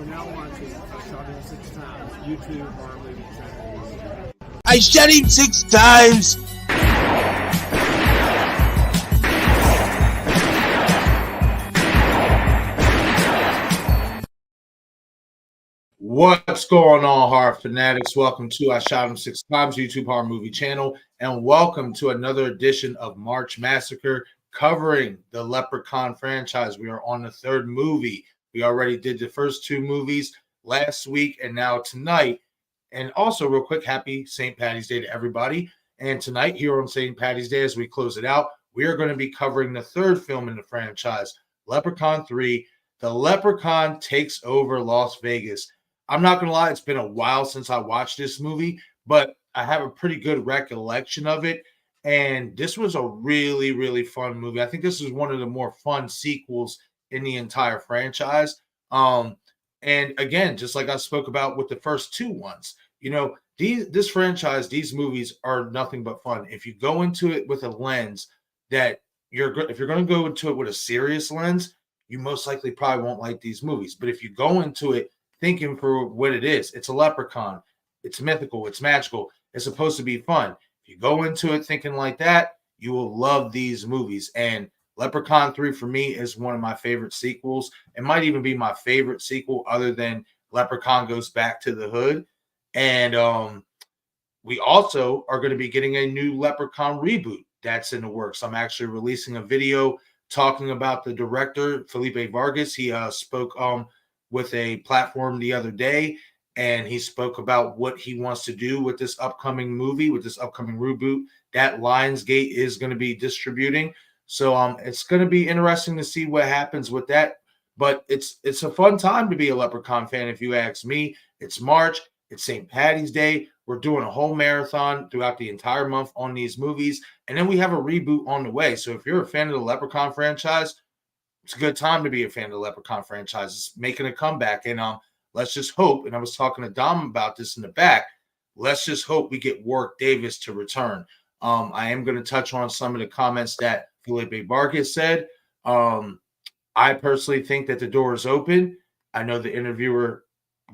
are now watching I Shot Him 6 Times YouTube horror movie channel. I shot him 6 times! What's going on, horror fanatics? Welcome to I Shot Him 6 Times YouTube horror movie channel, and welcome to another edition of March Massacre covering the Leprechaun franchise. We are on the third movie. We already did the first two movies last week and now tonight. And also, real quick, happy St. Patty's Day to everybody. And tonight, here on St. Patty's Day, as we close it out, we are going to be covering the third film in the franchise, Leprechaun 3, The Leprechaun Takes Over Las Vegas. I'm not going to lie, it's been a while since I watched this movie, but I have a pretty good recollection of it. And this was a really, really fun movie. I think this is one of the more fun sequels in the entire franchise. And again, just like I spoke about with the first two ones, you know, this franchise, these movies are nothing but fun. If you go into it with a lens that if you're going to go into it with a serious lens, you most likely probably won't like these movies. But if you go into it thinking for what it is, it's a leprechaun, it's mythical, it's magical, it's supposed to be fun. If you go into it thinking like that, you will love these movies. And Leprechaun 3 for me is one of my favorite sequels. It might even be my favorite sequel other than Leprechaun Goes Back to the Hood. And we also are going to be getting a new Leprechaun reboot that's in the works. I'm actually releasing a video talking about the director, Felipe Vargas. He spoke with a platform the other day, and he spoke about what he wants to do with this upcoming movie, with this upcoming reboot that Lionsgate is going to be distributing. So it's going to be interesting to see what happens with that. But it's a fun time to be a Leprechaun fan, if you ask me. It's March. It's St. Patty's Day. We're doing a whole marathon throughout the entire month on these movies. And then we have a reboot on the way. So if you're a fan of the Leprechaun franchise, it's a good time to be a fan of the Leprechaun franchise. It's making a comeback. And let's just hope, and I was talking to Dom about this in the back, let's just hope we get Warwick Davis to return. I am going to touch on some of the comments that Felipe Vargas said. I personally think that the door is open. I know the interviewer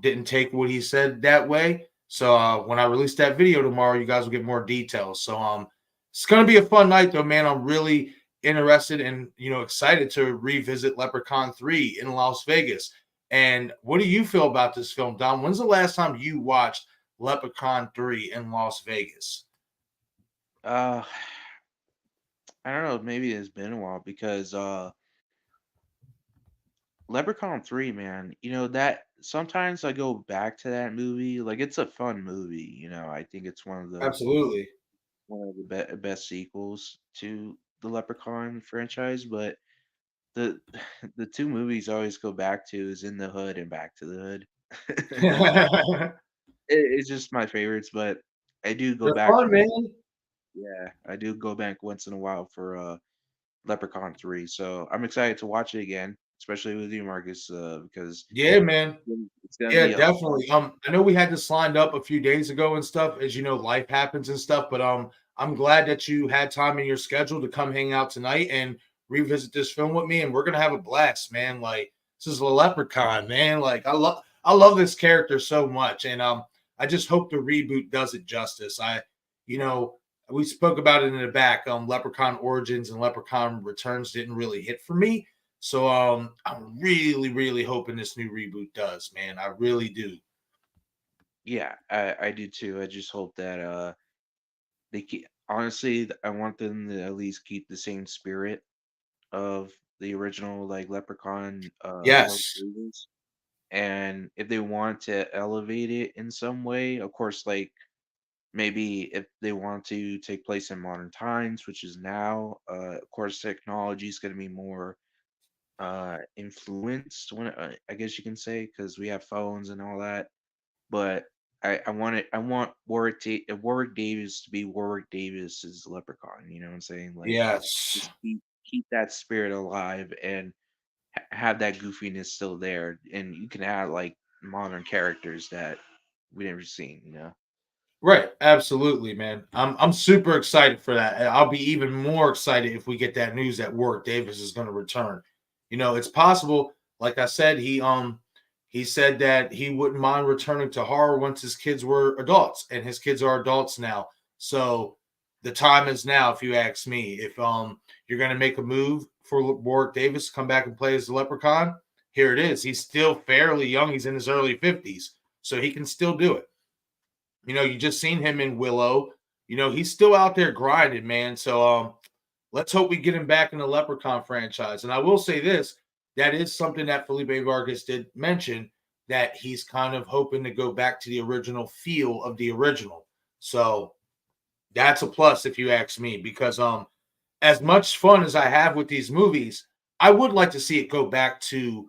didn't take what he said that way. So when I release that video tomorrow, you guys will get more details. So it's going to be a fun night, though, man. I'm really interested and, excited to revisit Leprechaun 3 in Las Vegas. And what do you feel about this film, Dom? When's the last time you watched Leprechaun 3 in Las Vegas? I don't know. Maybe it's been a while because Leprechaun 3, man, that sometimes I go back to that movie. Like, it's a fun movie. I think it's Absolutely. one of the best sequels to the Leprechaun franchise. But the the two movies I always go back to is In the Hood and Back to the Hood. It's just my favorites, but I do go They're back. fun, man. Yeah, I do go back once in a while for Leprechaun 3. So I'm excited to watch it again, especially with you, Marcus, because Yeah, man. it's gonna Yeah, be definitely. I know we had this lined up a few days ago and stuff. As you know, life happens and stuff. But I'm glad that you had time in your schedule to come hang out tonight and revisit this film with me. And we're gonna have a blast, man. Like, this is a Leprechaun, man. Like, I love this character so much, and I just hope the reboot does it justice. We spoke about it in the back. Leprechaun Origins and Leprechaun Returns didn't really hit for me. So I'm really, really hoping this new reboot does, man. I really do. yeah, I do too. I just hope that they keep honestly, I want them to at least keep the same spirit of the original like Leprechaun horror Yes. movies. And if they want to elevate it in some way, of course, like maybe if they want to take place in modern times, which is now, of course, technology is going to be more influenced when I guess you can say because we have phones and all that. But I want Warwick Davis to be Warwick Davis's Leprechaun. You know what I'm saying? Like Yes. just keep that spirit alive and have that goofiness still there, and you can add like modern characters that we never seen. Right. Absolutely, man. I'm super excited for that. And I'll be even more excited if we get that news that Warwick Davis is going to return. It's possible. Like I said, he said that he wouldn't mind returning to horror once his kids were adults, and his kids are adults now. So the time is now, if you ask me. If you're going to make a move for Warwick Davis to come back and play as the Leprechaun, here it is. He's still fairly young. He's in his early 50s, so he can still do it. You just seen him in Willow. He's still out there grinding, man. So let's hope we get him back in the Leprechaun franchise. And I will say this, that is something that Felipe Vargas did mention, that he's kind of hoping to go back to the original feel of the original. So that's a plus if you ask me, because as much fun as I have with these movies, I would like to see it go back to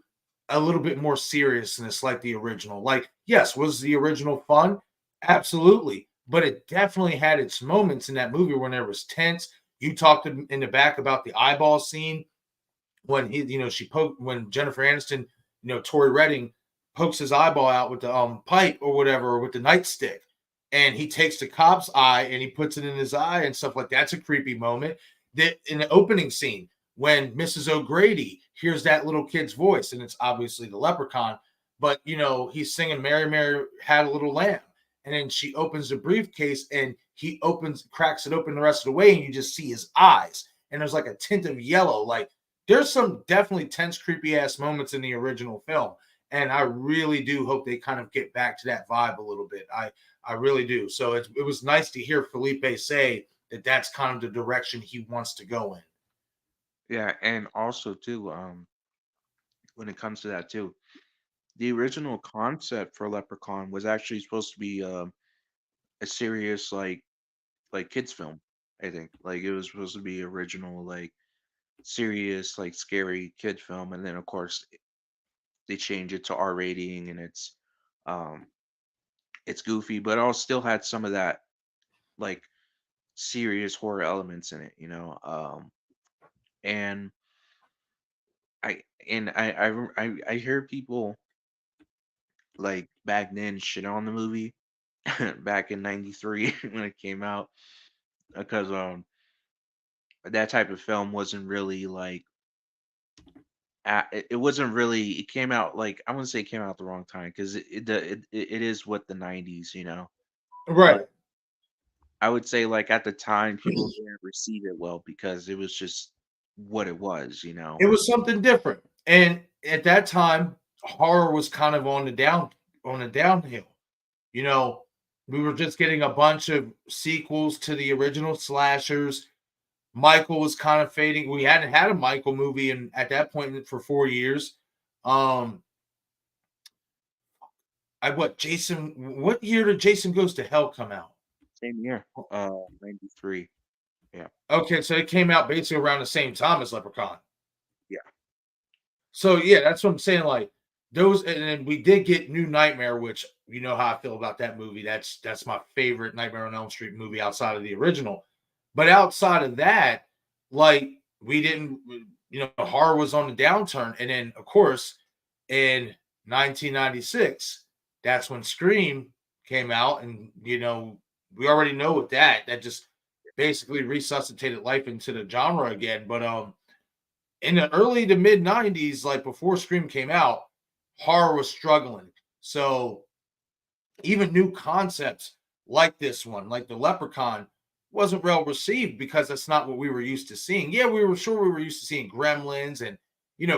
a little bit more seriousness like the original. Like, yes, was the original fun? Absolutely. But it definitely had its moments in that movie when there was tense. You talked in the back about the eyeball scene when she poked, when Jennifer Aniston, Tori Redding pokes his eyeball out with the pipe or whatever, or with the nightstick, and he takes the cop's eye and he puts it in his eye and stuff like that. That's a creepy moment. That in the opening scene, when Mrs. O'Grady hears that little kid's voice, and it's obviously the Leprechaun, but he's singing "Mary, Mary Had a Little Lamb," and then she opens the briefcase and he cracks it open the rest of the way, and you just see his eyes, and there's like a tint of yellow. Like, there's some definitely tense, creepy ass moments in the original film, and I really do hope they kind of get back to that vibe a little bit. I really do. So it was nice to hear Felipe say that that's kind of the direction he wants to go in. Yeah, and also too, when it comes to that too, the original concept for Leprechaun was actually supposed to be a serious like kids film. I think like it was supposed to be original like serious like scary kid film, and then of course they change it to R rating, and um it's goofy, but it still had some of that like serious horror elements in it, and I hear people like back then shit on the movie back in '93 when it came out because that type of film wasn't really like it wasn't really, it came out like, I wouldn't say it came out at the wrong time because it is what the '90s, but Right. I would say like at the time people didn't receive it well because it was just what it was. It was something different. And at that time, horror was kind of on the downhill. You know, we were just getting a bunch of sequels to the original slashers. Michael was kind of fading. We hadn't had a Michael movie at that point for 4 years. Um, what year did Jason Goes to Hell come out? Same year, '93. Yeah, Okay, so it came out basically around the same time as Leprechaun. yeah, So yeah, that's what I'm saying. Like those, and then we did get New Nightmare, which you know how I feel about that movie. That's my favorite Nightmare on Elm Street movie outside of the original. But outside of that, like we didn't, horror was on the downturn, and then of course in 1996, that's when Scream came out, and we already know with that just basically resuscitated life into the genre again. But in the early to mid 90s, like before Scream came out, horror was struggling. So even new concepts like this one, like the Leprechaun, wasn't well received because that's not what we were used to seeing. Yeah, we were used to seeing gremlins and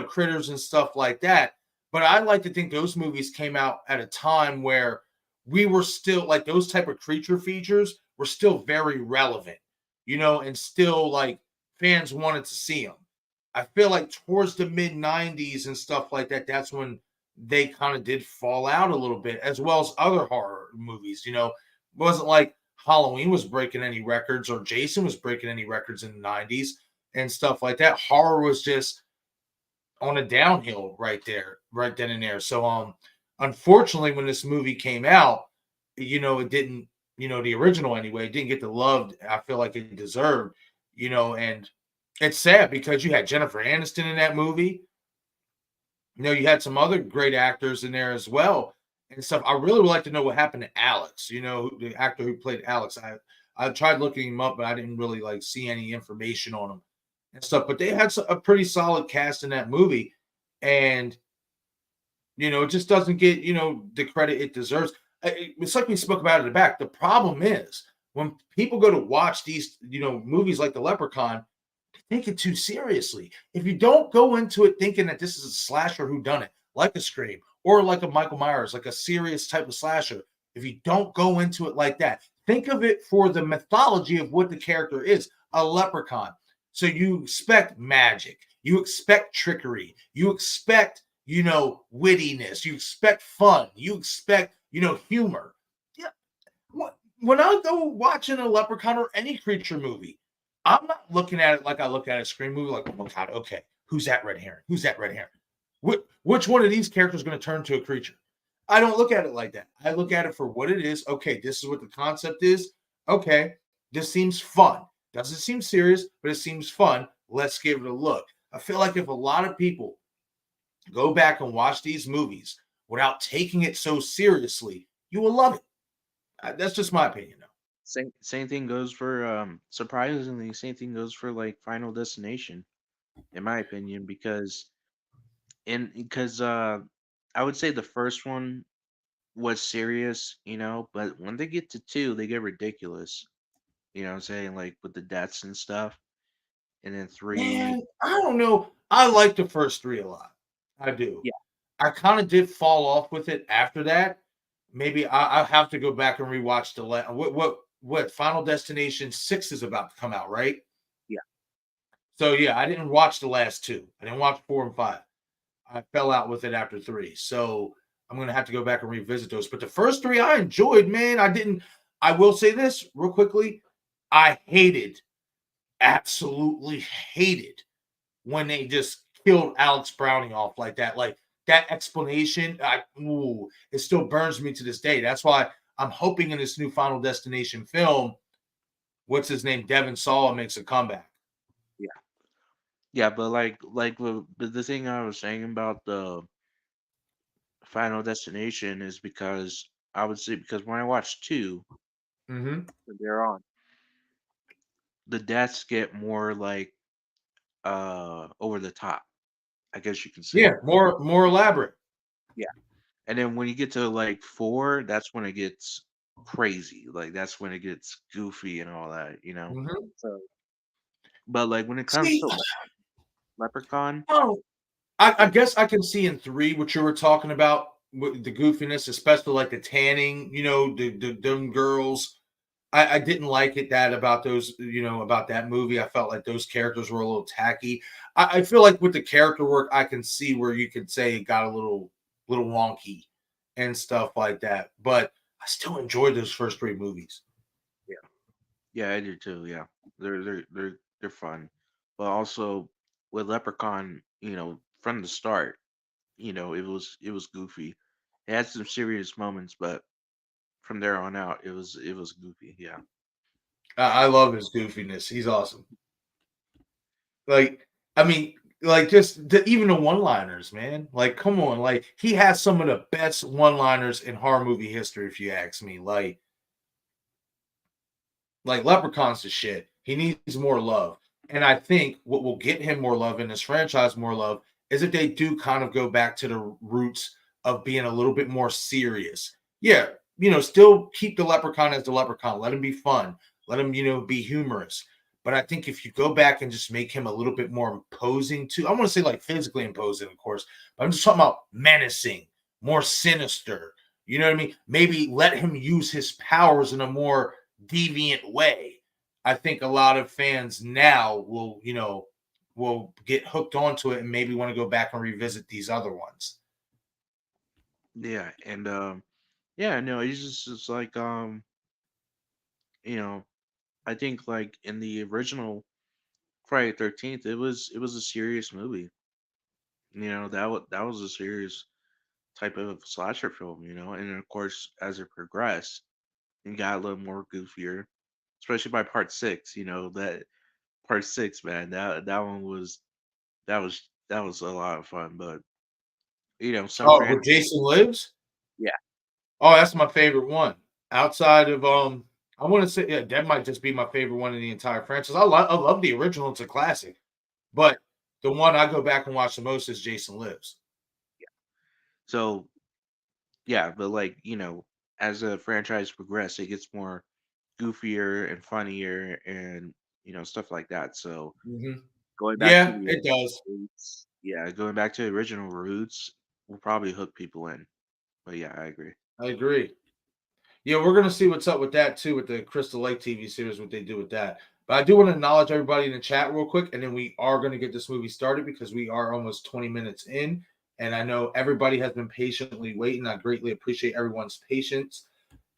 critters and stuff like that. But I like to think those movies came out at a time where we were still like those type of creature features were still very relevant, and still like fans wanted to see them. I feel like towards the mid 90s and stuff like that, that's when they kind of did fall out a little bit, as well as other horror movies. It wasn't like Halloween was breaking any records or Jason was breaking any records in the 90s and stuff like that. Horror was just on a downhill right there, right then and there. So unfortunately when this movie came out, it didn't, the original anyway, it didn't get the love I feel like it deserved, and it's sad because you had Jennifer Aniston in that movie. You had some other great actors in there as well and stuff. I really would like to know what happened to Alex, the actor who played Alex. I tried looking him up, but I didn't really like see any information on him and stuff. But they had a pretty solid cast in that movie, and It just doesn't get the credit it deserves. It's like we spoke about in the back. The problem is when people go to watch these movies like the Leprechaun, they take it too seriously. If you don't go into it thinking that this is a slasher who done it, like a Scream or like a Michael Myers, like a serious type of slasher, if you don't go into it like that, think of it for the mythology of what the character is, a leprechaun. So you expect magic, you expect trickery, you expect wittiness, you expect fun, you expect humor. Yeah. When I go watching a Leprechaun or any creature movie, I'm not looking at it like I look at a Scream movie, like, oh my God, okay, who's that red herring? Who's that red herring? Which one of these characters is going to turn to a creature? I don't look at it like that. I look at it for what it is. Okay, this is what the concept is. Okay, this seems fun. Doesn't seem serious, but it seems fun. Let's give it a look. I feel like if a lot of people go back and watch these movies without taking it so seriously, you will love it. That's just my opinion, though. Same thing goes for surprisingly, same thing goes for like Final Destination, in my opinion, because I would say the first one was serious, but when they get to two, they get ridiculous. You know what I'm saying? Like with the deaths and stuff. And then three, Man, I don't know. I like the first three a lot. I do. yeah. I kind of did fall off with it after that. Maybe I'll have to go back and rewatch the what Final Destination 6 is about to come out, right? Yeah. So yeah, I didn't watch the last two. I didn't watch 4 and 5. I fell out with it after 3. So I'm gonna have to go back and revisit those. But the first three I enjoyed, man. I will say this real quickly. I absolutely hated when they just killed Alex Browning off like that. Like that explanation, it still burns me to this day. That's why I'm hoping in this new Final Destination film, what's his name, Devin Sawa makes a comeback. Yeah. Yeah, but but the thing I was saying about the Final Destination is because I would say because when I watched two, Mm-hmm. from there on, the deaths get more like over the top, I guess you can Yeah, say. more elaborate. Yeah. And then when you get to like four, that's when it gets crazy. Like that's when it gets goofy and all that. Mm-hmm. So, but like when it comes See, to Leprechaun, oh, I guess I can see in 3 what you were talking about with the goofiness, especially like the tanning, the them girls. I didn't like it that about those, about that movie. I felt like those characters were a little tacky. I feel like with the character work, I can see where you could say it got a little wonky and stuff like that. But I still enjoyed those first 3 movies. yeah, yeah, I do too. Yeah, they're fun, but also with Leprechaun, from the start, it was goofy. It had some serious moments, but from there on out, it was goofy. Yeah, I love his goofiness. He's awesome. Like, I mean, like just even the one-liners, man. Like, come on, like he has some of the best one-liners in horror movie history, if you ask me. Like Leprechaun's the shit. He needs more love. And I think what will get him more love in this franchise, more love, is if they do kind of go back to the roots of being a little bit more serious. Yeah, still keep the Leprechaun as the Leprechaun. Let him be fun. Let him, be humorous. But I think if you go back and just make him a little bit more imposing too, I want to say like physically imposing, of course, but I'm just talking about menacing, more sinister. You know what I mean? Maybe let him use his powers in a more deviant way. I think a lot of fans now will get hooked onto it and maybe want to go back and revisit these other ones. yeah, and yeah, no, it's like you know, I think like in the original Friday 13th, it was a serious movie. That was a serious type of slasher film. And then, of course, as it progressed, it got a little more goofier, especially by part six. That part six, man, that one that was a lot of fun. But some Oh, fran, but Jason Lives? yeah, Oh, that's my favorite one. Outside of I want to say yeah, that might just be my favorite one in the entire franchise. I love the original; it's a classic. But the one I go back and watch the most is Jason Lives. So yeah, but like, as a franchise progresses, it gets more goofier and funnier and stuff like that. So Hmm. going back to Yeah, the it original does. roots, yeah, going back to the original roots will probably hook people in. But yeah, I agree. I agree. Yeah, we're gonna see what's up with that too, with the Crystal Lake TV series, what they do with that. But I do want to acknowledge everybody in the chat real quick, and then we are going to get this movie started because we are almost 20 minutes in, and I know everybody has been patiently waiting. I greatly appreciate everyone's patience,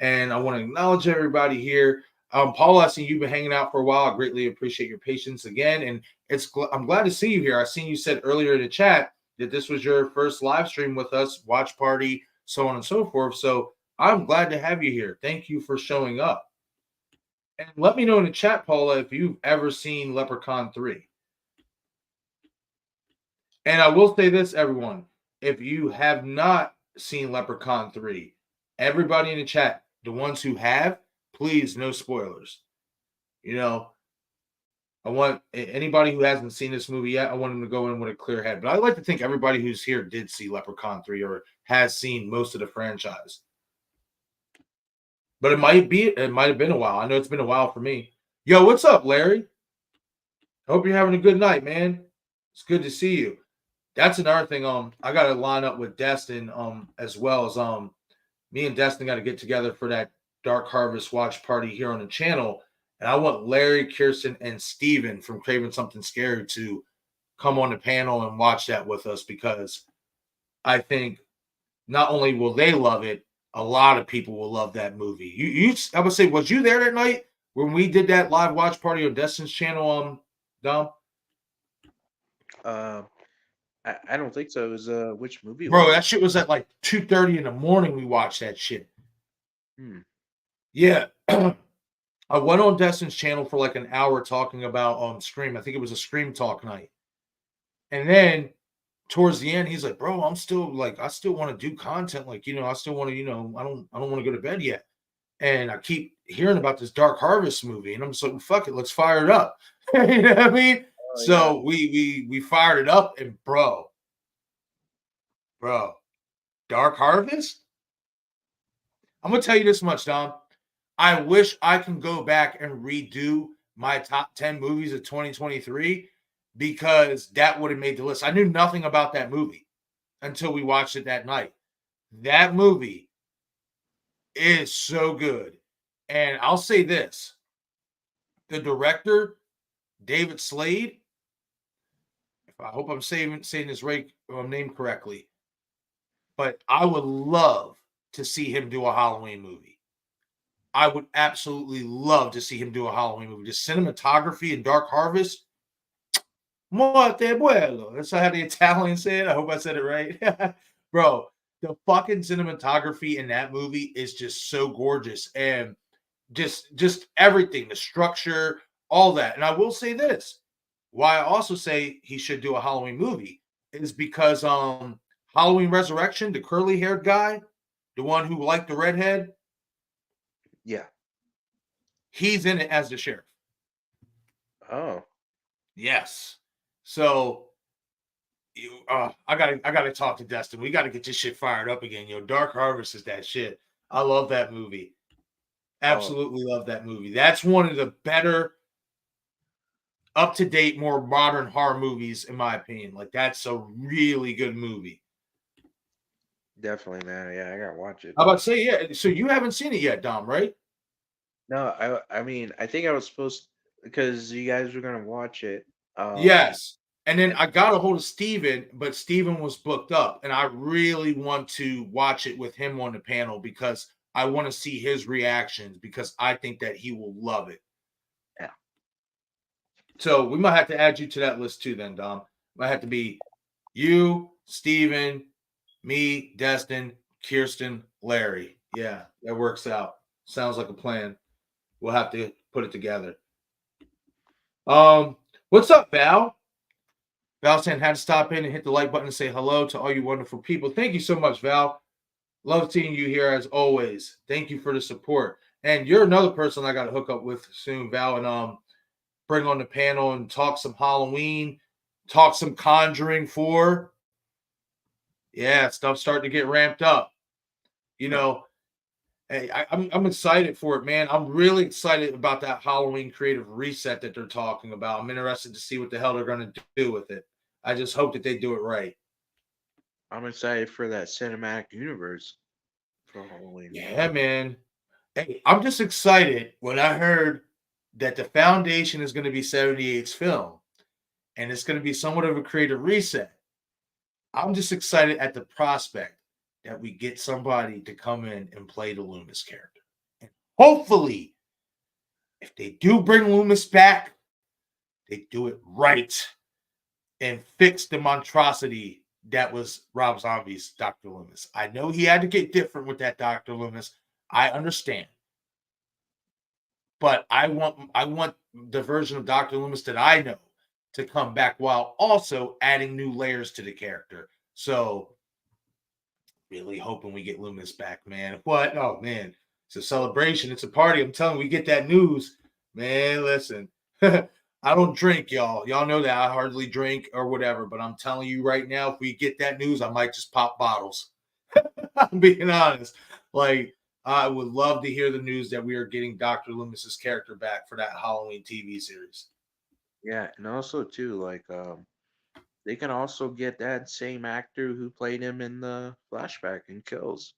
and I want to acknowledge everybody here. Paul, I seen you've been hanging out for a while. I greatly appreciate your patience again, and I'm glad to see you here. I seen you said earlier in the chat that this was your first live stream with us, watch party, so on and so forth. So I'm glad to have you here. Thank you for showing up. And let me know in the chat, Paula, if you've ever seen Leprechaun 3. And I will say this, everyone. If you have not seen Leprechaun 3, everybody in the chat, the ones who have, please, no spoilers. I want anybody who hasn't seen this movie yet, I want them to go in with a clear head. But I like to think everybody who's here did see Leprechaun 3 or has seen most of the franchise. But it might have been a while. I know it's been a while for me. Yo, what's up, Larry? Hope you're having a good night, man. It's good to see you. That's another thing. I gotta line up with Destin as well as me and Destin got to get together for that Dark Harvest watch party here on the channel. And I want Larry, Kirsten, and Steven from Craving Something Scary to come on the panel and watch that with us because I think not only will they love it, a lot of people will love that movie. I would say, was you there that night when we did that live watch party on Destin's channel, Dom? Uh, I don't think so. It was which movie Bro, was that it? shit was at like 2:30 in the morning. We watched that shit. Hmm. Yeah. I went on Destin's channel for like an hour talking about Scream. I think it was a Scream talk night. And then towards the end, he's like, bro, I still want to do content. Like, I still want to, I don't want to go to bed yet. And I keep hearing about this Dark Harvest movie, and I'm just like, well, fuck it, let's fire it up. You know what I mean? Oh yeah. So we fired it up, and bro, Dark Harvest. I'm gonna tell you this much, Dom. I wish I can go back and redo my top 10 movies of 2023 because that would have made the list. I knew nothing about that movie until we watched it that night. That movie is so good. And I'll say this, the director, David Slade, I hope I'm saying his name correctly, but I would love to see him do a Halloween movie. I would absolutely love to see him do a Halloween movie. The cinematography in Dark Harvest, Morte Buelo. That's how the Italians say it. I hope I said it right. Bro, the fucking cinematography in that movie is just so gorgeous. And just everything, the structure, all that. And I will say this, why I also say he should do a Halloween movie is because Halloween Resurrection, the curly haired guy, the one who liked the redhead, Yeah. he's in it as the sheriff. Oh. Yes. So I gotta talk to Dustin. We gotta get this shit fired up again. Dark Harvest is that shit. I love that movie. Absolutely love that movie. That's one of the better up-to-date, more modern horror movies, in my opinion. Like, that's a really good movie. Definitely, man. Yeah, I gotta watch it. How about say, yeah? So you haven't seen it yet, Dom, right? No, I mean, I think I was supposed because you guys were gonna watch it. Yes. And then I got a hold of Steven, but Steven was booked up. And I really want to watch it with him on the panel because I want to see his reactions because I think that he will love it. Yeah. So we might have to add you to that list too, then, Dom. Might have to be you, Steven, me, Destin, Kirsten, Larry. Yeah, that works out. Sounds like a plan. We'll have to put it together. What's up, Val? Val saying had to stop in and hit the like button and say hello to all you wonderful people. Thank you so much, Val. Love seeing you here as always. Thank you for the support. And you're another person I got to hook up with soon, Val, and bring on the panel and talk some Halloween, talk some Conjuring 4. Yeah, stuff's starting to get ramped up. You know, hey, I'm excited for it, man. I'm really excited about that Halloween creative reset that they're talking about. I'm interested to see what the hell they're going to do with it. I just hope that they do it right. I'm excited for that cinematic universe for Halloween. Yeah, man. Hey, I'm just excited when I heard that the foundation is going to be 78's film and it's going to be somewhat of a creative reset. I'm just excited at the prospect that we get somebody to come in and play the Loomis character. And hopefully, if they do bring Loomis back, they do it right and fix the monstrosity that was Rob Zombie's Dr. Loomis. I know he had to get different with that Dr. Loomis. I understand. But I want the version of Dr. Loomis that I know to come back while also adding new layers to the character. So really hoping we get Loomis back, man. What? Oh man, it's a celebration. It's a party. I'm telling you, we get that news, man. Listen, I don't drink, y'all. Y'all know that I hardly drink or whatever. But I'm telling you right now, if we get that news, I might just pop bottles. I'm being honest. Like, I would love to hear the news that we are getting Dr. Loomis's character back for that Halloween TV series. Yeah, and also too, like they can also get that same actor who played him in the flashback in Kills.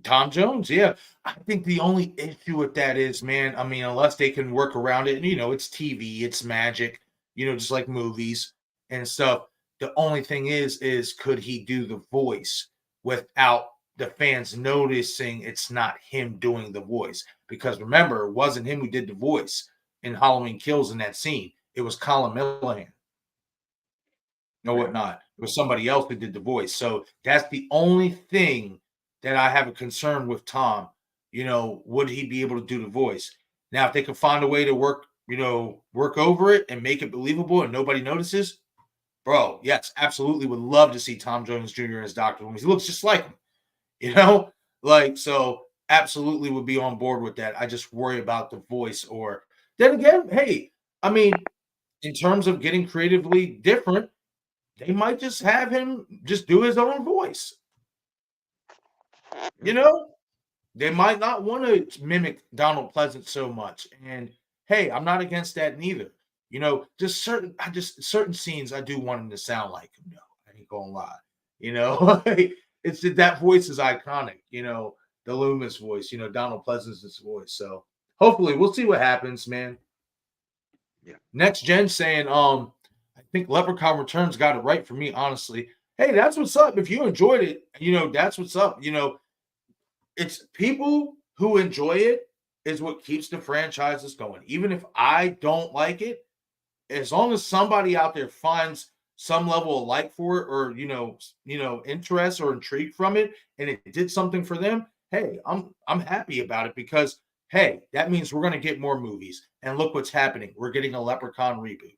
Tom Jones, yeah. I think the only issue with that is, man, I mean, unless they can work around it, and it's TV, it's magic, just like movies and stuff. The only thing is could he do the voice without the fans noticing it's not him doing the voice? Because remember, it wasn't him who did the voice in Halloween Kills in that scene. It was Colin Millihan or Yeah. whatnot. It was somebody else who did the voice. So that's the only thing that I have a concern with Tom. Would he be able to do the voice? Now, if they can find a way to work over it and make it believable and nobody notices, bro, yes, absolutely would love to see Tom Jones Jr. as Dr. Loomis. He looks just like him, you know? Like, so absolutely would be on board with that. I just worry about the voice or then again, hey, I mean, in terms of getting creatively different, they might just have him just do his own voice. You know, they might not want to mimic Donald Pleasant so much. And hey, I'm not against that neither. Just certain scenes I do want him to sound like him. No, I ain't gonna lie. It's that voice is iconic. The Loomis voice. Donald Pleasant's voice. So hopefully we'll see what happens, man. Yeah. Next gen saying, I think Leprechaun Returns got it right for me, honestly. Hey, that's what's up. If you enjoyed it, that's what's up. It's people who enjoy it is what keeps the franchises going. Even if I don't like it, as long as somebody out there finds some level of like for it or interest or intrigue from it and it did something for them, hey, I'm happy about it because hey, that means we're going to get more movies. And look what's happening. We're getting a Leprechaun reboot.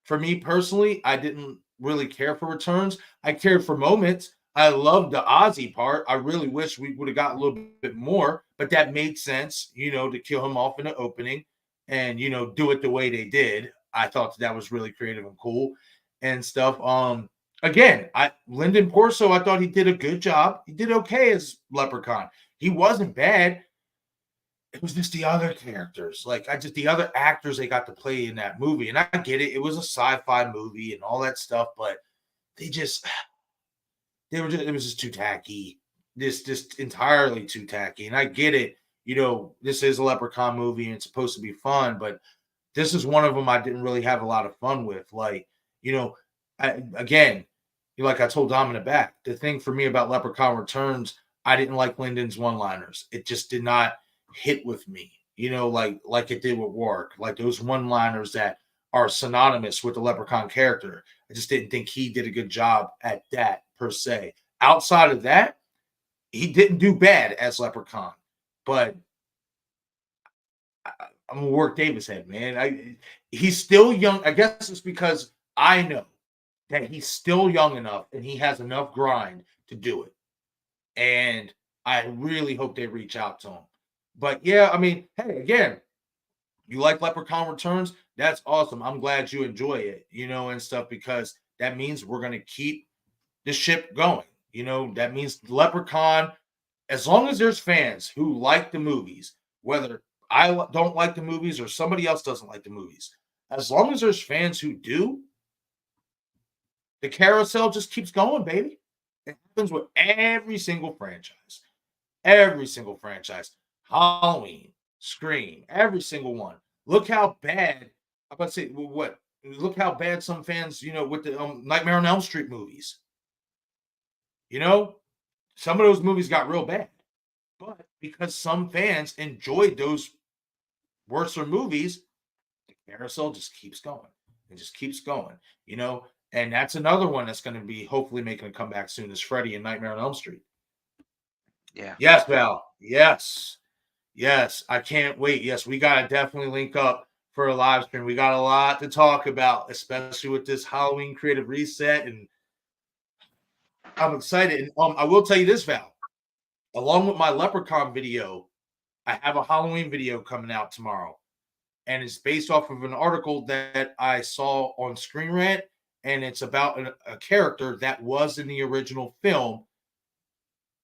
For me personally, I didn't really care for returns. I cared for moments. I loved the Ozzy part. I really wish we would have got a little bit more, but that made sense, to kill him off in the opening and, do it the way they did. I thought that was really creative and cool and stuff. Again, Lyndon Porso, I thought he did a good job. He did okay as Leprechaun. He wasn't bad. It was just the other characters, the other actors they got to play in that movie. And I get it. It was a sci-fi movie and all that stuff, but it was just too tacky. This just entirely too tacky. And I get it. This is a Leprechaun movie and it's supposed to be fun, but this is one of them I didn't really have a lot of fun with. Again, like I told Dom in the back, the thing for me about Leprechaun Returns, I didn't like Lyndon's one-liners. It just did not hit with me, like it did with Warwick, like those one-liners that are synonymous with the Leprechaun character. I just didn't think he did a good job at that per se. Outside of that, he didn't do bad as Leprechaun, but I'm a Warwick Davis head, man. He's still young. I guess it's because I know that he's still young enough and he has enough grind to do it. And I really hope they reach out to him. But yeah, I mean, hey, again, you like Leprechaun Returns? That's awesome. I'm glad you enjoy it, and stuff because that means we're going to keep the ship going. That means Leprechaun, as long as there's fans who like the movies, whether I don't like the movies or somebody else doesn't like the movies, as long as there's fans who do, the carousel just keeps going, baby. It happens with every single franchise. Every single franchise. Halloween, Scream, every single one. Look how bad, I'm about to say, what? Look how bad some fans, with the Nightmare on Elm Street movies. Some of those movies got real bad. But because some fans enjoyed those worser movies, the carousel just keeps going. It just keeps going, And that's another one that's going to be hopefully making a comeback soon is Freddy and Nightmare on Elm Street. Yeah. Yes, Val. Yes. Yes. I can't wait. Yes, we got to definitely link up for a live stream. We got a lot to talk about, especially with this Halloween creative reset. And I'm excited. And I will tell you this, Val. Along with my Leprechaun video, I have a Halloween video coming out tomorrow. And it's based off of an article that I saw on Screen Rant. And it's about a character that was in the original film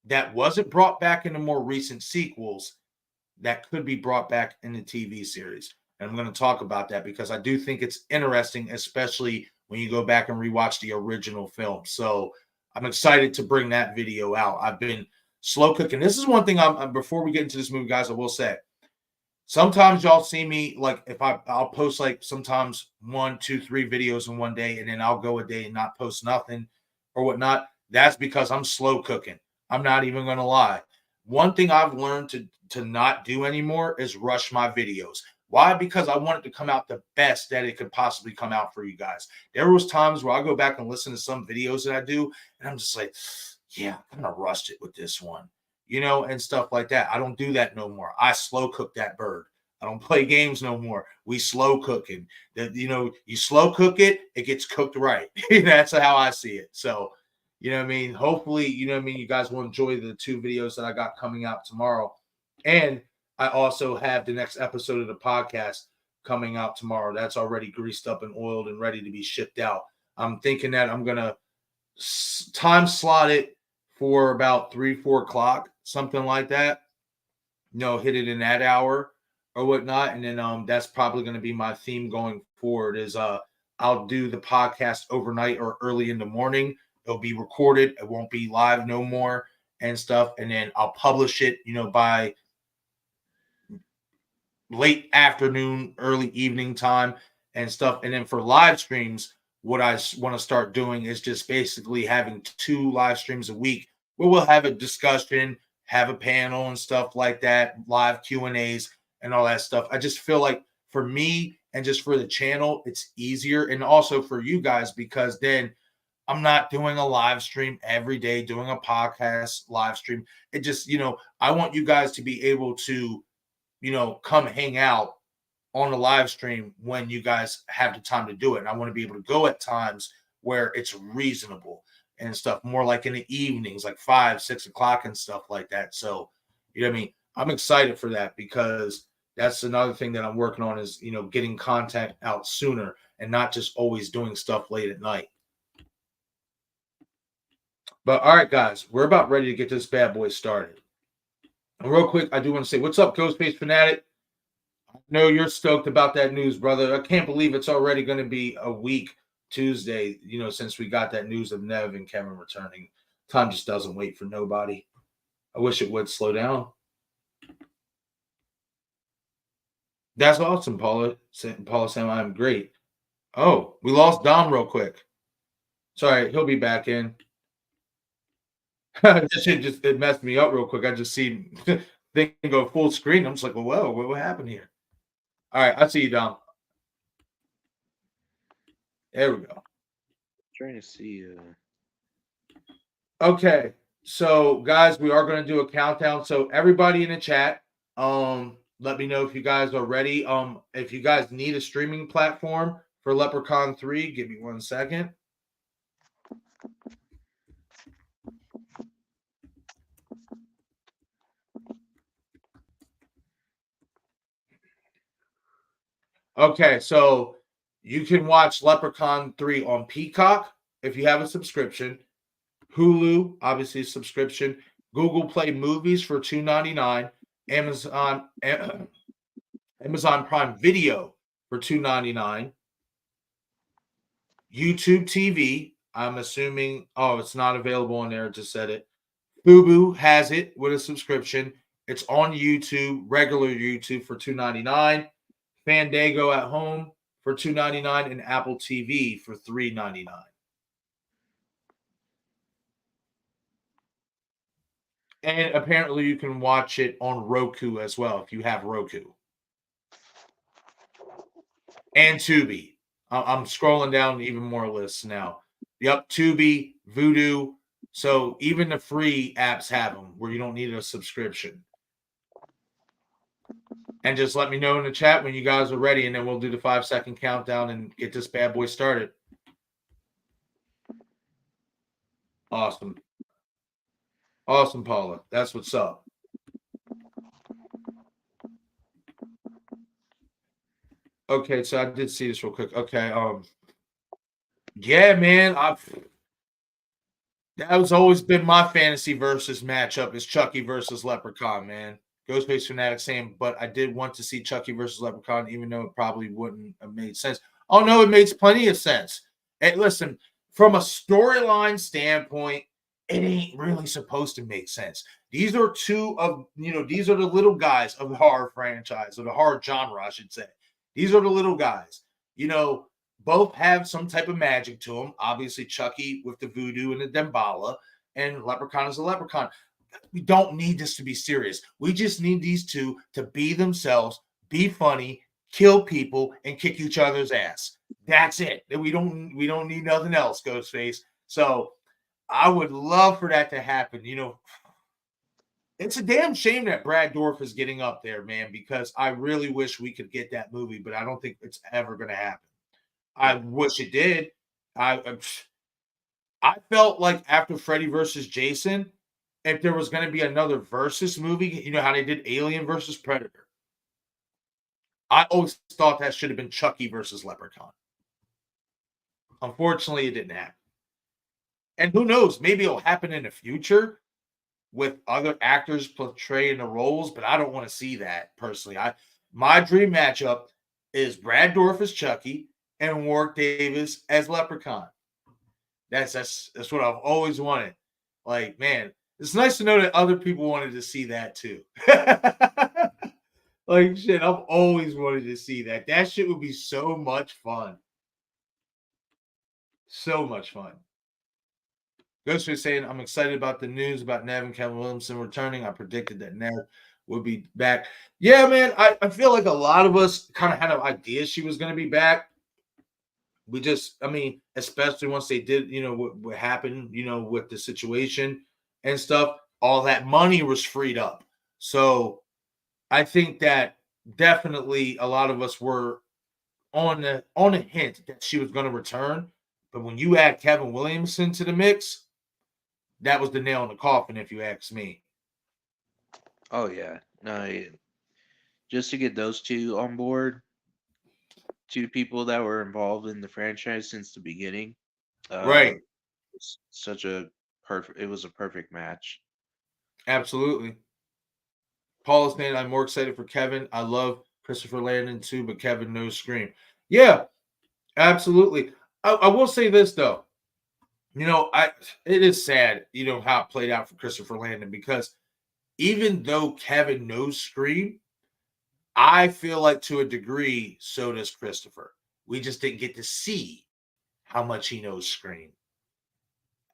that wasn't brought back in the more recent sequels that could be brought back in the TV series. And I'm going to talk about that because I do think it's interesting, especially when you go back and rewatch the original film. So I'm excited to bring that video out. I've been slow cooking. This is one thing before we get into this movie, guys, I will say, sometimes y'all see me, like if I'll post like sometimes 1, 2, 3 videos in one day, and then I'll go a day and not post nothing or whatnot. That's because I'm slow cooking. I'm not even going to lie. One thing I've learned to not do anymore is rush my videos. Why? Because I want it to come out the best that it could possibly come out for you guys. There was times where I go back and listen to some videos that I do, and I'm just like, yeah, I'm going to rush it with this one, and stuff like that. I don't do that no more. I slow cook that bird. I don't play games no more. We slow cooking. You slow cook it, it gets cooked right. That's how I see it. So, hopefully, you guys will enjoy the 2 videos that I got coming out tomorrow. And I also have the next episode of the podcast coming out tomorrow. That's already greased up and oiled and ready to be shipped out. I'm thinking that I'm going to time slot it for about 3, 4 o'clock, something like that. Hit it in that hour or whatnot. And then that's probably going to be my theme going forward is I'll do the podcast overnight or early in the morning. It'll be recorded. It won't be live no more and stuff. And then I'll publish it, by late afternoon, early evening time and stuff. And then for live streams, what I want to start doing is just basically having 2 live streams a week where we'll have a discussion, have a panel and stuff like that, live Q&As and all that stuff. I just feel like for me and just for the channel, it's easier. And also for you guys, because then I'm not doing a live stream every day, doing a podcast live stream. It just, I want you guys to be able to, come hang out on a live stream when you guys have the time to do it. And I want to be able to go at times where it's reasonable and stuff, more like in the evenings, like 5, 6 o'clock and stuff like that. So, I'm excited for that because that's another thing that I'm working on is, getting content out sooner and not just always doing stuff late at night. But all right, guys, we're about ready to get this bad boy started. And real quick, I do want to say, what's up, Ghostface Fanatic? I know you're stoked about that news, brother. I can't believe it's already going to be a week Tuesday, since we got that news of Nev and Kevin returning. Time just doesn't wait for nobody. I wish it would slow down. That's awesome, Paula. Paula saying I'm great. Oh, we lost Dom real quick. Sorry, he'll be back in. It messed me up real quick. I just see thing go full screen. I'm just like, well, whoa, what happened here? All right, I see you, Dom. There we go. Trying to see. Okay, so guys, we are going to do a countdown. So everybody in the chat, let me know if you guys are ready. If you guys need a streaming platform for Leprechaun 3, give me 1 second. Okay, so you can watch Leprechaun 3 on Peacock, if you have a subscription. Hulu, obviously a subscription. Google Play Movies for $2.99. Amazon Prime Video for $2.99. YouTube TV, I'm assuming. Oh, it's not available on there. Just said it. Fubu has it with a subscription. It's on YouTube, regular YouTube for $2.99. Fandango at home for $2.99 and Apple TV for $3.99. And apparently you can watch it on Roku as well if you have Roku. And Tubi. I'm scrolling down even more lists now. Yep, Tubi, Vudu. So even the free apps have them where you don't need a subscription. And just let me know in the chat when you guys are ready, and then we'll do the 5-second countdown and get this bad boy started. Awesome. Awesome, Paula. That's what's up. Okay, so I did see this real quick. Okay, yeah, man, that has always been my fantasy versus matchup is Chucky versus Leprechaun, man. Ghostface Fanatic saying, but I did want to see Chucky versus Leprechaun, even though it probably wouldn't have made sense. Oh no, it makes plenty of sense. And listen, from a storyline standpoint, it ain't really supposed to make sense. These are two of, these are the little guys of the horror franchise, or the horror genre, I should say. These are the little guys. Both have some type of magic to them. Obviously, Chucky with the voodoo and the Damballa, and Leprechaun is a leprechaun. We don't need this to be serious. We just need these two to be themselves, be funny, kill people, and kick each other's ass. That's it. We don't need nothing else, Ghostface. So I would love for that to happen. It's a damn shame that Brad Dourif is getting up there, man, because I really wish we could get that movie, but I don't think it's ever going to happen. I wish it did. I felt like after Freddy versus Jason, if there was going to be another versus movie, you know how they did Alien versus Predator. I always thought that should have been Chucky versus Leprechaun. Unfortunately, it didn't happen. And who knows, maybe it'll happen in the future with other actors portraying the roles, but I don't want to see that personally. My dream matchup is Brad Dourif as Chucky and Warwick Davis as Leprechaun. That's what I've always wanted. Like, man, it's nice to know that other people wanted to see that too. Like, shit, I've always wanted to see that. That shit would be so much fun. So much fun. Ghost was saying, I'm excited about the news about Nev and Kevin Williamson returning. I predicted that Nev would be back. Yeah, man, I feel like a lot of us kind of had an idea she was going to be back. We just, especially once they did, what happened, with the situation and stuff, all that money was freed up. So I think that definitely a lot of us were on a hint that she was going to return. But when you add Kevin Williamson to the mix, that was the nail in the coffin, if you ask me. Oh yeah, no, yeah. Just to get those two on board, two people that were involved in the franchise since the beginning, Right. It was a perfect match. Absolutely. Paul is saying, I'm more excited for Kevin. I love Christopher Landon too, but Kevin knows Scream. Yeah, absolutely. I will say this though. It is sad, how it played out for Christopher Landon, because even though Kevin knows Scream, I feel like to a degree, so does Christopher. We just didn't get to see how much he knows Scream.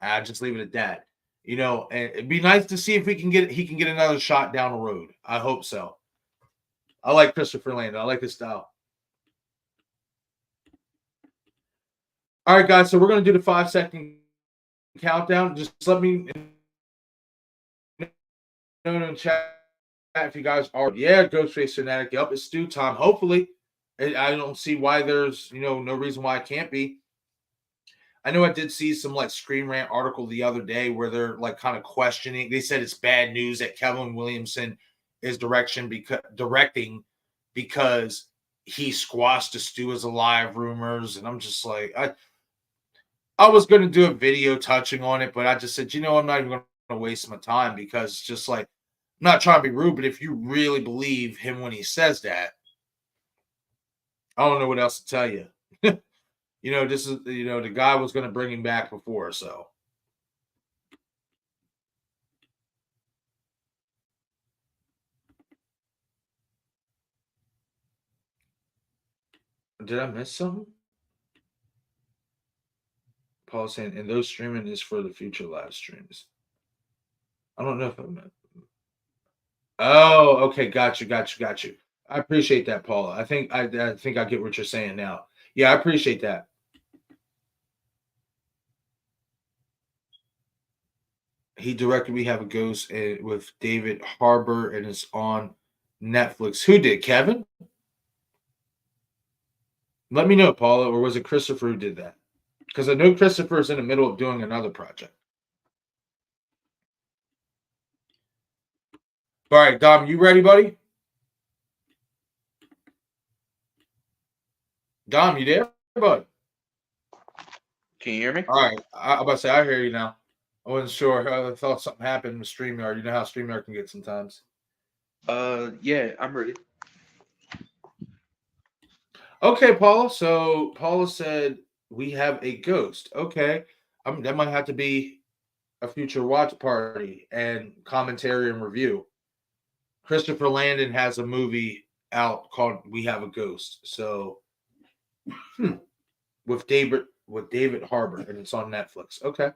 I'll just leave it at that. And it'd be nice to see if he can get another shot down the road. I hope so. I like Christopher Landon. I like his style. All right, guys. So we're going to do the 5-second countdown. Just let me know in the chat if you guys are. Yeah, Ghostface Fanatic. Yep, it's stew time. Hopefully. I don't see why there's, no reason why it can't be. I know I did see some Screen Rant article the other day where they're kind of questioning. They said it's bad news that Kevin Williamson is directing because he squashed the Stu is alive rumors. And I'm just like, I was going to do a video touching on it, but I just said, I'm not even going to waste my time because it's just like, I'm not trying to be rude, but if you really believe him when he says that, I don't know what else to tell you. This is, the guy was going to bring him back before, so. Did I miss something? Paul saying, and those streaming is for the future live streams. I don't know if I meant. Oh, okay, got you. I appreciate that, Paula. I think I get what you're saying now. Yeah, I appreciate that. He directed We Have a Ghost with David Harbour, and it's on Netflix. Who did, Kevin? Let me know, Paula, or was it Christopher who did that? Because I know Christopher's in the middle of doing another project. All right, Dom, you ready, buddy? Dom, you there, bud? Can you hear me? All right, I'm about to say I hear you now. I wasn't sure. I thought something happened with StreamYard. You know how StreamYard can get sometimes. Yeah, I'm ready. Okay, Paula. So Paula said we have a ghost. Okay, that might have to be a future watch party and commentary and review. Christopher Landon has a movie out called We Have a Ghost. So with David Harbour, and it's on Netflix. Okay.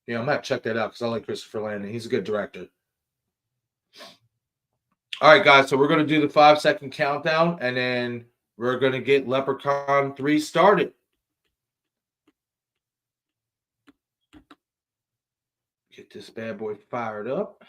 Yeah, I'm gonna check that out because I like Christopher Landon. He's a good director. All right, guys. So we're gonna do the 5-second countdown, and then we're gonna get Leprechaun 3 started. Get this bad boy fired up.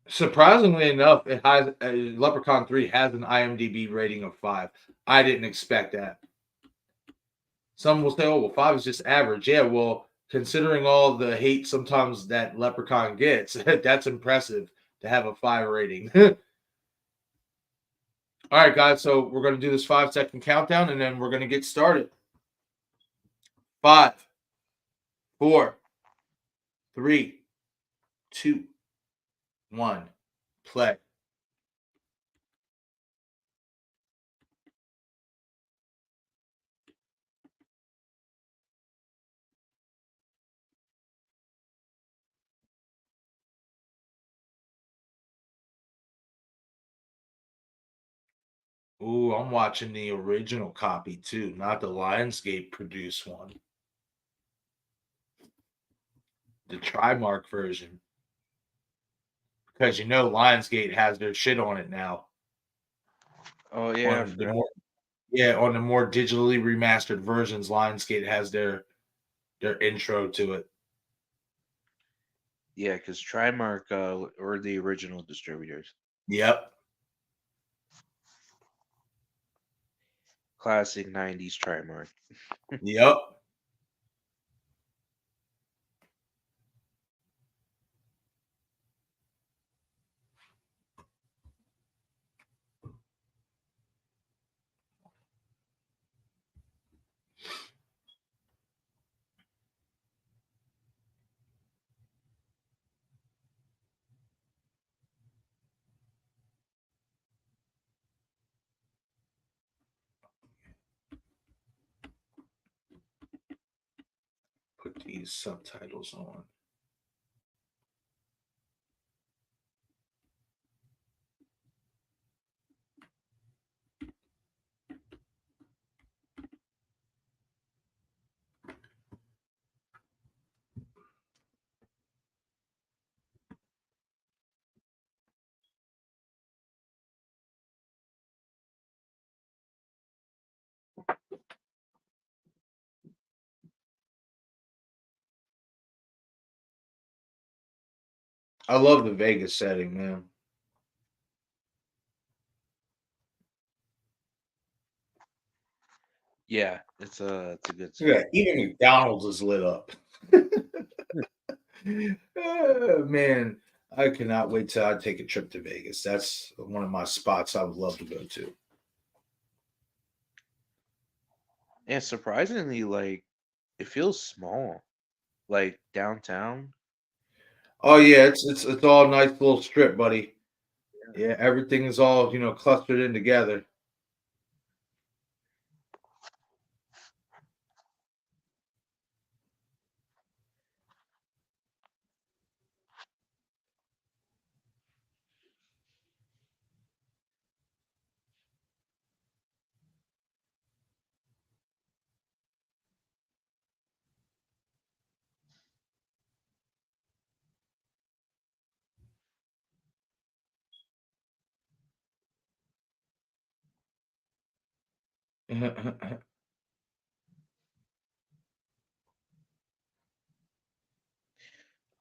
Surprisingly enough, it has Leprechaun 3 has an IMDb rating of 5. I didn't expect that. Some will say, "Oh, well, 5 is just average." Yeah, well, considering all the hate sometimes that Leprechaun gets, that's impressive to have a 5 rating. All right, guys. So we're going to do this 5-second countdown, and then we're going to get started. 5, 4, 3, 2, 1, play. Ooh, I'm watching the original copy too, not the Lionsgate produced one. The Trimark version. Because Lionsgate has their shit on it now. Oh yeah, I On the forgot. more digitally remastered versions, Lionsgate has their intro to it. Yeah, because Trimark were the original distributors. Yep. Classic '90s Trimark. Yep. Put these subtitles on. I love the Vegas setting, man. Yeah, it's a good Look at setting. that. Even McDonald's is lit up. Man, I cannot wait till I take a trip to Vegas. That's one of my spots I would love to go to. And surprisingly, like it feels small, like downtown. Oh yeah, it's all nice little strip, buddy. Yeah, everything is all clustered in together.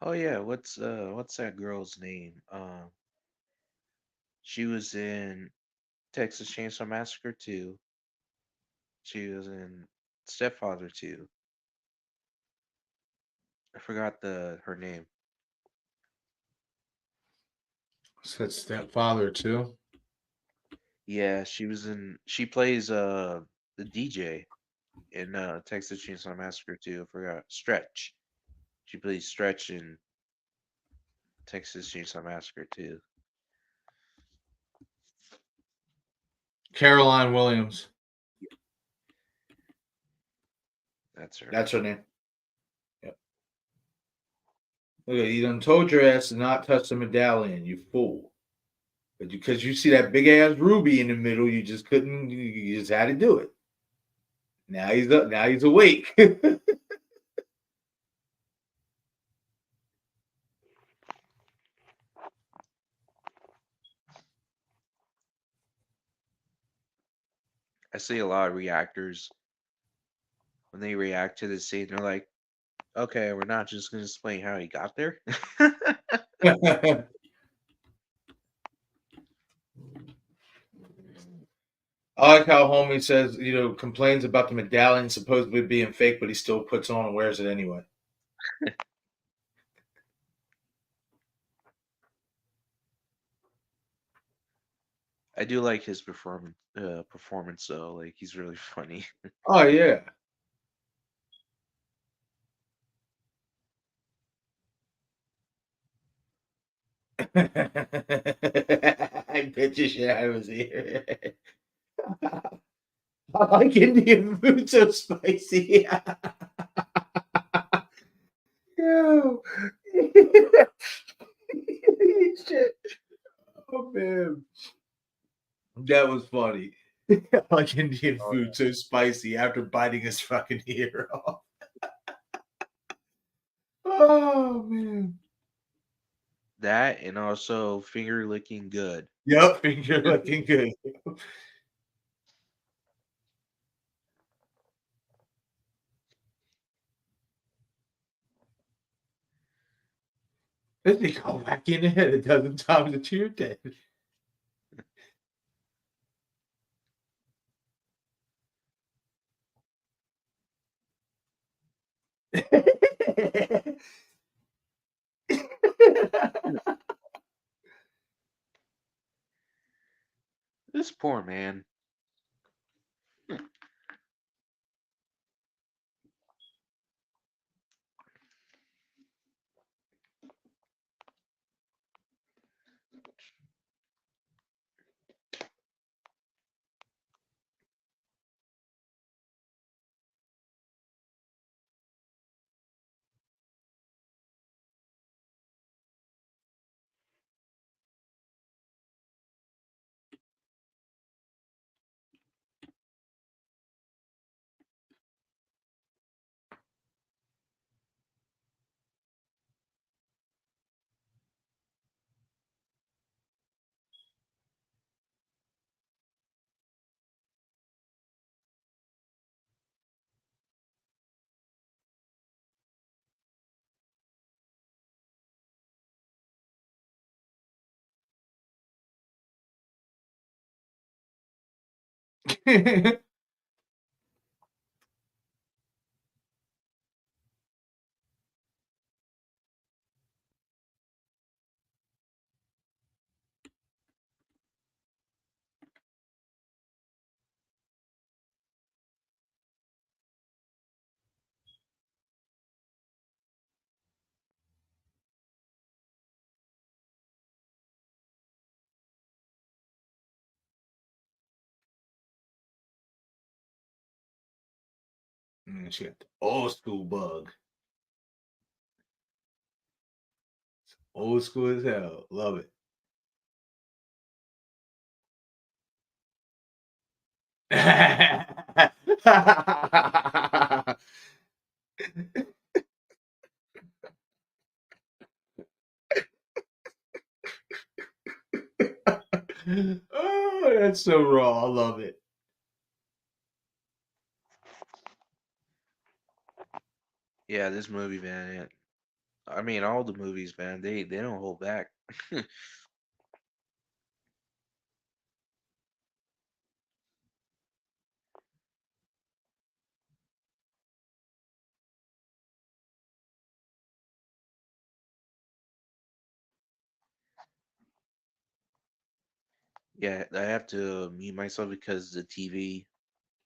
Oh yeah, what's that girl's name? She was in Texas Chainsaw Massacre 2. She was in Stepfather 2. I forgot the her name. Said stepfather too. Yeah, she plays the DJ in Texas Chainsaw Massacre 2. I forgot. Stretch. She plays Stretch in Texas Chainsaw Massacre 2. Caroline Williams. That's her. That's her name. Yep. Look, you done told your ass to not touch the medallion, you fool. But because you see that big ass ruby in the middle, you just couldn't. You just had to do it. Now he's up. Now he's awake. I see a lot of reactors when they react to this scene, they're like, okay, we're not just gonna explain how he got there. I like how homie says, complains about the medallion supposedly being fake, but he still puts on and wears it anyway. I do like his performance though. Like he's really funny. Oh yeah. I bet you shit I was here. I like Indian food so spicy. Yo. Shit. Oh man. That was funny. I like Indian Oh, food so spicy after biting his fucking ear off. Oh man. that and also finger licking good. Yep, you're looking good. This thing go back in the head a dozen times until you're dead. This poor man. She got the old school bug. Old school as hell. Love it. Oh, that's so raw. I love it. Yeah, this movie, man. I mean, all the movies, man. They don't hold back. Yeah, I have to mute myself because the TV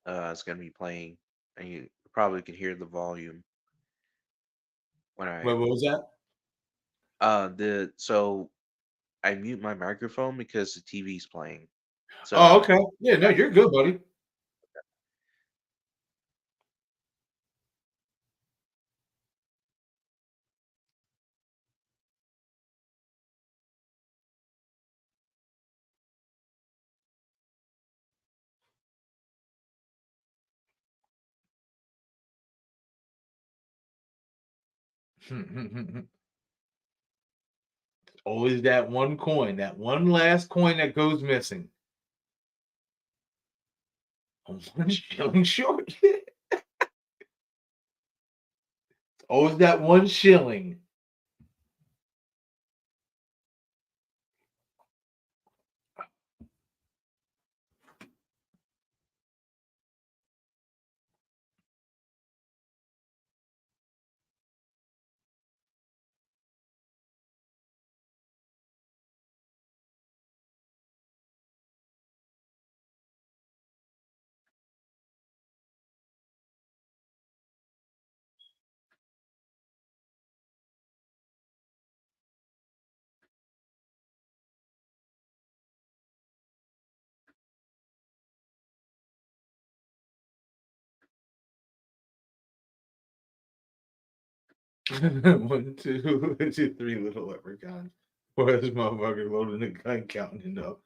is gonna be playing, and you probably can hear the volume when Wait, I what was that? the so I mute my microphone because the TV's playing. Oh, So okay. Yeah, no, you're good, buddy. Always that one coin, that one last coin that goes missing. I'm 1 shilling short. Always that 1 shilling. One, two, two, three little leprechauns. Where's motherfucker loading the gun, counting it up?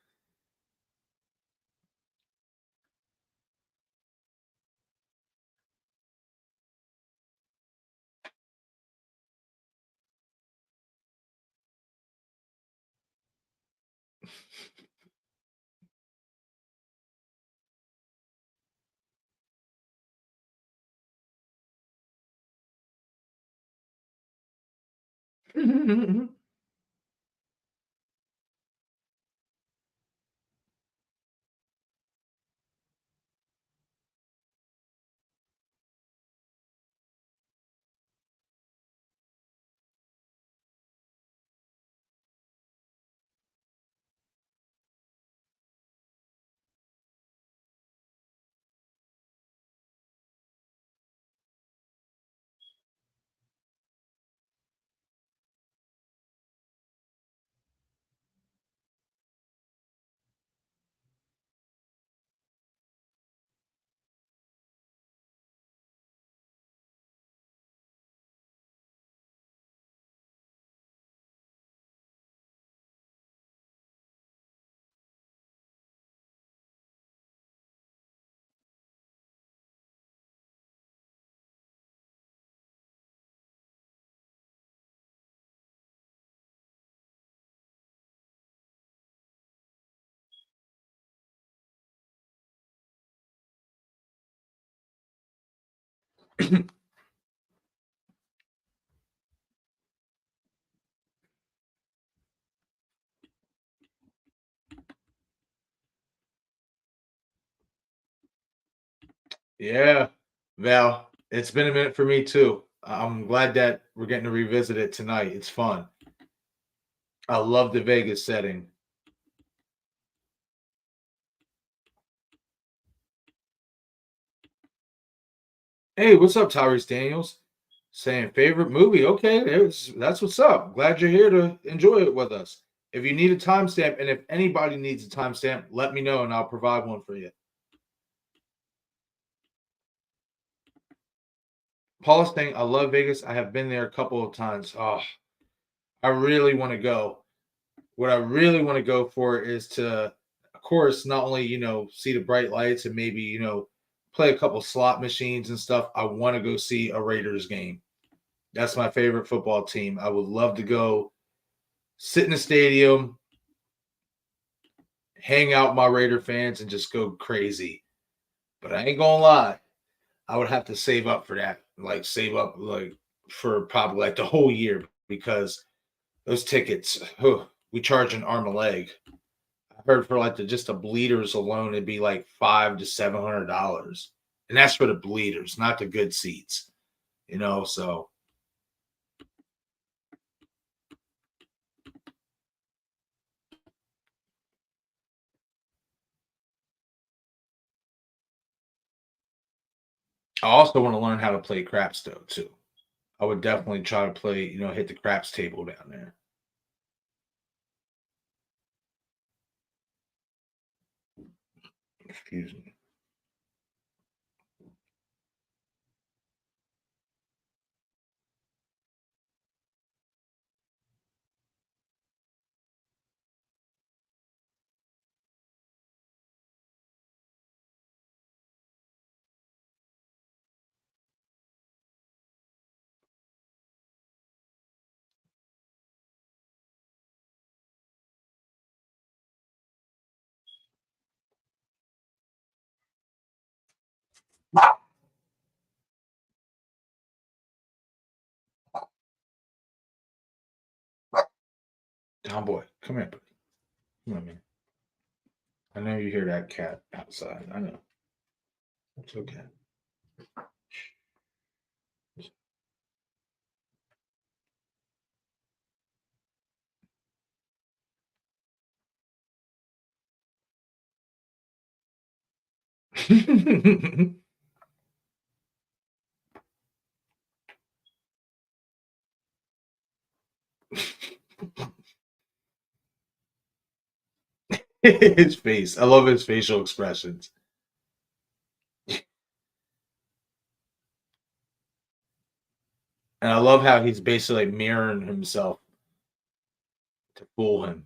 Yeah, Val, it's been a minute for me too. I'm glad that we're getting to revisit it tonight. It's fun. I love the Vegas setting. Hey, what's up, Tyrese Daniels? Saying favorite movie. Okay, that's what's up. Glad you're here to enjoy it with us. If you need a timestamp, and if anybody needs a timestamp, let me know and I'll provide one for you. Paul's saying, I love Vegas. I have been there a couple of times. Oh, I really want to go. What I really want to go for is to, of course, not only, see the bright lights and maybe, play a couple slot machines and stuff. I want to go see a Raiders game. That's my favorite football team. I would love to go sit in the stadium, hang out with my Raider fans, and just go crazy. But I ain't gonna lie, I would have to save up for that. Like save up like for probably like the whole year because those tickets, we charge an arm a leg. I heard for like just the bleeders alone, it'd be like $500 to $700, and that's for the bleeders, not the good seats. So I also want to learn how to play craps though too. I would definitely try to play, hit the craps table down there. Excuse me. Tomboy, come here, buddy. Come on, man. I know you hear that cat outside. I know. It's okay. His face. I love his facial expressions. And I love how he's basically mirroring himself to fool him.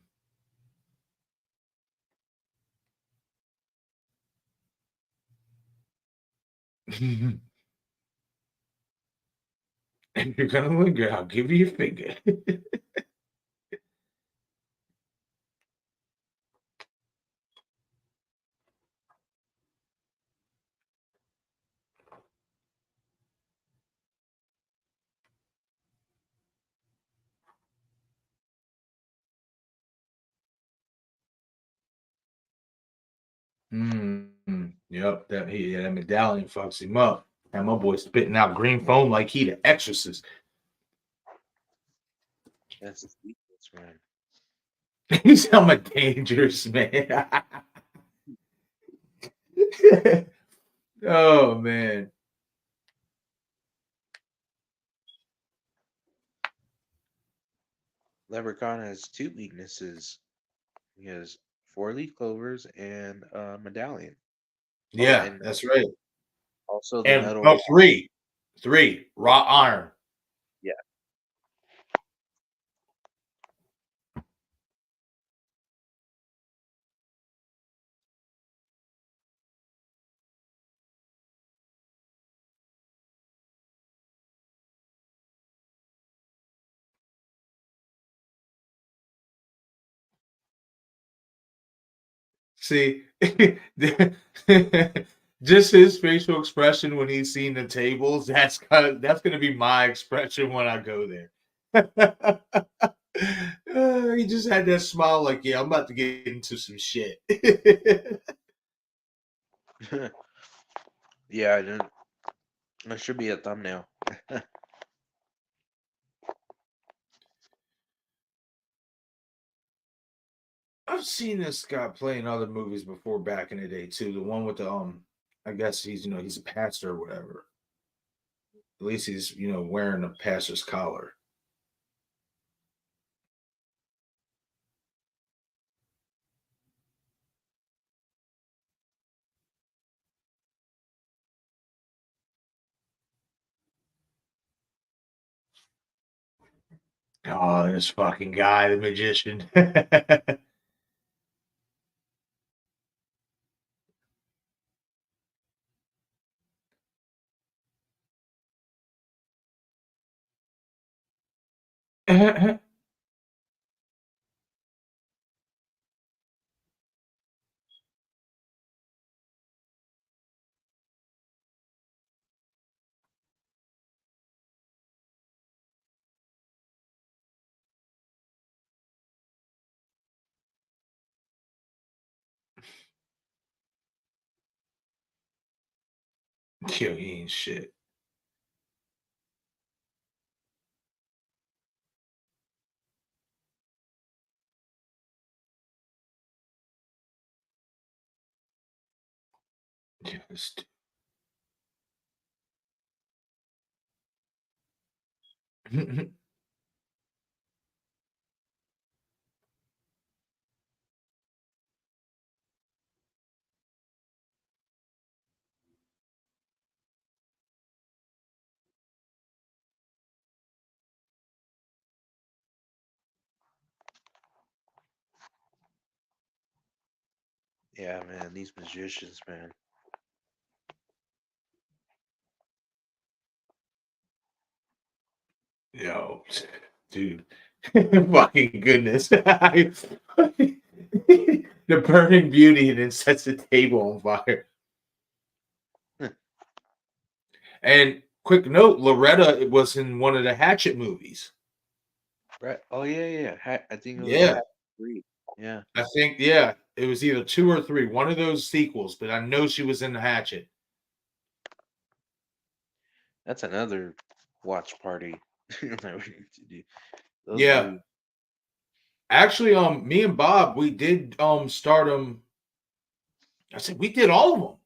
If you're gonna look good, I'll give you a finger. Yep, that medallion fucks him up. And my boy spitting out green foam like he the exorcist. That's his weakness, man. He's I'm a dangerous man. Oh man. Leprechaun has two weaknesses. He has four-leaf clovers and a medallion. Oh, Yeah, and that's right. also the And metal. three, raw iron. Yeah. See, just his facial expression when he's seen the tables, that's gonna be my expression when I go there. He just had that smile like, yeah, I'm about to get into some shit. Yeah, I didn't. That should be a thumbnail. I've seen this guy play in other movies before back in the day too. The one with the I guess he's a pastor or whatever. At least he's wearing a pastor's collar. Oh, this fucking guy, the magician. Yo, he ain't shit. Just. Yeah, man, these magicians, man. Yo, dude. Fucking goodness. The burning beauty and then sets the table on fire. And quick note, Loretta was in one of the Hatchet movies. Right. Oh yeah, yeah. I think it was Yeah. Hat 3. Yeah, I think, yeah, it was either 2 or 3, one of those sequels, but I know she was in the Hatchet. that's another watch party that we need to do. Those Yeah. movies. Actually, me and Bob, we did start them. I said we did all of them.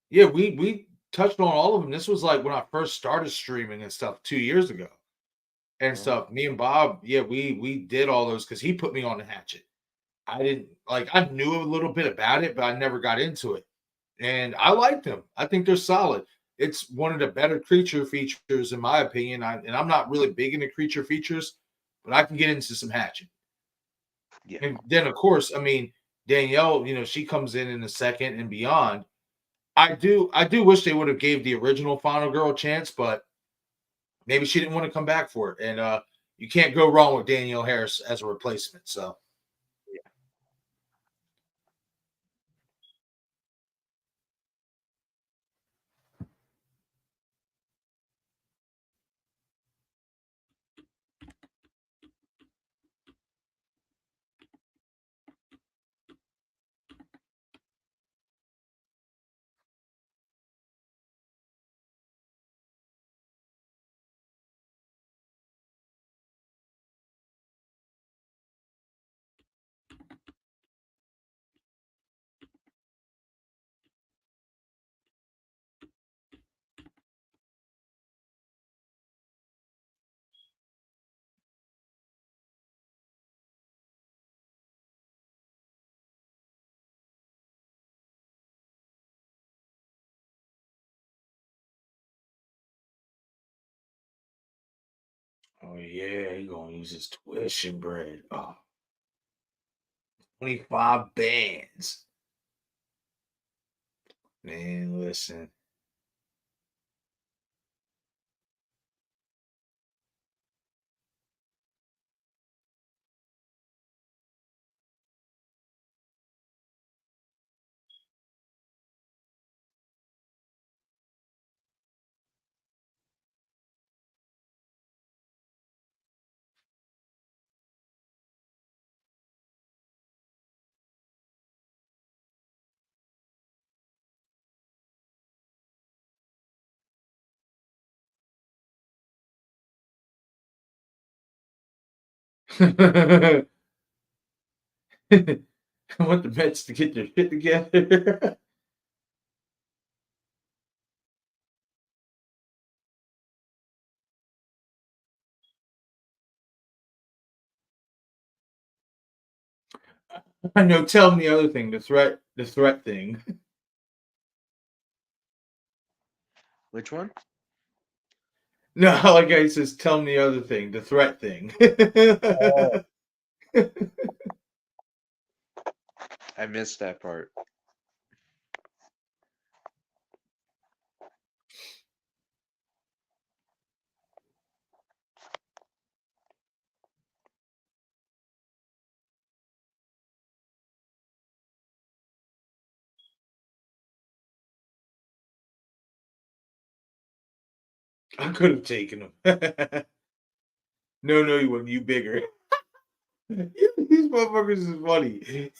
Yeah, we touched on all of them. This was like when I first started streaming and stuff 2 years ago and Oh, stuff. Me and Bob, yeah, we did all those because he put me on the Hatchet. I didn't like I knew a little bit about it, but I never got into it. And I liked them. I think they're solid. It's one of the better creature features, in my opinion. And I'm not really big into creature features, but I can get into some Hatchet. yeah, And then, of course, I mean, Danielle, she comes in the second and beyond. I do wish they would have gave the original Final Girl a chance, but maybe she didn't want to come back for it. And you can't go wrong with Danielle Harris as a replacement. So oh yeah, he gonna use his tuition bread. Oh, 25 bands. Man, listen. I want the Mets to get their shit together. I know. Tell me the other thing, the threat thing. which one? No, like I says, tell me the other thing, the threat thing. Oh. I missed that part. I could have taken him. No, no, you wouldn't. You bigger. These motherfuckers is funny.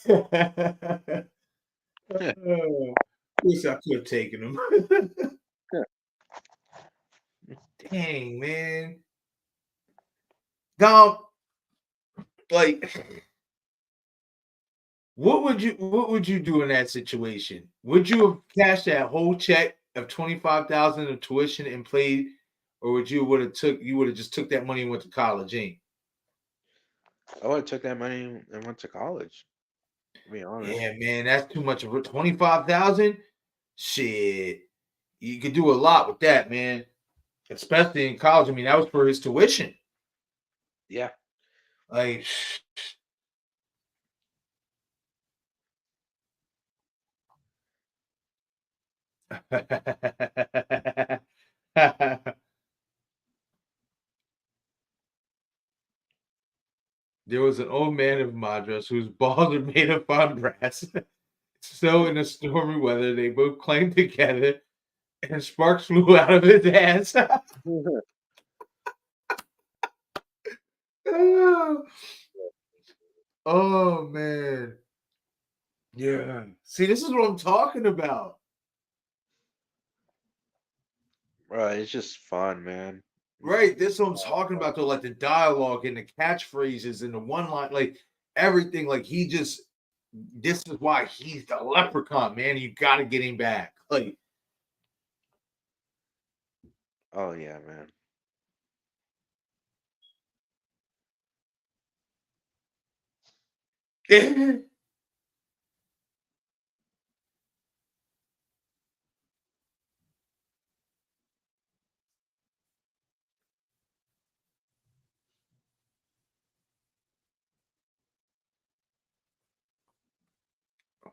Wish I could have taken him. Dang, man. Dom, like, what would you do in that situation? Would you have cashed that whole check of 25,000 of tuition and played, or would have just took that money and went to college, ain't? I would have took that money and went to college. To be honest. Yeah, man, that's too much of 25,000. Shit. You could do a lot with that, man. Especially in college. I mean, that was for his tuition. Yeah. Like, there was an old man of Madras whose balls are made of fine brass. So, in the stormy weather, they both clanged together, and sparks flew out of his ass. Oh, oh, man. Yeah. See, this is what I'm talking about. Bro, it's just fun, man. It's Right. This is what I'm talking about, though. Like the dialogue and the catchphrases and the one line, like everything. Like this is why he's the leprechaun, man. You got to get him back. Like, oh yeah, man.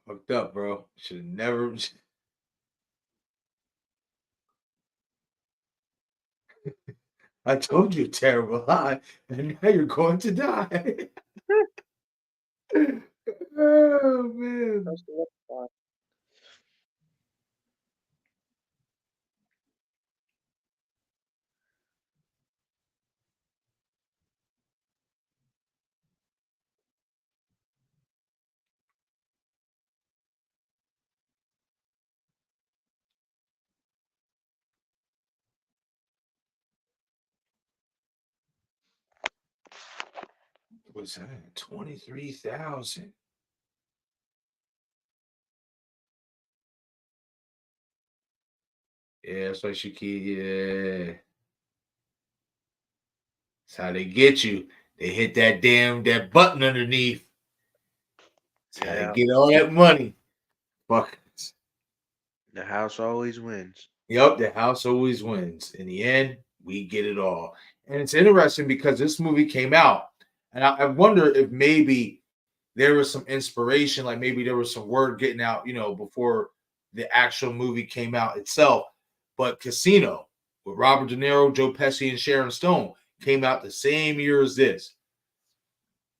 fucked up, bro. Should have never. I told you a terrible lie, and now you're going to die. Oh man. That's the fun. Was that 23,000? Yeah, that's why she key. Yeah, that's how they get you. They hit that button underneath. That's how they Yeah. get all that money. Fuck. The house always wins. Yep, the house always wins. In the end, we get it all. And it's interesting because this movie came out, and I wonder if maybe there was some inspiration, like maybe there was some word getting out, before the actual movie came out itself. But Casino with Robert De Niro, Joe Pesci, and Sharon Stone came out the same year as this.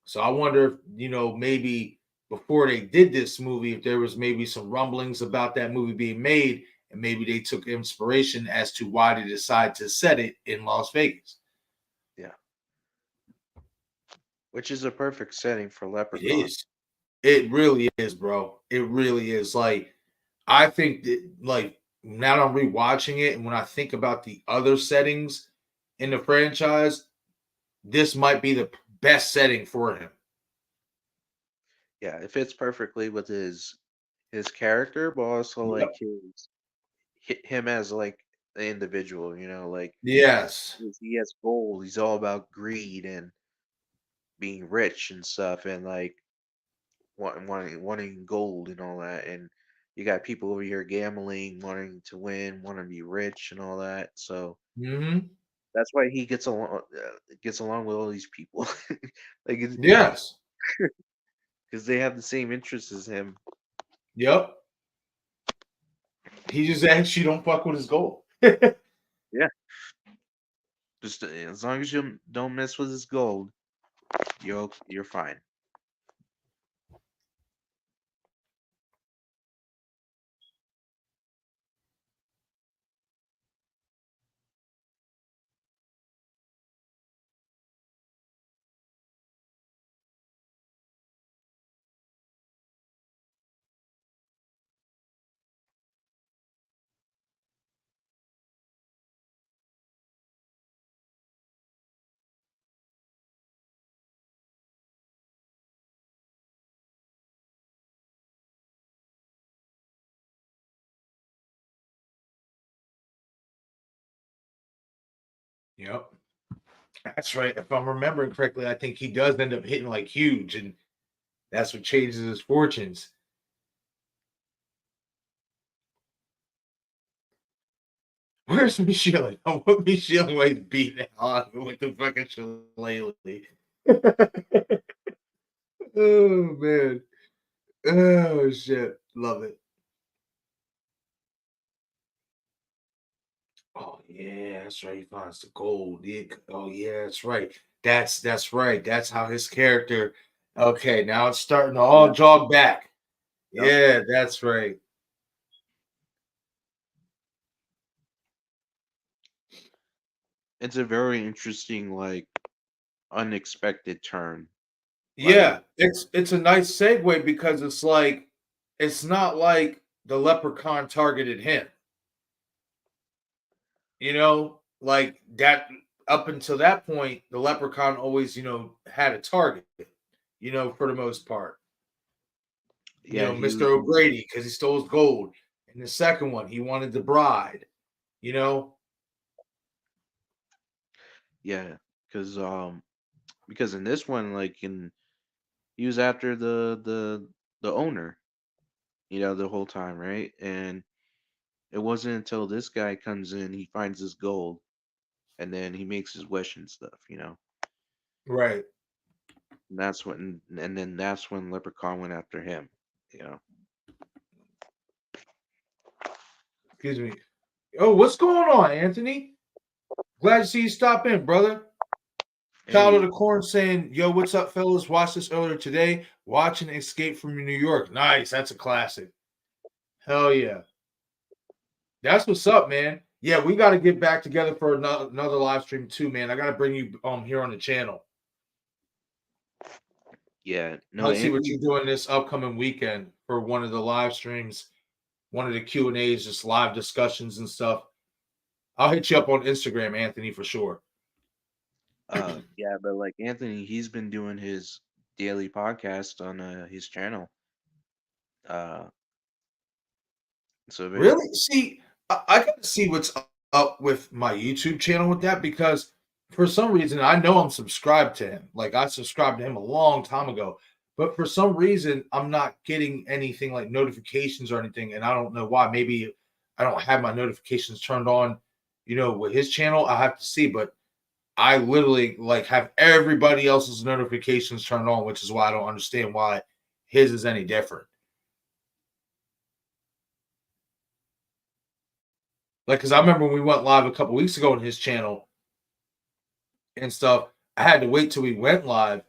So I wonder if, maybe before they did this movie, if there was maybe some rumblings about that movie being made, and maybe they took inspiration as to why they decided to set it in Las Vegas. Yeah. Which is a perfect setting for It Leprechaun. is. It really is, bro. It really is. Like, I think that, like, now that I'm rewatching it, and when I think about the other settings in the franchise, this might be the best setting for him. Yeah, it fits perfectly with his character, but also like Yep. him as like the individual, like Yes. he has goals. He's all about greed and being rich and stuff, and like wanting gold and all that. And you got people over here gambling, wanting to win, want to be rich and all that. So Hmm. That's why he gets along with all these people, like Yes. because they have the same interests as him. Yep. He just actually don't fuck with his goal. Yeah, just as long as you don't mess with his gold, you're fine. Yep. That's right. If I'm remembering correctly, I think he does end up hitting like huge, and that's what changes his fortunes. Where's Michelle? I want Michelle always beating on with the fucking shillelagh. Oh man. Oh shit. Love it. Oh yeah, that's right. He finds the gold. Yeah. Oh yeah, that's right. That's right. That's how his character. Okay, now it's starting to all Yeah. jog back. Yep. Yeah, that's right. It's a very interesting, like, unexpected turn. Like, Yeah, it's a nice segue because it's like it's not like the leprechaun targeted him. Like that up until that point, the leprechaun always, had a target, for the most part. yeah, Mr. O'Grady, because he stole his gold. And the second one, he wanted the bride, you know? yeah, because in this one, like, he was after the owner, the whole time, right? And it wasn't until this guy comes in, he finds his gold, and then he makes his wish and stuff. Right. And then that's when Leprechaun went after him. You know. Excuse me. Oh, what's going on, Anthony? Glad to see you stop in, brother. Child of Hey, the Corn saying, "Yo, what's up, fellas? Watched this earlier today. Watching Escape from New York. Nice. That's a classic. Hell yeah. That's what's up, man. Yeah, we got to get back together for another live stream too, man. I got to bring you here on the channel. yeah, no, Let's see what Anthony. you're doing this upcoming weekend for one of the live streams, one of the Q&As, just live discussions and stuff. I'll hit you up on Instagram, Anthony, for sure. Yeah, but like Anthony, he's been doing his daily podcast on his channel. Uh, so very Really? See, I got to see what's up with my YouTube channel with that because for some reason I know I'm subscribed to him. Like I subscribed to him a long time ago, but for some reason I'm not getting anything like notifications or anything, and I don't know why. Maybe I don't have my notifications turned on, with his channel. I have to see, but I literally like have everybody else's notifications turned on, which is why I don't understand why his is any different. Like, because I remember when we went live a couple weeks ago on his channel and stuff, I had to wait till we went live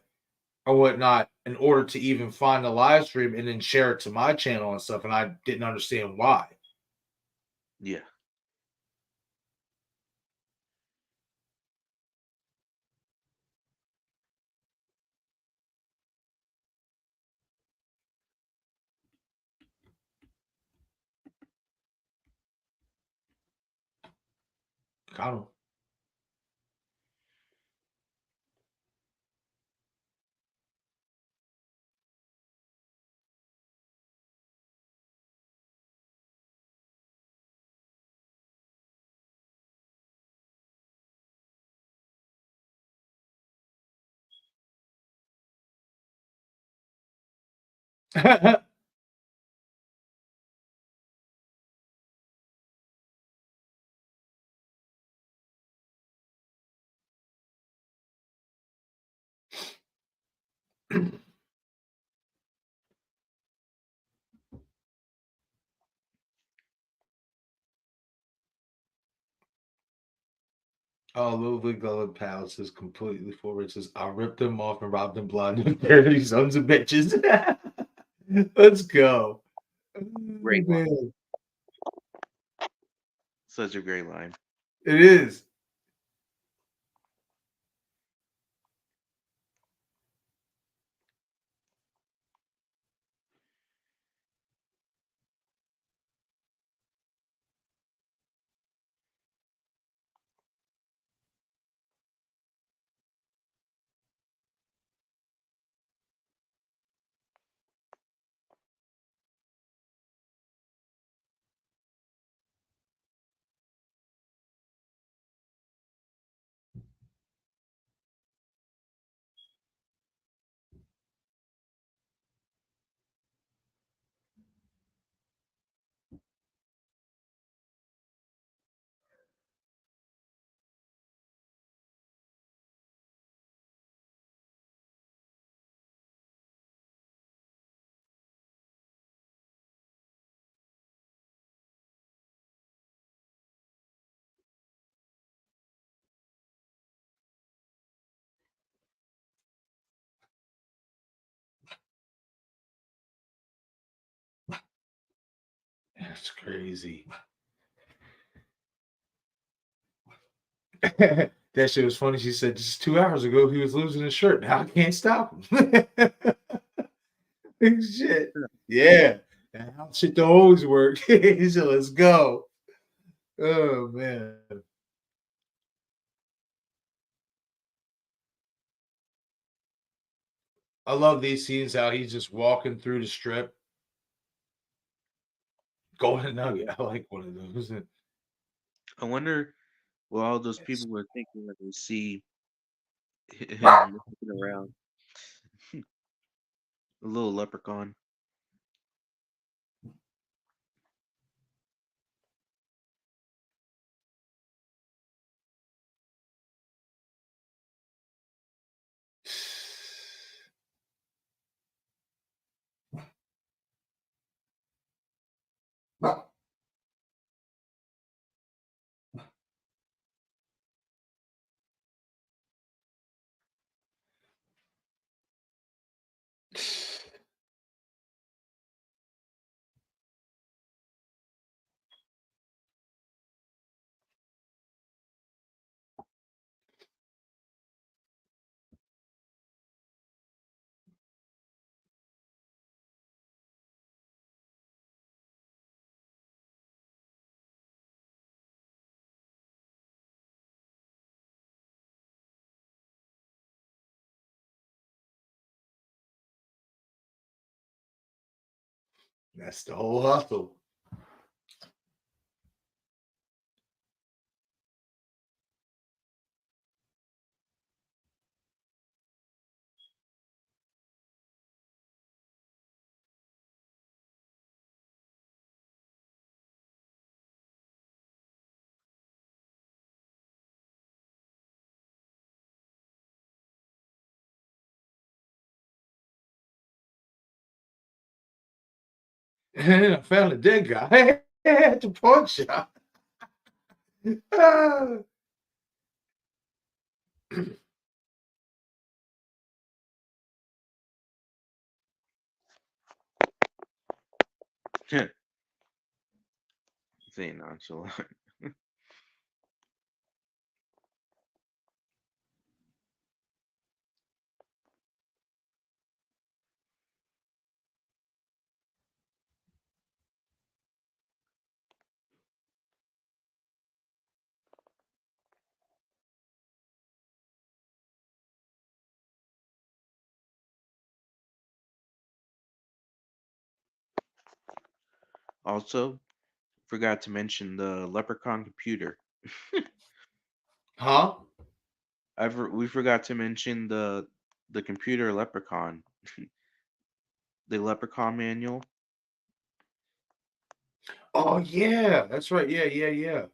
or whatnot in order to even find the live stream and then share it to my channel and stuff. And I didn't understand why. yeah. I don't. Oh, Little Big Golden Pals is completely for it. Says, I ripped them off and robbed them blind and dirty sons of bitches. Let's go. Oh, Great line. man. Such a great line. It is. That's crazy. That shit was funny. She said just 2 hours ago he was losing his shirt. Now I can't stop him. Shit. Yeah. That how shit don't always work. He said, let's go. Oh man. I love these scenes how he's just walking through the strip. Golden Nugget. I like one of those. I wonder what all those people were thinking when they see him looking around. A little leprechaun. That's the whole hustle. And I found a dead guy at the pawn shop. Ah. Say nonchalant. Also, forgot to mention the leprechaun computer. Huh? We forgot to mention the computer leprechaun, the leprechaun manual. Oh yeah, that's right. Yeah, yeah, yeah.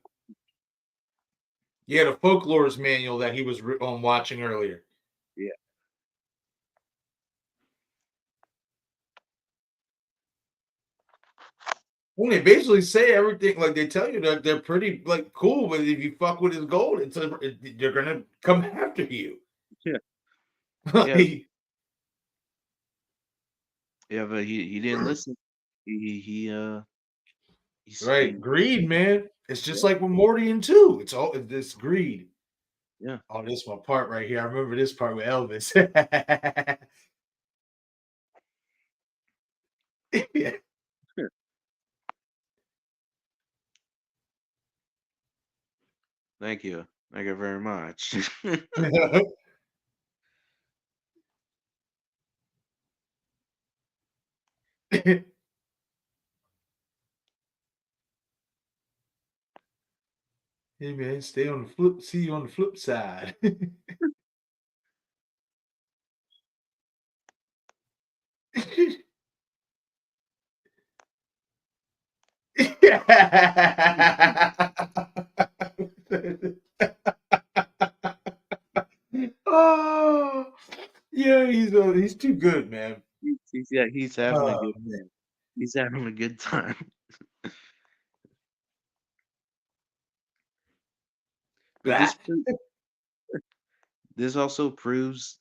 Yeah, the folklore's manual that he was watching earlier. Yeah. When they basically say everything, like they tell you that they're pretty like cool, but if you fuck with his gold, they're gonna come after you. Yeah, yeah, Like, yeah. But he didn't listen. He right, greed, man. It's just yeah, like with Morty and two. It's all this greed. yeah. Oh, this one part right here. I remember this part with Elvis. Yeah. Thank you very much. Hey man, stay on the flip. See you on the flip side. Oh, yeah, he's too good, man. Yeah, he's having a Oh good man. he's having a good time. But That. this also proves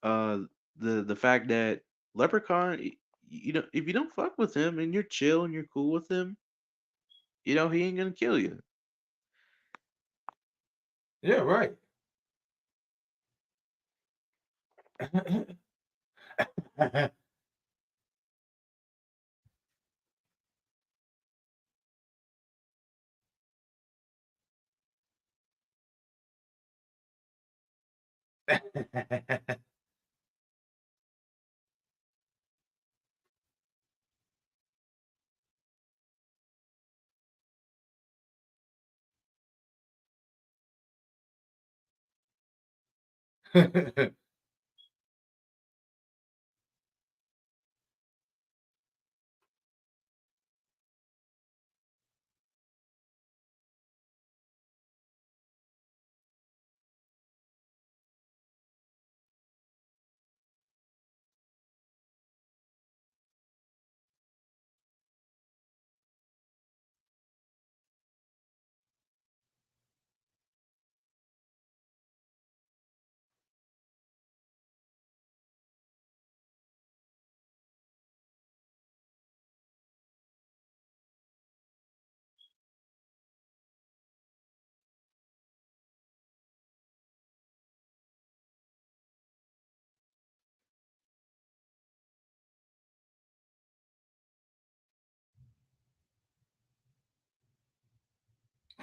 uh the fact that Leprechaun, you know, if you don't fuck with him and you're chill and you're cool with him, you know, he ain't gonna kill you. Yeah, right.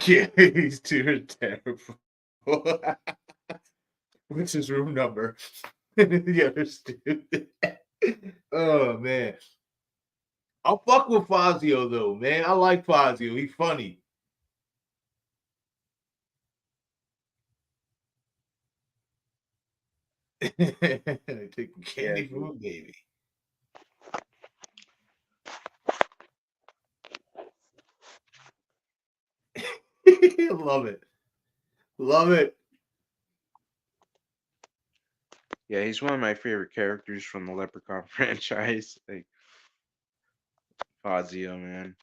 Yeah, he's too terrible. What's his room number? The other stupid. Oh man. I'll fuck with Fazio though, man. I like Fazio. He's funny. Taking Yeah, candy from a baby. Love it. Love it. yeah, he's one of my favorite characters from the Leprechaun franchise. Like Fazio, man.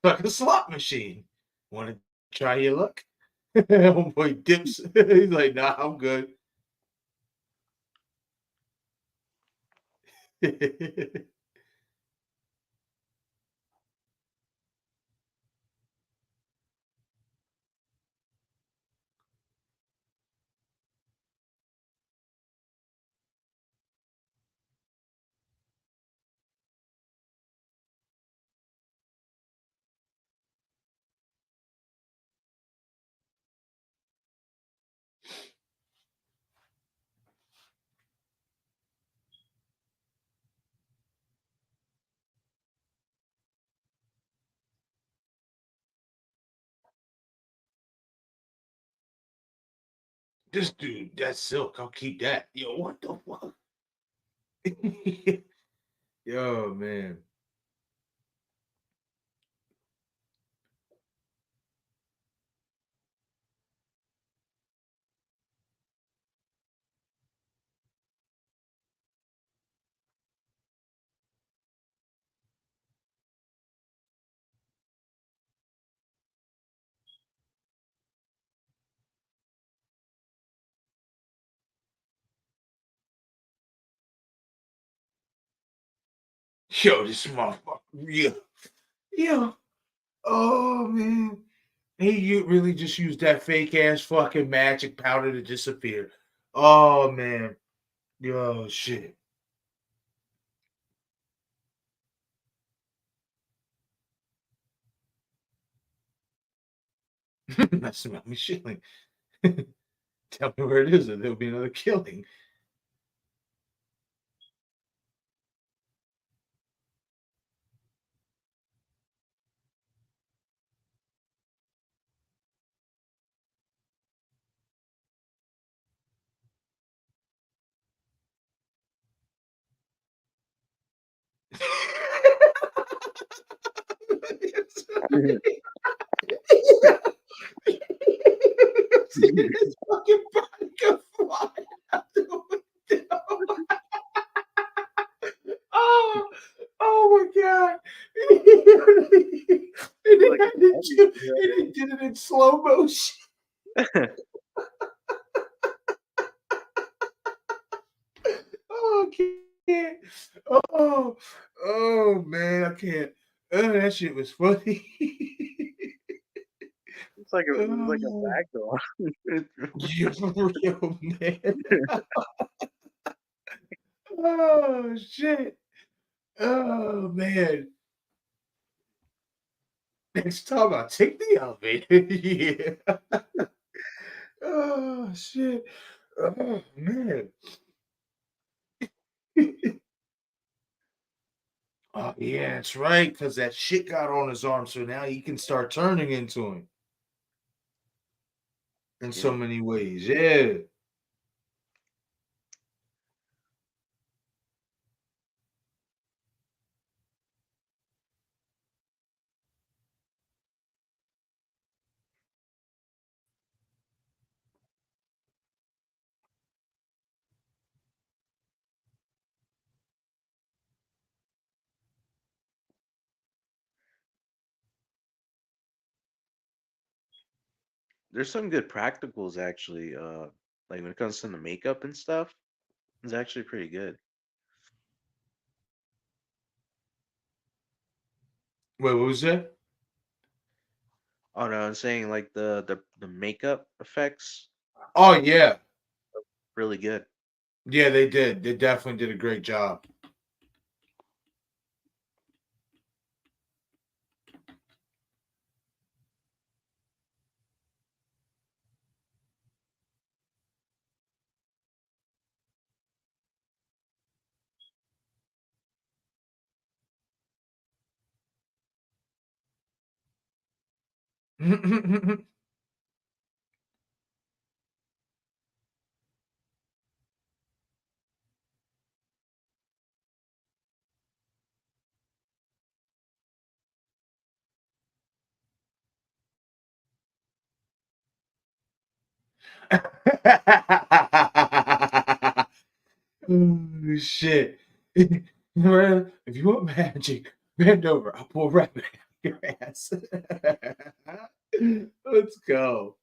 Like a slot machine. Want to try your luck? Homeboy dips. He's like, nah, I'm good. This dude, that's silk. I'll keep that. Yo, what the fuck? Yo, man. Yo, this motherfucker. Yeah. Yeah. Oh man. Really just used that fake ass fucking magic powder to disappear. Oh man. Yo, shit. That smell me shilling. Tell me where it is, or there'll be another killing. His fucking body go flying out the window. Oh, oh my god! And Like a it did it in slow motion. Oh, I can't. Oh, oh man, I can't. Oh, that shit was funny. it's like a Oh, ragdoll. you're for real, man. Oh shit. Oh man. Next time I take the elevator. Yeah. Oh shit. Oh man. Oh yeah, that's right. Because that shit got on his arm, so now he can start turning into him in so Yeah. many ways. Yeah. There's some good practicals actually. Like when it comes to the makeup and stuff, it's actually pretty good. Wait, what was that? Oh no, I'm saying like the makeup effects Oh yeah. really good. Yeah, they did. They definitely did a great job. Oh shit. Well, if you want magic, bend over. I'll pull right back your ass. Let's go.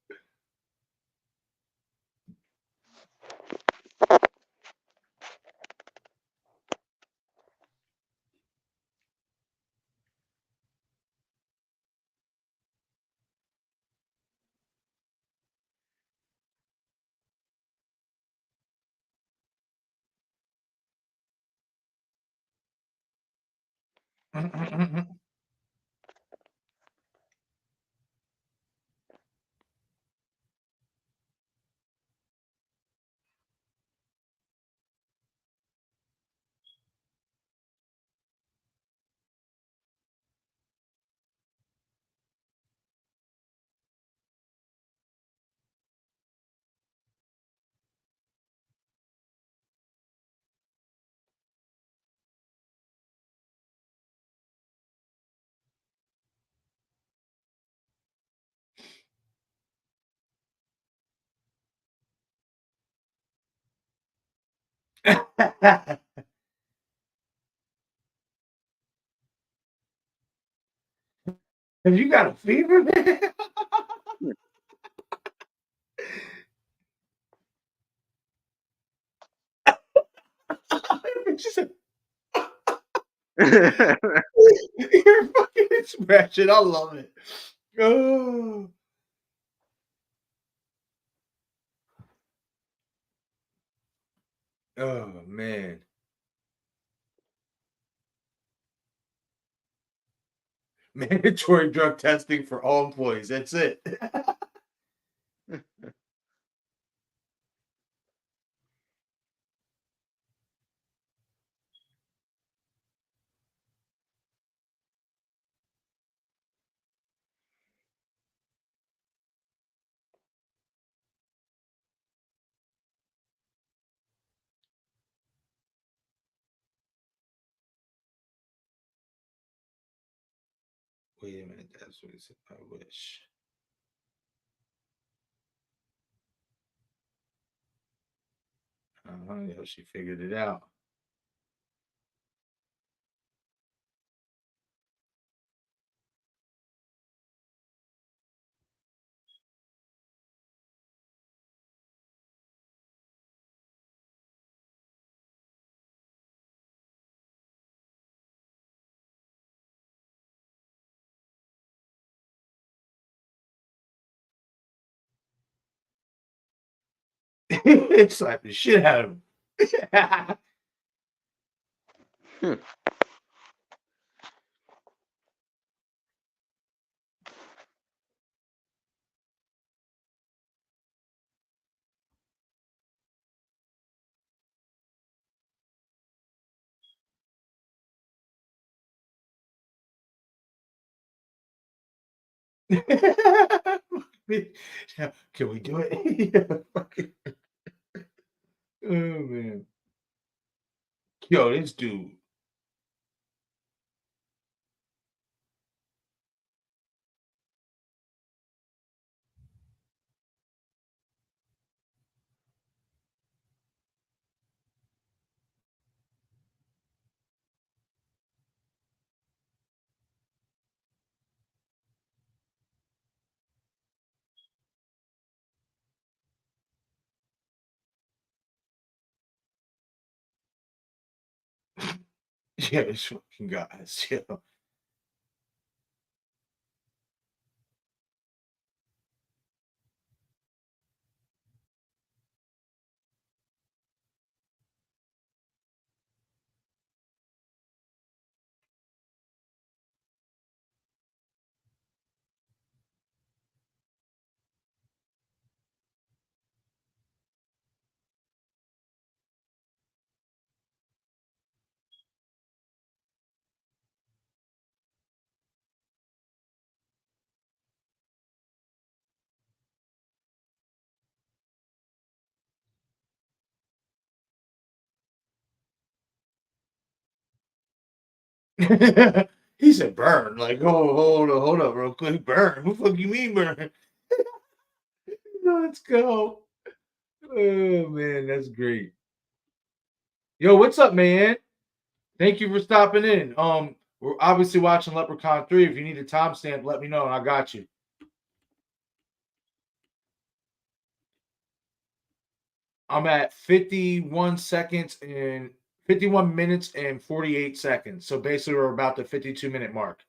Have you got a fever, man? She said, You're fucking expression. I love it. Oh, oh man. Mandatory drug testing for all employees. That's it. Wait a minute. That's what he said. I wish. Yeah, she figured it out. It slapped the shit out of him. Can we do it? Yeah, fucking- oh man. Yo, this dude. Yeah, this fucking guys. Yeah. He said burn. Like, oh, hold up, real quick. Burn. What the fuck you mean burn? Let's go. Oh man, that's great. Yo, what's up, man? Thank you for stopping in. We're obviously watching Leprechaun 3. If you need a timestamp, let me know and I got you. I'm at 51 seconds and 51 minutes and 48 seconds. So basically we're about the 52-minute mark.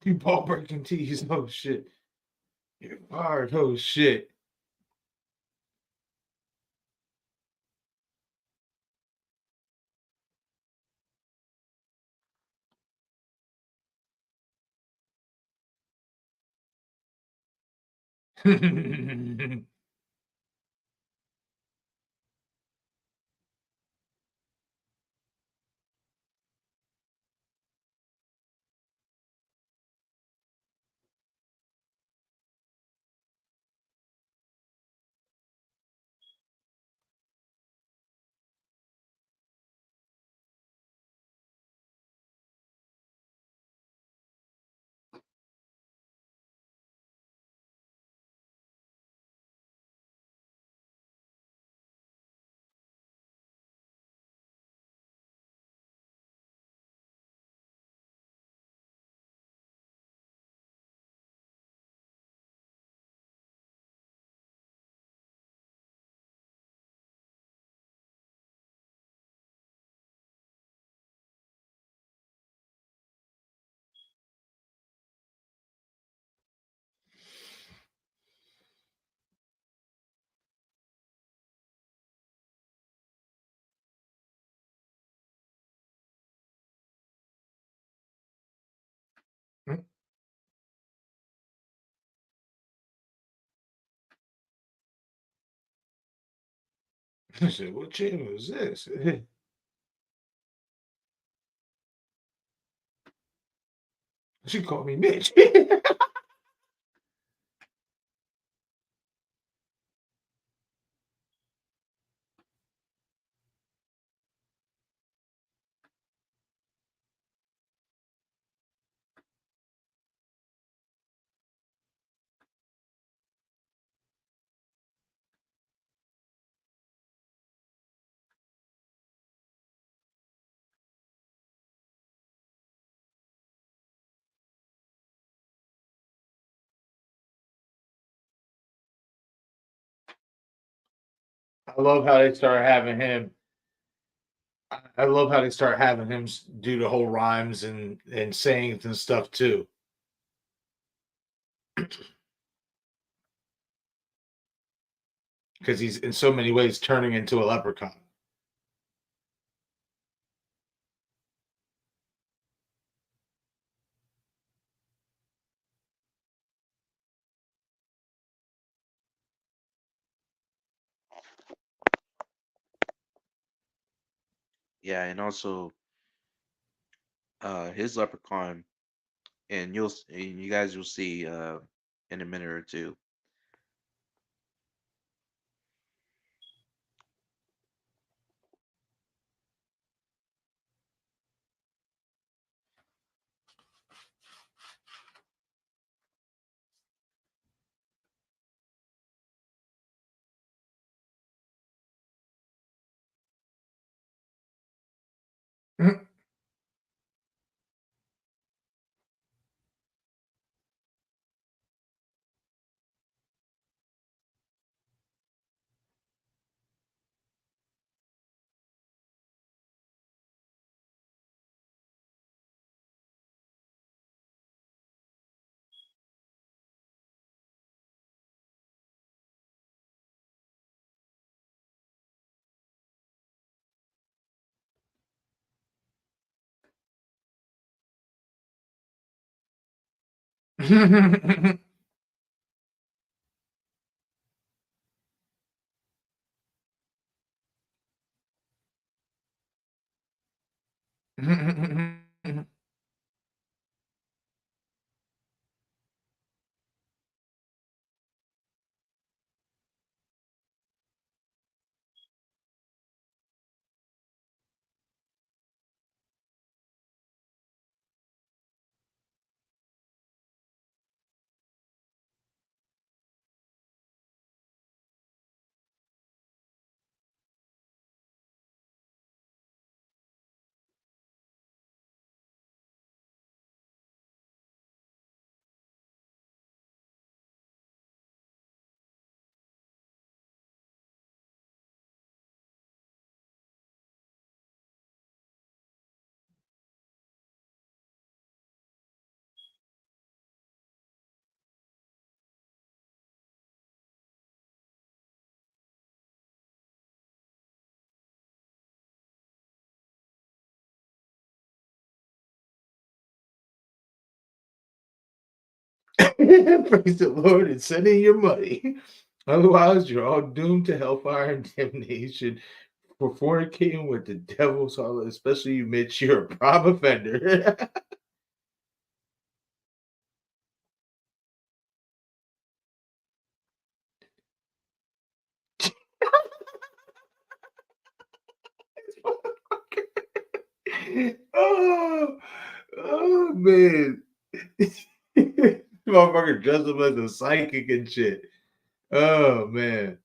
You ball breaking tees. Oh shit. You're fired. Oh shit. I said, "What channel is this?" She called me Mitch. I love how they start having him. I love how they start having him do the whole rhymes and sayings and stuff too, because he's in so many ways turning into a leprechaun. Yeah, and also his leprechaun, and and you guys will see in a minute or two. Praise the Lord and send in your money. Otherwise, you're all doomed to hellfire and damnation for fornicating with the devil's harlot, especially you, Mitch. You're a prime offender. oh, oh man. Motherfucker dressed up as a psychic and shit. Oh man.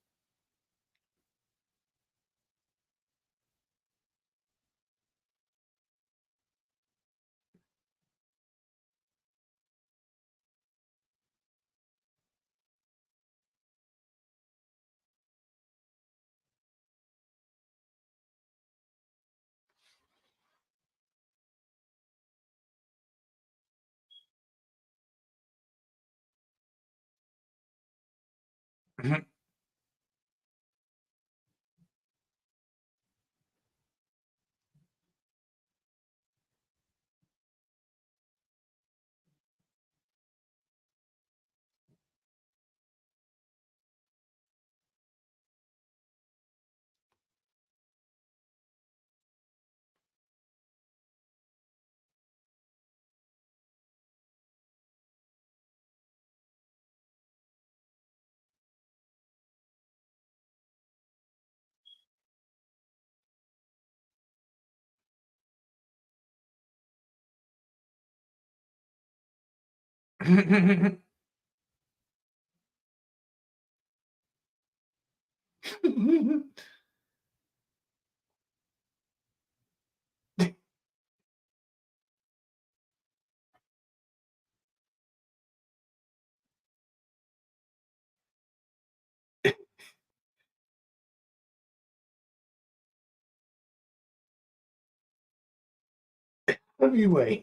Anyway.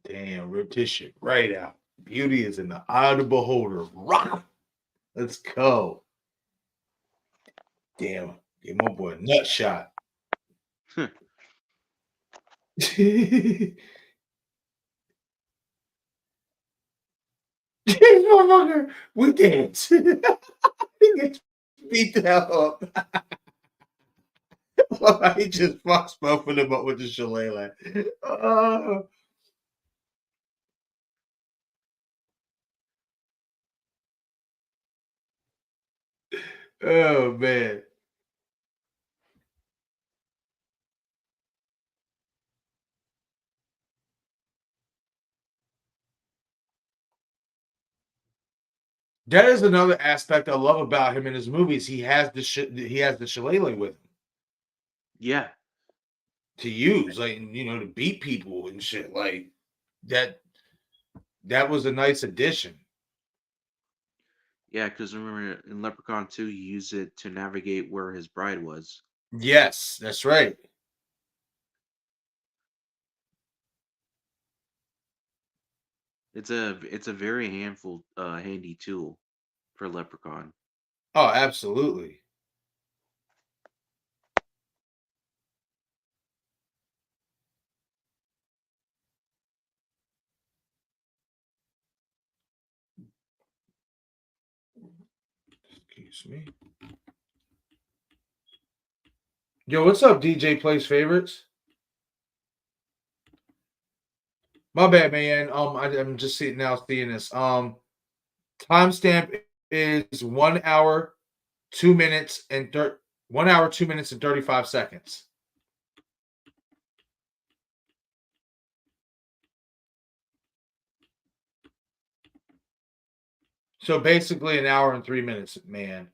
Damn, rip this shit right out. Beauty is in the eye of the beholder. Rock. Let's go. Damn. Give my boy a nut shot. Motherfucker, we dance. He gets beat the hell up. He just fucks both of them up with the shillelagh. Oh, oh man. That is another aspect I love about him in his movies. He has the shillelagh with him Yeah, to use, like to beat people and shit. Like that. That was a nice addition. yeah. Because remember in Leprechaun 2, he used it to navigate where his bride was. Yes, that's right. It's a very handy tool for Leprechaun. Oh, absolutely. Excuse me. Yo, what's up, DJ Plays Favorites? My bad, man. I'm just seeing this. Timestamp is 1 hour, 2 minutes, and 1 hour, 2 minutes, and 35 seconds. So basically, an hour and 3 minutes, man.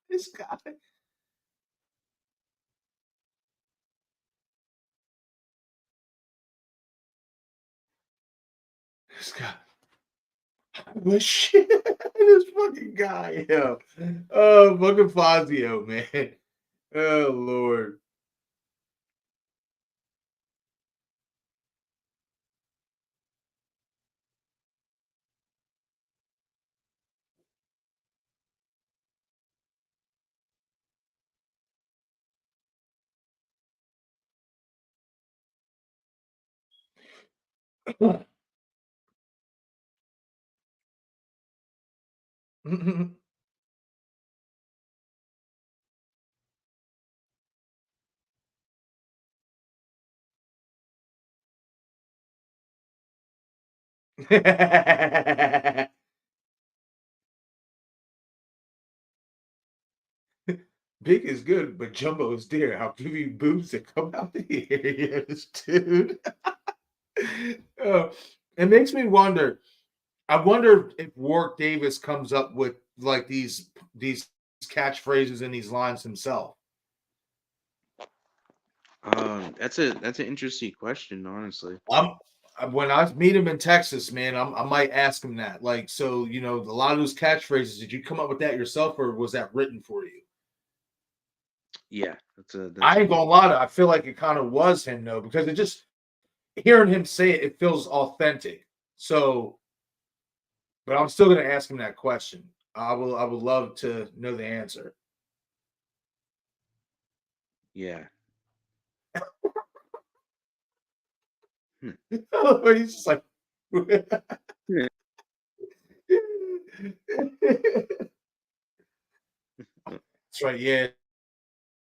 This guy. This guy. Shit. This fucking guy, yo. Oh, fucking Fazio, man. Oh Lord. Big is good, but Jumbo is dear. I'll give you boobs that come out the ears, dude. Oh, it makes me wonder. I wonder if Warwick Davis comes up with like these catchphrases and these lines himself. That's an interesting question, honestly. I'm when I meet him in Texas, man, I might ask him that. Like, so a lot of those catchphrases, did you come up with that yourself, or was that written for you? Yeah, that's I a ain't good. gonna lie, I feel like it kind of was him though, because it just hearing him say it, it feels authentic. So, but I'm still gonna ask him that question. I would love to know the answer. Yeah. Hmm. He's just like Yeah. that's right, yeah.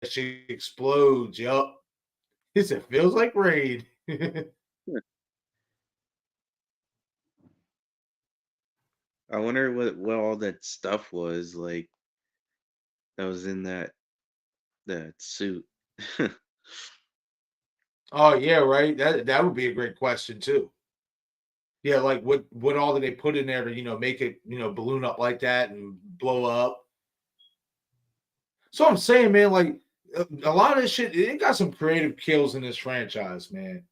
She explodes. Yup. He said, feels like rain. I wonder what all that stuff was like that was in that suit. Oh yeah, right. That would be a great question too. Yeah, like what all did they put in there to make it balloon up like that and blow up? So I'm saying, man, like a lot of this shit, it got some creative kills in this franchise, man.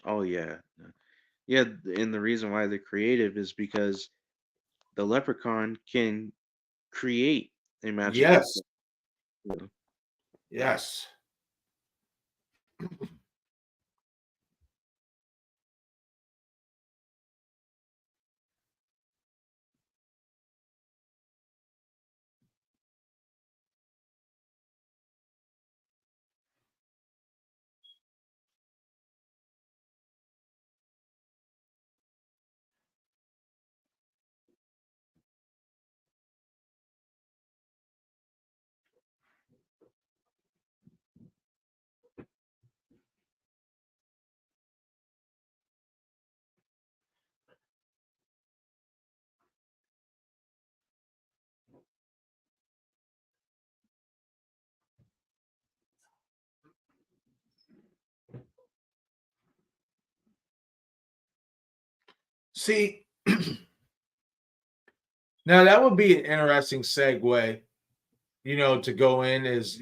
Oh yeah. Yeah, and the reason why they're creative is because the leprechaun can create a magical Yes, form. yes. See, now that would be an interesting segue, to go in is,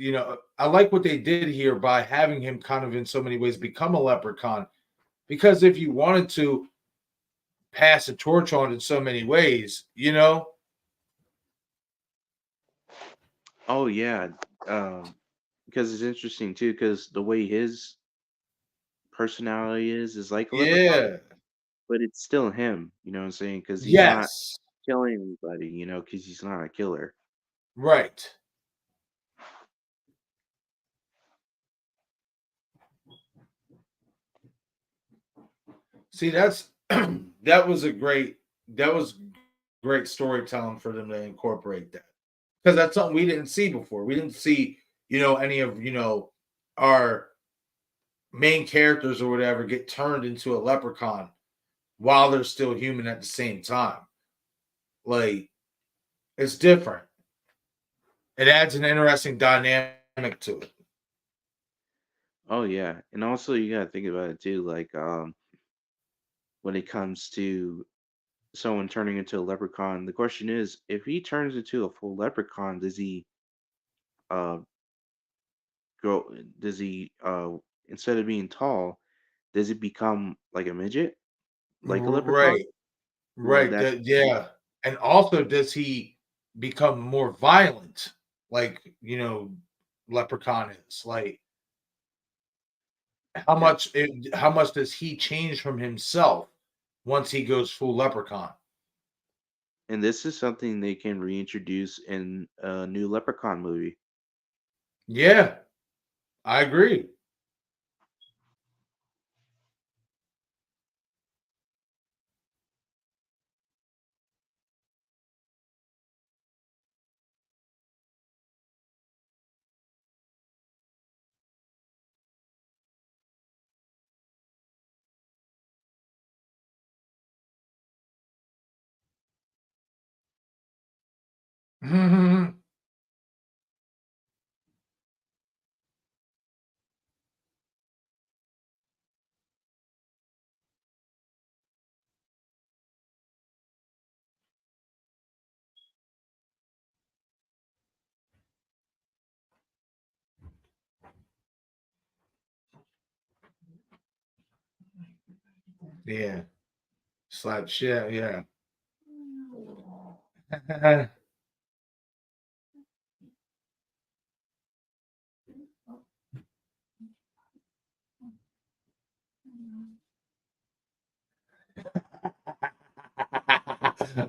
I like what they did here by having him kind of in so many ways become a leprechaun. Because if you wanted to pass a torch on in so many ways, Oh yeah, um, because it's interesting too. Because the way his personality is like a leprechaun, yeah, but it's still him. You know what I'm saying? Because he's not yes, killing anybody. Because he's not a killer. right. See, that's that was great storytelling for them to incorporate that, because that's something we didn't see before. We didn't see, any of our main characters or whatever get turned into a leprechaun while they're still human at the same time. Like, it's different. It adds an interesting dynamic to it. Oh yeah, and also you gotta think about it too. Like when it comes to someone turning into a leprechaun, the question is, if he turns into a full leprechaun, does he uh grow? Does he instead of being tall, does he become like a midget, like a leprechaun? Right, Well, right. that's Yeah. And also, does he become more violent, like, Leprechaun is? Like, yeah. how much does he change from himself once he goes full Leprechaun? And this is something they can reintroduce in a new Leprechaun movie. Yeah, I agree. Yeah, slap shit. Yeah.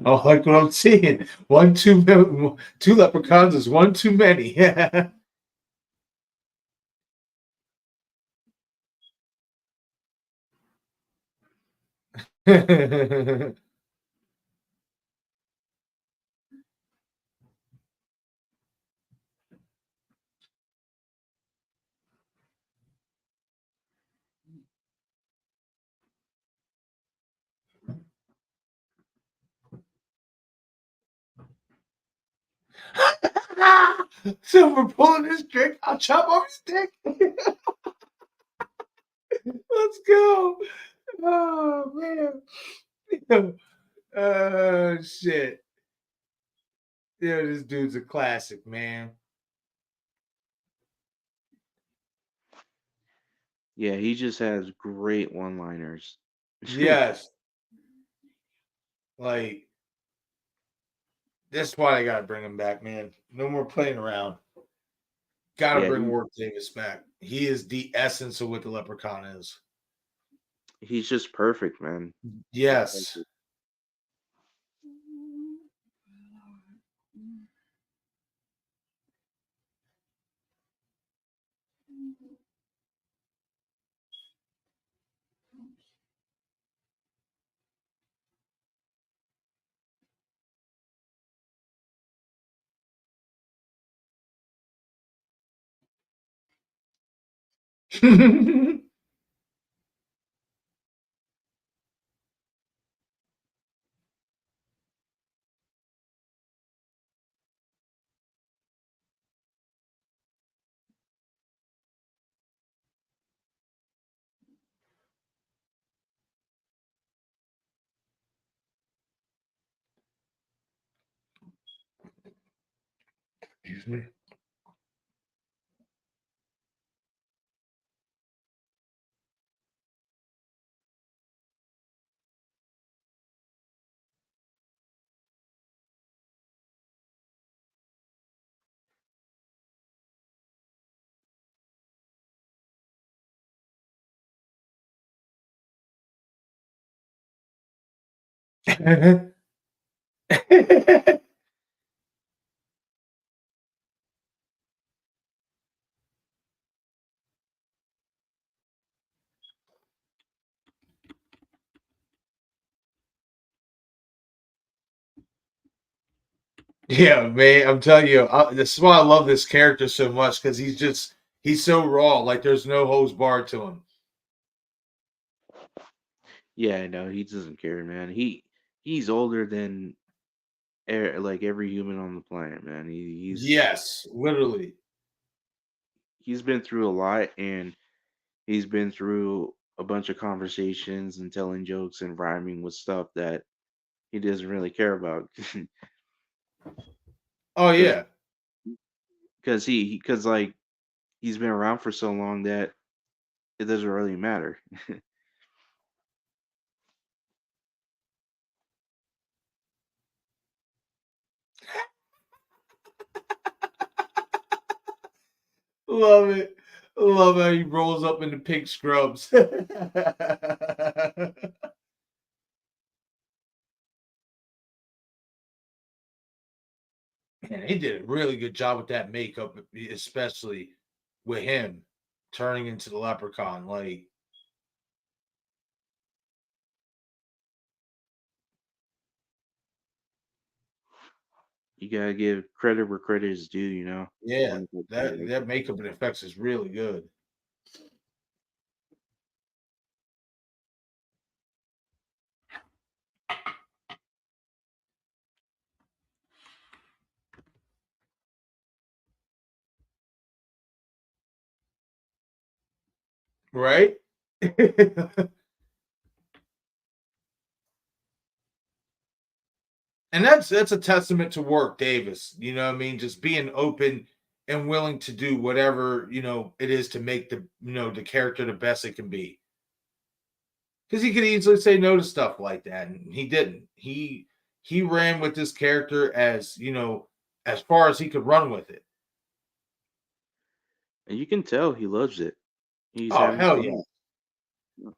Oh, like what I'm seeing. Two leprechauns is one too many. So we're pulling this drink. I'll chop off his dick. Let's go. Oh man. Shit. Yeah, this dude's a classic, man. Yeah, he just has great one-liners. Yes. Like, that's why I gotta bring him back, man. No more playing around. Gotta Yeah, bring Warp Davis back. He is the essence of what the leprechaun is. he's just perfect, man. Just Yes. perfect. Excuse me. Yeah, man, I'm telling you, this is why I love this character so much because he's so raw. Like there's no holds barred to him. Yeah, no, he doesn't care, man. He's older than like every human on the planet, man. Yes, literally. He's been through a lot, and he's been through a bunch of conversations and telling jokes and rhyming with stuff that he doesn't really care about. Oh because yeah. because like he's been around for so long that it doesn't really matter. Love it. Love how he rolls up in the pink scrubs. Man, he did a really good job with that makeup, especially with him turning into the leprechaun. Like, You gotta give credit where credit is due, you know. yeah, When it comes to that makeup. makeup and effects is really good. Right? And that's a testament to work, Davis. You know what I mean? Just being open and willing to do whatever, it is to make the character the best it can be. Because he could easily say no to stuff like that, and he didn't. He ran with this character as far as he could run with it. And you can tell he loves it. He's Oh having hell yeah, fun.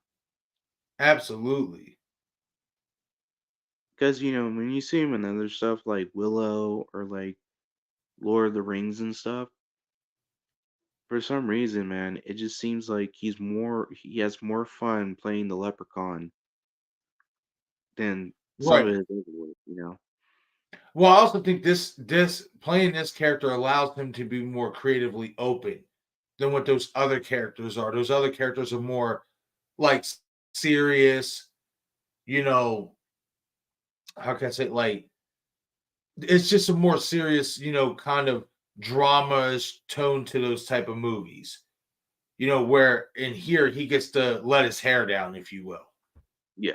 absolutely. Because when you see him in other stuff like Willow or like Lord of the Rings and stuff, for some reason, man, it just seems like he has more fun playing the leprechaun than some of Right. his other work. Well, I also think this playing this character allows him to be more creatively open than what those other characters are. Those other characters are more like serious, you know, how can I say like it's just a more serious, kind of drama-ish tone to those type of movies. Where in here he gets to let his hair down, if you will. Yeah.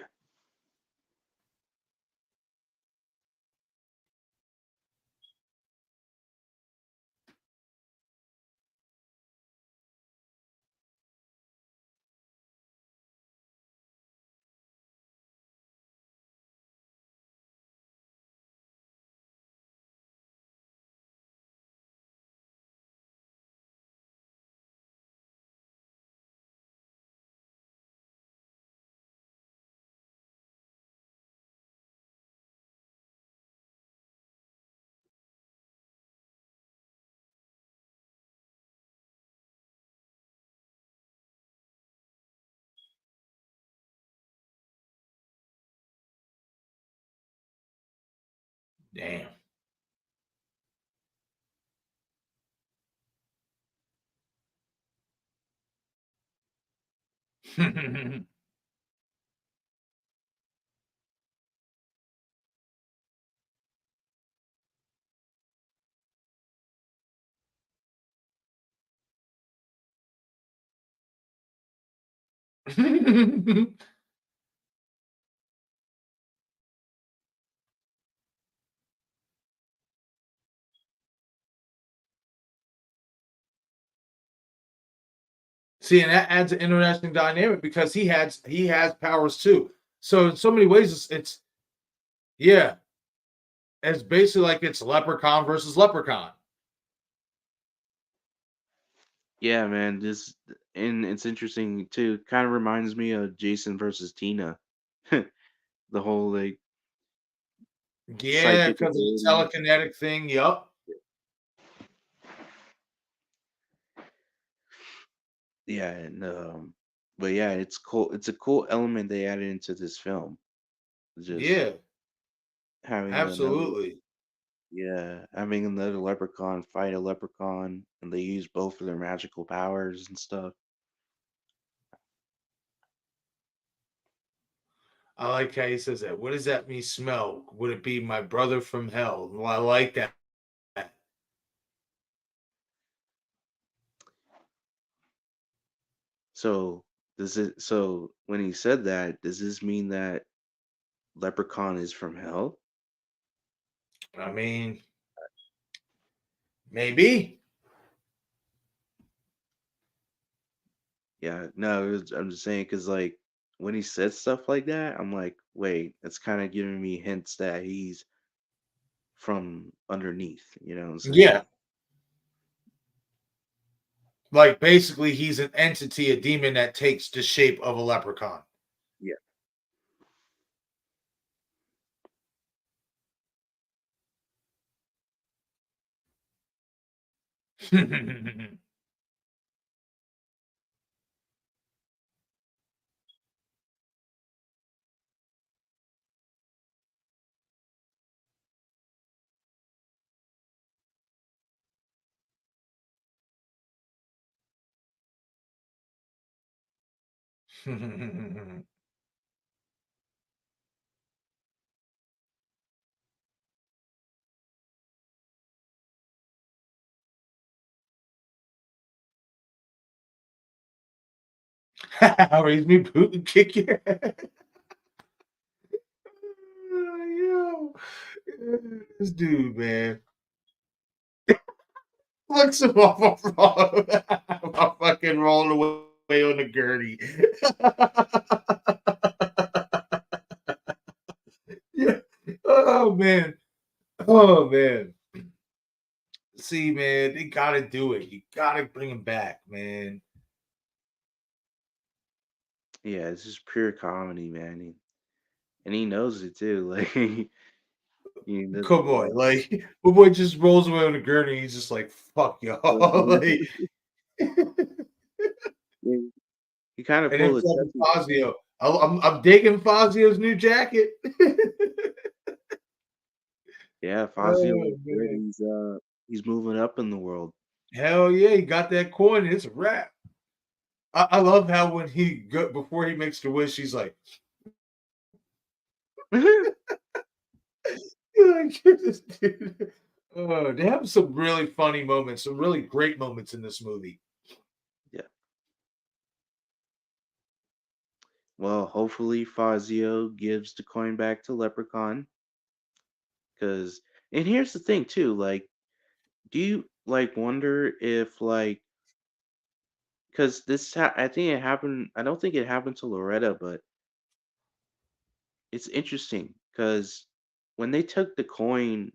Damn. See, and that adds an interesting dynamic because he has powers too. So in so many ways, it's yeah, it's basically like it's Leprechaun versus Leprechaun. Yeah, man. This and it's interesting too. Kind of reminds me of Jason versus Tina. The whole like Yeah, psychic because of the abilities. telekinetic thing. Yup. Yeah, and but yeah, it's cool. It's a cool element they added into this film. Just Yeah, having another, absolutely. yeah, having another leprechaun fight a leprechaun, and they use both of their magical powers and stuff. I like how he says that. What does that mean? Smell? Would it be my brother from hell? Well, I like that. So does it? So when he said that, does this mean that leprechaun is from hell? I mean, maybe. Yeah, no, I'm just saying because like when he said stuff like that, I'm like, wait, that's kind of giving me hints that he's from underneath. You know what I'm saying? Yeah, like basically, he's an entity, a demon that takes the shape of a leprechaun. Yeah. Raise me boot and kick your ass. Yo, this dude, man, looks him off I'm fucking rolling away on the gurney. Yeah. Oh man. Oh man. See, man, they gotta do it. You gotta bring him back, man. Yeah, it's just pure comedy, man. And he knows it too. Like, Come like, on, like my boy just rolls away on the gurney. He's just like, "Fuck y'all." Like, he kind of and then pulled a fucking Chucky. Fazio. I'm digging Fazio's new jacket. Yeah, Fazio Oh looks good. man, He's moving up in the world. hell yeah, he got that coin. It's a wrap. I love how when he go before he makes the wish, he's like, like this dude. They have some really funny moments, some really great moments in this movie. Yeah. Well, hopefully Fazio gives the coin back to Leprechaun. Cause and here's the thing too, like, do you like wonder if like because I think it happened. I don't think it happened to Loretta, but it's interesting because when they took the coin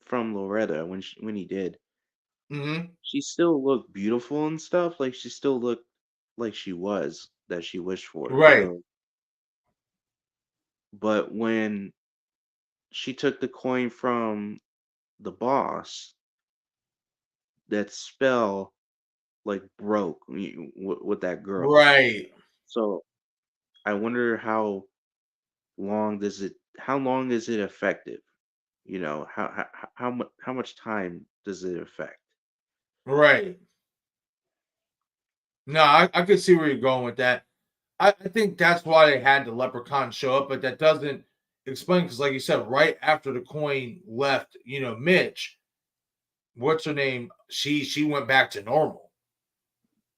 from Loretta, when he did, Hmm. she still looked beautiful and stuff. Like she still looked like she was that she wished for. Right, So, but when she took the coin from the boss, that spell like broke with that girl. right, So I wonder how long is it effective? You know, how much time does it affect? right. No, I could see where you're going with that. I think that's why they had the leprechaun show up, but that doesn't explain because, like you said, right after the coin left, Mitch, what's her name? She went back to normal.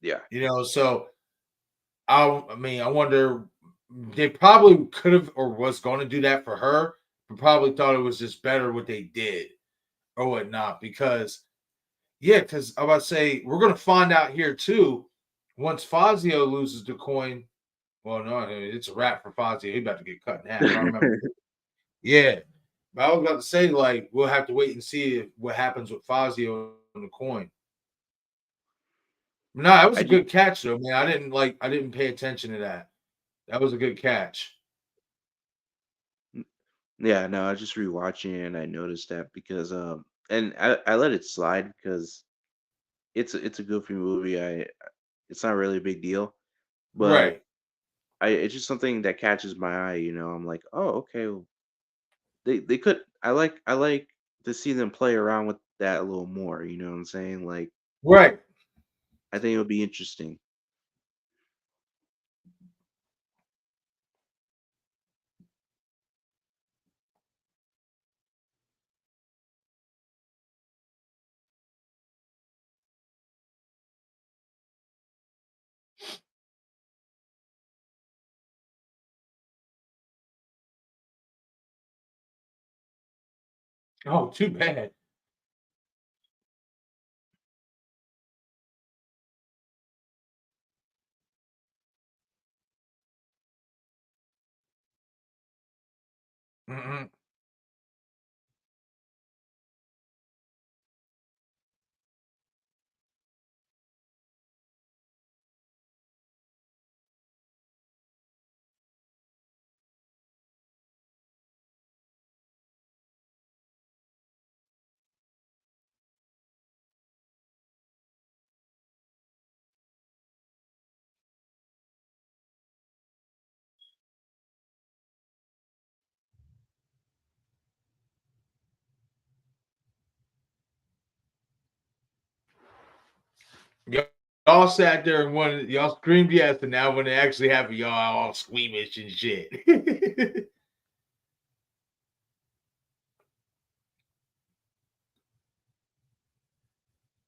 Yeah. So I mean, I wonder they probably could have or was going to do that for her, but probably thought it was just better what they did or whatnot because yeah, because I was about to say we're gonna find out here too once Fazio loses the coin, well, no, it's a wrap for Fazio. He about to get cut in half. I remember. Yeah, but I was about to say, like, we'll have to wait and see what happens with Fazio and the coin. No, that was I a just good catch, though, man. I didn't pay attention to that. That was a good catch. yeah, no, I was just rewatching it and I noticed that because and I let it slide because it's a goofy movie. It's not really a big deal, but Right. I it's just something that catches my eye, I'm like, "Oh, okay, well, they could I like to see them play around with that a little more, you know what I'm saying? Like, Right. I think it would be interesting." Oh, too bad. Mhm. Y'all sat there and wanted y'all screamed yes, and now when it actually happened, y'all all squeamish and shit.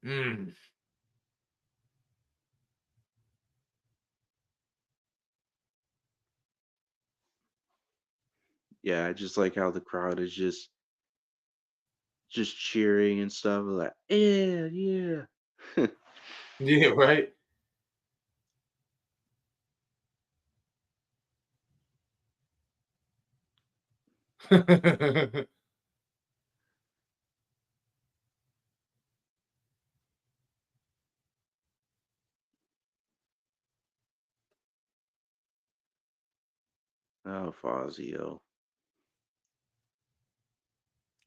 Mm. Yeah, I just like how the crowd is just cheering and stuff like, "Yeah, yeah." Yeah, right. Oh, Fazio.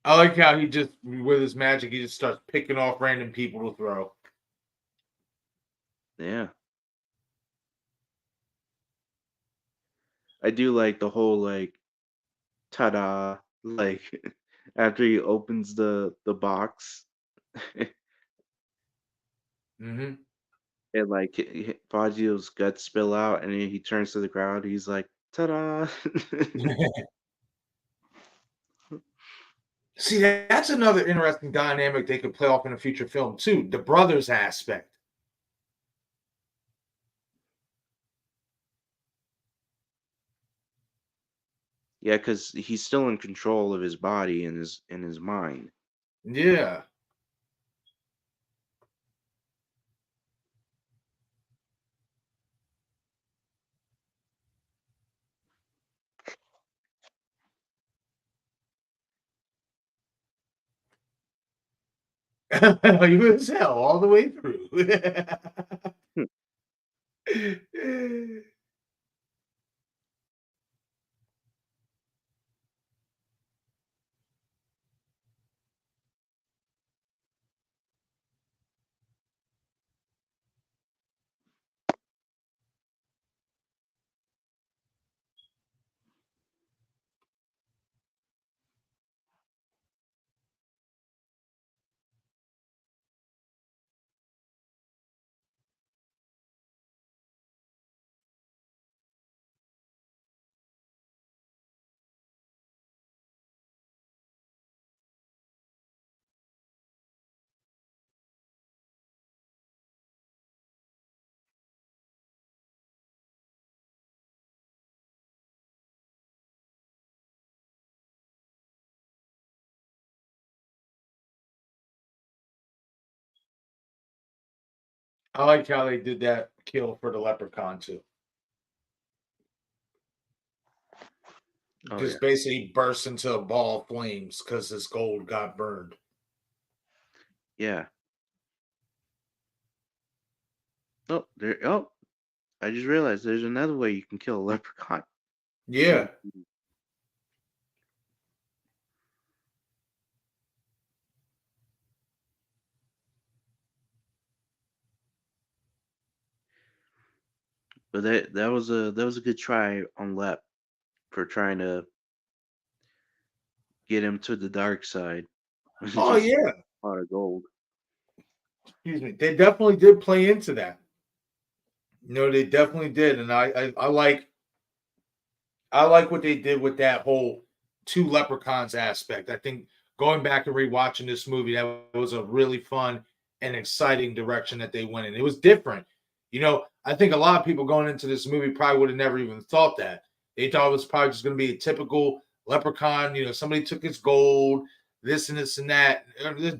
I like how he just with his magic, he just starts picking off random people to throw. Yeah. I do like the whole, like, ta-da, like, after he opens the box Hmm. and, like, Fazio's guts spill out, and then he turns to the crowd, he's like, "Ta-da." See, that's another interesting dynamic they could play off in a future film too. The brothers aspect. Yeah, because he's still in control of his body and his mind. Yeah. You as hell all the way through. I like how they did that kill for the Leprechaun too. Oh yeah. Just basically burst into a ball of flames because his gold got burned. Yeah. Oh, there. Oh, I just realized there's another way you can kill a leprechaun. Yeah. But that was a good try on Lep for trying to get him to the dark side. Oh Just yeah. a lot of gold. Excuse me. They definitely did play into that. They definitely did, and I like what they did with that whole two leprechauns aspect. I think going back and rewatching this movie, that was a really fun and exciting direction that they went in. It was different. I think a lot of people going into this movie probably would have never even thought that. They thought it was probably just going to be a typical leprechaun. Somebody took his gold, this and this and that.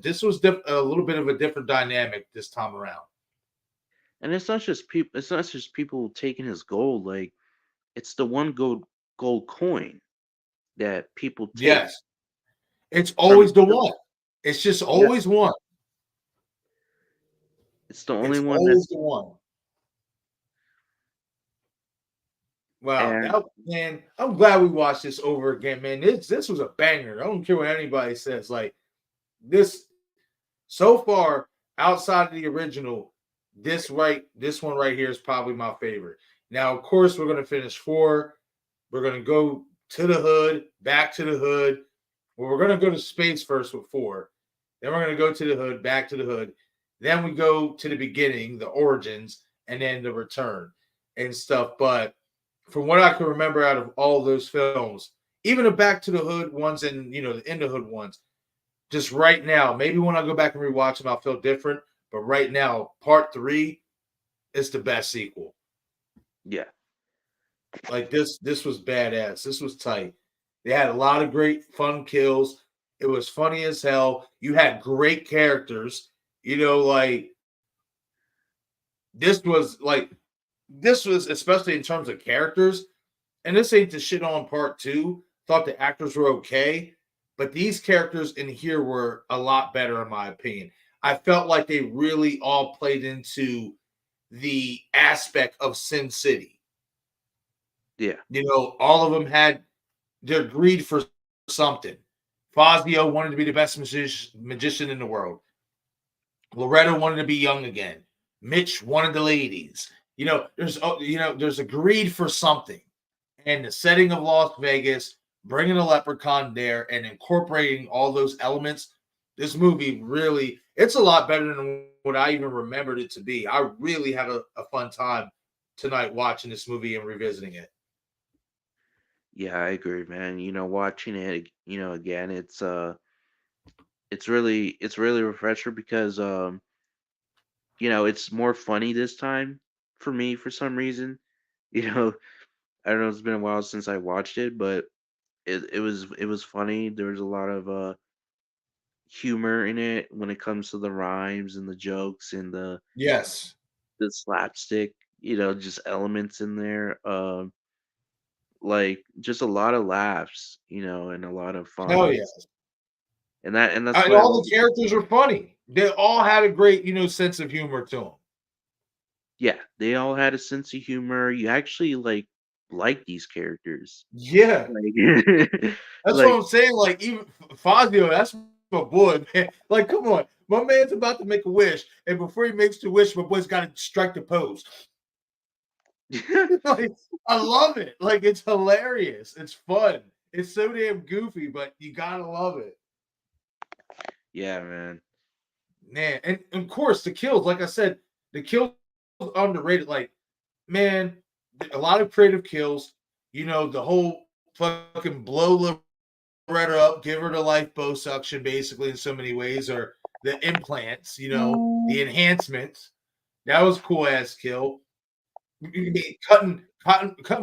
This was a little bit of a different dynamic this time around. And it's not just people. It's not just people taking his gold. Like it's the one gold coin that people take Yes, it's from. always the one. It's just Yeah, always one. it's the only It's one that. always the one. Wow, And man, I'm glad we watched this over again, man. This was a banger. I don't care what anybody says. Like this, so far outside of the original, this one right here is probably my favorite. Now, of course, we're gonna finish 4. We're gonna go to the hood, back to the hood. Well, we're gonna go to space first with 4. Then we're gonna go to the hood, back to the hood. Then we go to the beginning, the origins, and then the return and stuff. But from what I can remember out of all those films, even the Back to the Hood ones and the In the Hood ones, just right now, maybe when I go back and rewatch them, I'll feel different. But right now, part 3 is the best sequel. yeah, Like this was badass. This was tight. They had a lot of great fun kills. It was funny as hell. You had great characters. Like this was like this was especially in terms of characters. And this ain't the shit on part 2. Thought the actors were okay, but these characters in here were a lot better in my opinion. I felt like they really all played into the aspect of Sin City. yeah, All of them had their greed for something. Fazio wanted to be the best magician in the world. Loretta wanted to be young again. Mitch wanted the ladies. There's a greed for something. And the setting of Las Vegas, bringing a leprechaun there and incorporating all those elements, this movie really, it's a lot better than what I even remembered it to be. I really had a fun time tonight watching this movie and revisiting it. yeah. I agree, man. Watching it, again, it's really refresher because it's more funny this time for me for some reason. You know, I don't know. It's been a while since I watched it, but it was funny. There was a lot of humor in it when it comes to the rhymes and the jokes and Yes. the slapstick. Just elements in there. Like just a lot of laughs. And a lot of Hell fun. yeah. And that's And what I all love. the characters are funny. They all had a great, sense of humor to them. Yeah, they all had a sense of humor. You actually like these characters. Yeah. Like, That's what like I'm saying. Like, even Fazio, that's my boy, man. Like, come on. My man's about to make a wish. And before he makes the wish, my boy's got to strike the pose. Like, I love it. Like, it's hilarious. It's fun. It's so damn goofy, but you got to love it. yeah, man. Man. And of course, the kills, like I said, the kills underrated. Like, man, a lot of creative kills. The whole fucking blow Loretta up, give her the lifeboat suction, basically, in so many ways, or the implants, the enhancements. That was cool ass kill. Cutting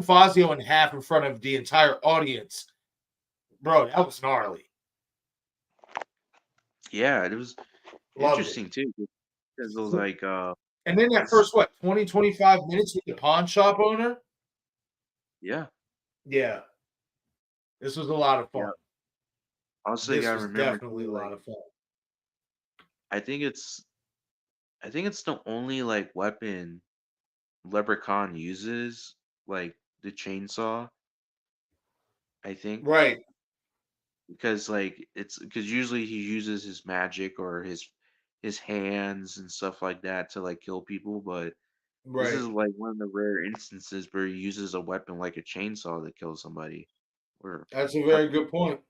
Fazio in half in front of the entire audience, bro. That was gnarly. Yeah, it was Loved it. interesting too because it was like And then that It's first, what, 20, 25 minutes with the pawn shop owner? yeah, Yeah, this was a lot of yeah. fun. Also, you This gotta was remember definitely too, a like lot of fun. I think it's I think it's the only like weapon Leprechaun uses, like the chainsaw. I think Right, because like it's because usually he uses his magic or his hands and stuff like that to like kill people, but this right. is like one of the rare instances where he uses a weapon like a chainsaw to kill somebody or That's a cut very good people. point.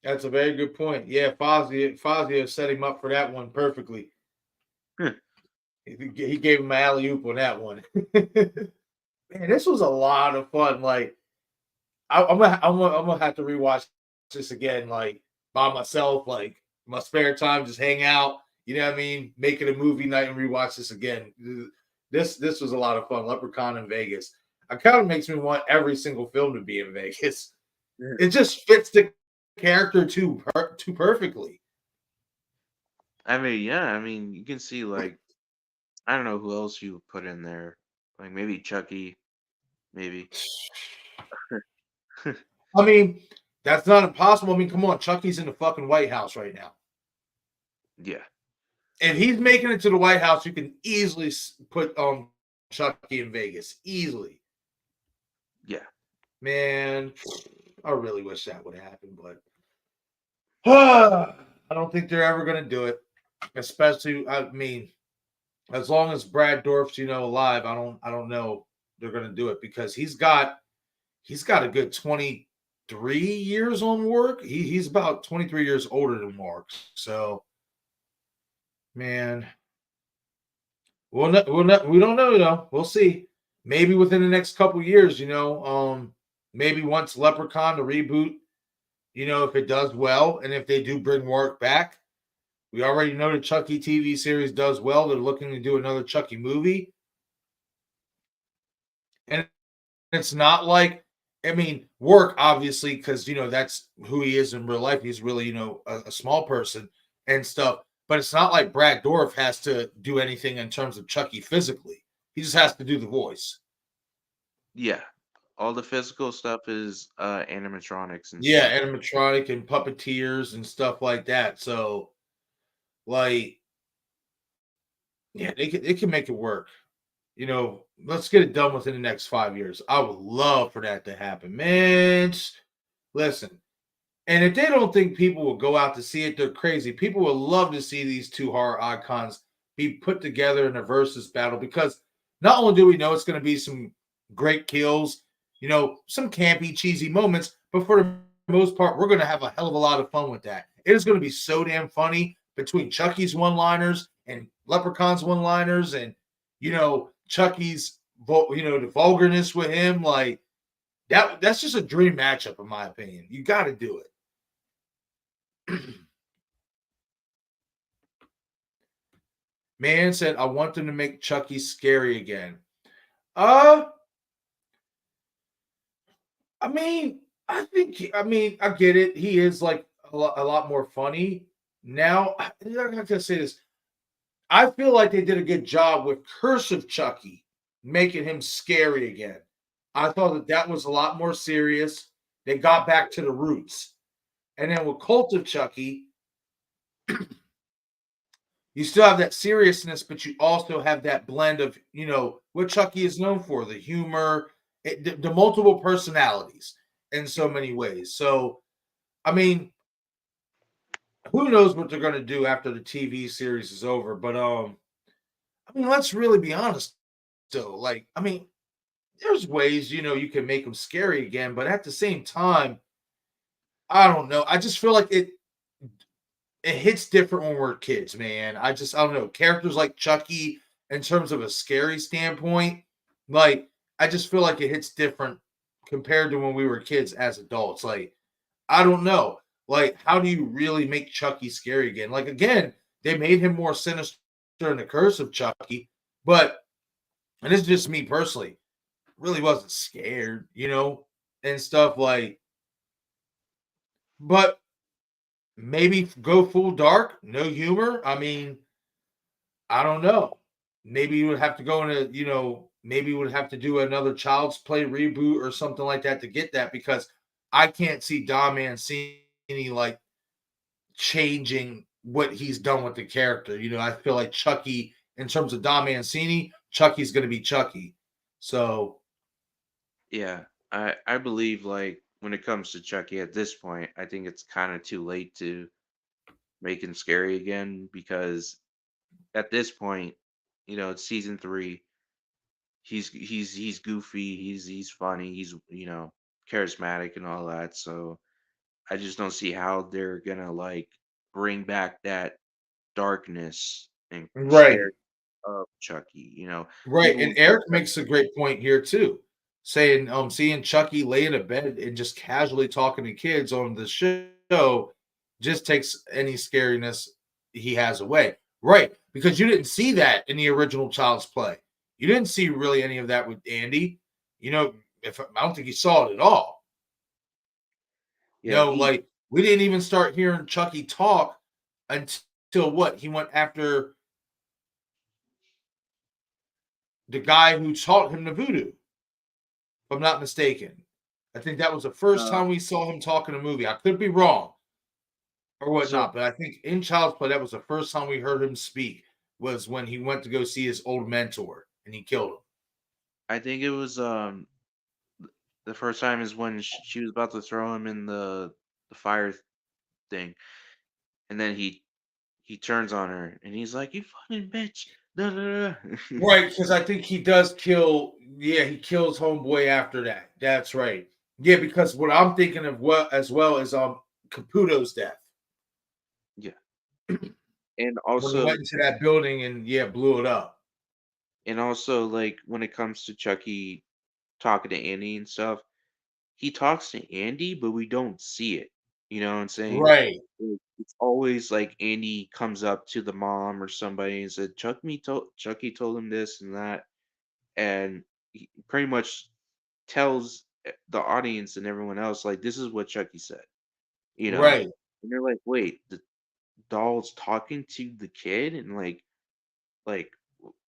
That's a very good point. Yeah, Fazio set him up for that one perfectly. He gave him an alley oop on that one. Man, this was a lot of fun. Like, I'm gonna have to rewatch this again, like by myself, like my spare time, just hang out. You know what I mean? Make it a movie night and rewatch this again. This was a lot of fun. Leprechaun in Vegas. It kind of makes me want every single film to be in Vegas. It just fits the character too perfectly. I mean, yeah, I mean, you can see like I don't know who else you would put in there, like maybe Chucky, maybe. I mean, that's not impossible. I mean, come on, Chucky's in the fucking White House right now. Yeah, If he's making it to the White House, you can easily put Chucky in Vegas. Easily. yeah, Man, I really wish that would happen, but I don't think they're ever going to do it. Especially, I mean, as long as Brad Dorff's alive, I don't know they're going to do it because he's got a good 23 years on work. He's about 23 years older than Mark. So, man, we don't know though. We'll see. Maybe within the next couple years, maybe once Leprechaun the reboot, if it does well and if they do bring Warwick back, we already know the Chucky TV series does well. They're looking to do another Chucky movie. And it's not like, I mean, work obviously, because that's who he is in real life. He's really, a small person and stuff. But it's not like Brad Dorff has to do anything in terms of Chucky physically. He just has to do the voice. yeah. All the physical stuff is animatronics and Yeah, CG. animatronic and puppeteers and stuff like that. So, like, yeah, they can make it work. Let's get it done within the next 5 years. I would love for that to happen, man. Listen, and if they don't think people will go out to see it, they're crazy. People will love to see these two horror icons be put together in a versus battle because not only do we know it's going to be some great kills, some campy, cheesy moments, but for the most part, we're going to have a hell of a lot of fun with that. It is going to be so damn funny between Chucky's one-liners and Leprechaun's one-liners, and Chucky's the vulgarness with him, like that's just a dream matchup in my opinion. You got to do it. Man said, I want them to make Chucky scary again. Uh, I get it. He is like a lot more funny. Now, I'm not gonna say this. I feel like they did a good job with Curse of Chucky, making him scary again. I thought that was a lot more serious. They got back to the roots. And then with Cult of Chucky, you still have that seriousness, but you also have that blend of, what Chucky is known for, the humor, the multiple personalities in so many ways. So, I mean, who knows what they're going to do after the TV series is over? But let's really be honest. Still, like, there's ways you can make them scary again, but at the same time, I don't know. I just feel like it hits different when we're kids, man. I don't know. Characters like Chucky, in terms of a scary standpoint, like I just feel like it hits different compared to when we were kids as adults. Like, I don't know. Like, how do you really make Chucky scary again? Like, again, they made him more sinister in the Curse of Chucky, but and this is just me personally, really wasn't scared, and stuff like, but maybe go full dark, no humor. I don't know. Maybe you would have to go into, maybe you would have to do another Child's Play reboot or something like that to get that, because I can't see Don Mancini like changing what he's done with the character. I feel like Chucky, in terms of Don Mancini, Chucky's going to be Chucky. So, Yeah, I believe like when it comes to Chucky at this point, I think it's kind of too late to make him scary again because at this point, it's season 3. He's goofy, he's funny, he's charismatic and all that. So I just don't see how they're gonna like bring back that darkness and right. scare of Chucky. Right, People and would say Eric makes a great point here too, saying seeing Chucky lay in a bed and just casually talking to kids on the show just takes any scariness he has away. Right, because you didn't see that in the original Child's Play. You didn't see really any of that with Andy. If I don't think you saw it at all. yeah, he Like we didn't even start hearing Chucky talk until what? He went after the guy who taught him the voodoo, if I'm not mistaken. I think that was the first uh time we saw him talk in a movie. I could be wrong or so whatnot, but I think in Child's Play, that was the first time we heard him speak, was when he went to go see his old mentor and he killed him. I think it was the first time is when she was about to throw him in the fire thing, and then he turns on her and he's like, "You fucking bitch!" Da, da, da." Right, because I think he does kill, yeah, he kills Homeboy after that. That's right. Yeah, because what I'm thinking of as well is Caputo's death. Yeah, and When he also went into that building and blew it up. like when it comes to Chucky talking to Andy and stuff, he talks to Andy, but we don't see it. You know what I'm saying? Right, It's always like Andy comes up to the mom or somebody and said, Chucky told him this and that," and he pretty much tells the audience and everyone else like, "This is what Chucky said," you know, right, and they're like, "Wait, the doll's talking to the kid," and like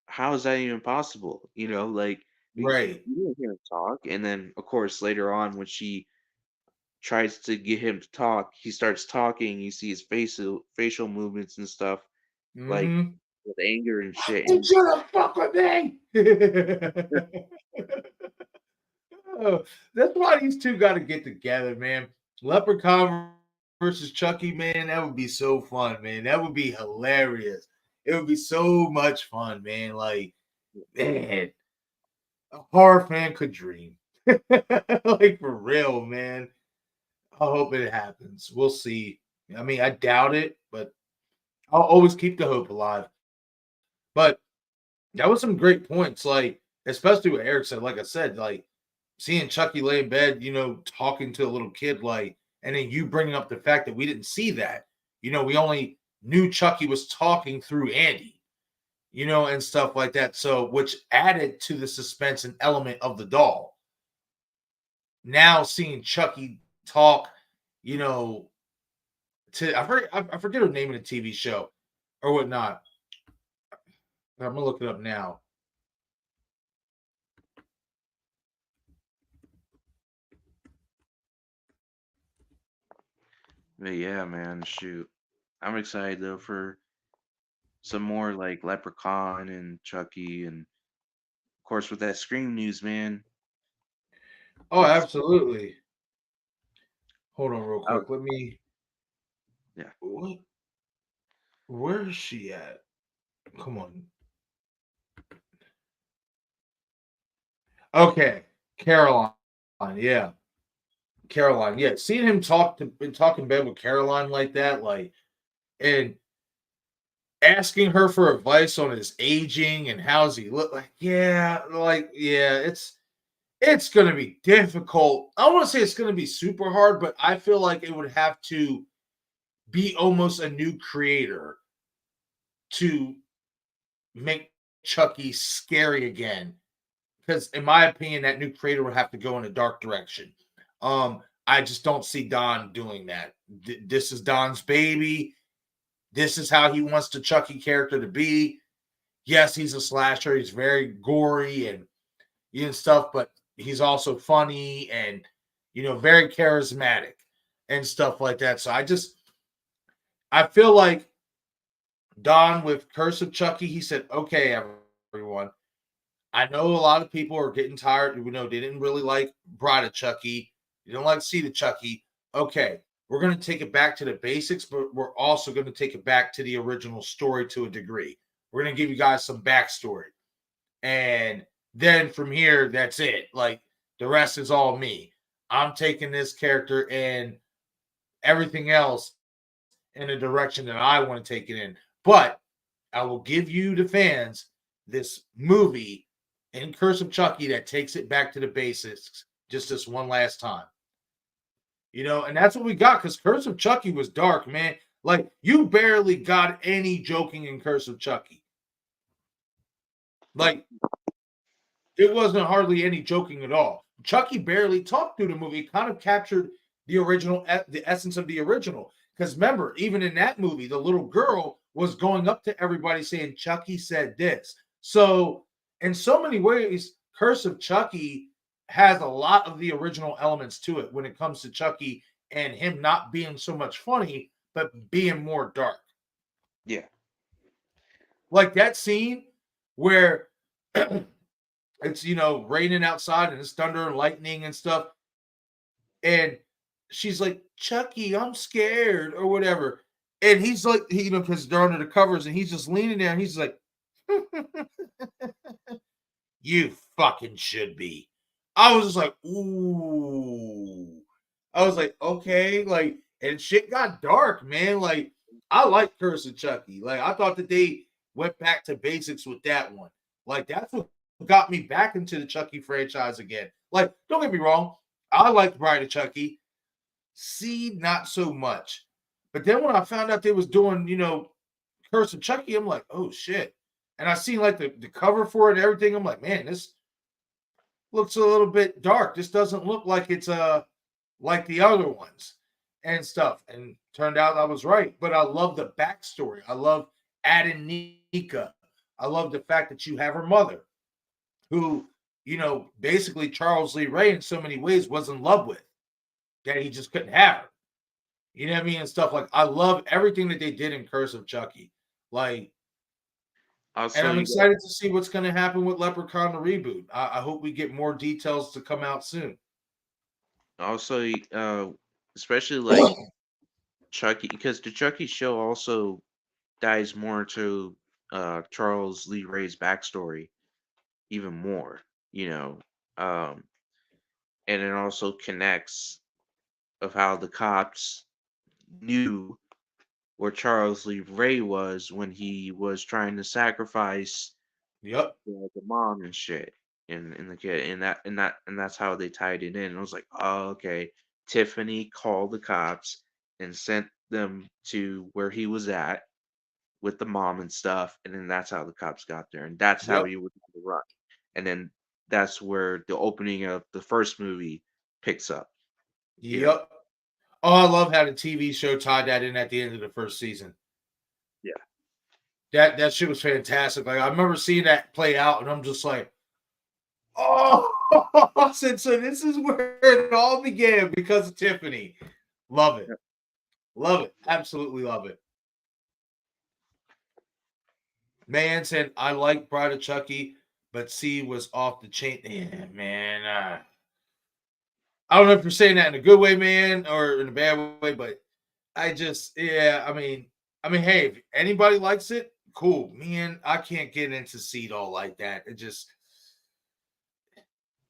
how is that even possible? Like right. you didn't hear him talk, and then of course later on when she tries to get him to talk, he starts talking. You see his facial movements and stuff, like Mm-hmm. with anger and shit. You And should have fuck with me. Oh, that's why these two got to get together, man. Leprechaun versus Chucky, man. That would be so fun, man. That would be hilarious. It would be so much fun, man. Like, man, a horror fan could dream. Like, for real, man. I hope it happens. We'll see. I mean, I doubt it, but I'll always keep the hope alive. But that was some great points, like especially what Eric said. Like I said, like seeing Chucky lay in bed, talking to a little kid, like, and then you bringing up the fact that we didn't see that. We only knew Chucky was talking through Andy, and stuff like that. So, which added to the suspense and element of the doll. Now seeing Chucky talk, you know, I forget her name in the TV show or whatnot. I'm gonna look it up now. but yeah, man, shoot, I'm excited though for some more like Leprechaun and Chucky, and of course with that Scream news, man. Oh, It's absolutely. Hold on real out. quick. Let me Yeah, what where is she at? Come on. Okay. Caroline. Yeah. Caroline. Yeah. Seeing him talk in bed with Caroline like that, like, and asking her for advice on his aging and how's he look, yeah, it's gonna be difficult. I don't want to say it's gonna be super hard, but I feel like it would have to be almost a new creator to make Chucky scary again. Because in my opinion, that new creator would have to go in a dark direction. I just don't see Don doing that. This is Don's baby. This is how he wants the Chucky character to be. yes, he's a slasher. He's very gory and stuff, but he's also funny and very charismatic and stuff like that. So I feel like Don with Curse of Chucky, he said, okay, everyone. I know a lot of people are getting tired. They didn't really like Bride of Chucky. They didn't like Seed of Chucky. Okay, we're going to take it back to the basics, but we're also going to take it back to the original story to a degree. We're going to give you guys some backstory. And then from here, that's it. Like, the rest is all me. I'm taking this character and everything else in a direction that I want to take it in. But I will give you, the fans, this movie in Curse of Chucky that takes it back to the basics just this one last time. And that's what we got, because Curse of Chucky was dark, man. Like, you barely got any joking in Curse of Chucky. Like, it wasn't hardly any joking at all. Chucky barely talked through the movie. It kind of captured the original, the essence of the original. Because remember, even in that movie, the little girl was going up to everybody saying, Chucky said this. So, in so many ways, Curse of Chucky has a lot of the original elements to it when it comes to Chucky and him not being so much funny, but being more dark. Yeah. Like that scene where it's, raining outside and it's thunder and lightning and stuff. And she's like, Chucky, I'm scared or whatever. And he's like, because they're under the covers and he's just leaning there and he's like, you fucking should be. I was just like, ooh. I was like, okay. Like, and shit got dark, man. Like, I like Curse of Chucky. Like, I thought that they went back to basics with that one. Like, that's what got me back into the Chucky franchise again. Like, don't get me wrong. I liked Bride of Chucky. Seed, not so much. But then when I found out they was doing, Curse of Chucky, I'm like, oh shit. And I seen like the cover for it and everything. I'm like, man, this looks a little bit dark. This doesn't look like it's like the other ones and stuff. And turned out I was right. But I love the backstory. I love adding Nika. I love the fact that you have her mother, who, basically Charles Lee Ray in so many ways was in love with, that he just couldn't have her. You know what I mean? And stuff like, I love everything that they did in Curse of Chucky. Like, and Also, I'm you got excited to see what's going to happen with Leprechaun the reboot. I hope we get more details to come out soon. also especially like Chucky, because the Chucky show also dives more into Charles Lee Ray's backstory even more, you know, um, and it also connects of how the cops knew where Charles Lee Ray was when he was trying to sacrifice Yep. the mom and shit, and the kid, and that's how they tied it in. And I was like, oh, okay. Tiffany called the cops and sent them to where he was at with the mom and stuff, and then that's how the cops got there, and that's how Yep. he would run. And then that's where the opening of the first movie picks up. You know, Yep. Oh, I love how the TV show tied that in at the end of the first season. yeah, That shit was fantastic. Like, I remember seeing that play out, and I'm just like, oh, I said, so this is where it all began because of Tiffany. Love it. Love it. Absolutely love it. Man said, I like Bride of Chucky, but C was off the chain. Yeah, man. I don't know if you're saying that in a good way, man, or in a bad way, but yeah, hey, if anybody likes it, cool. Man, I can't get into Seed all like that. It just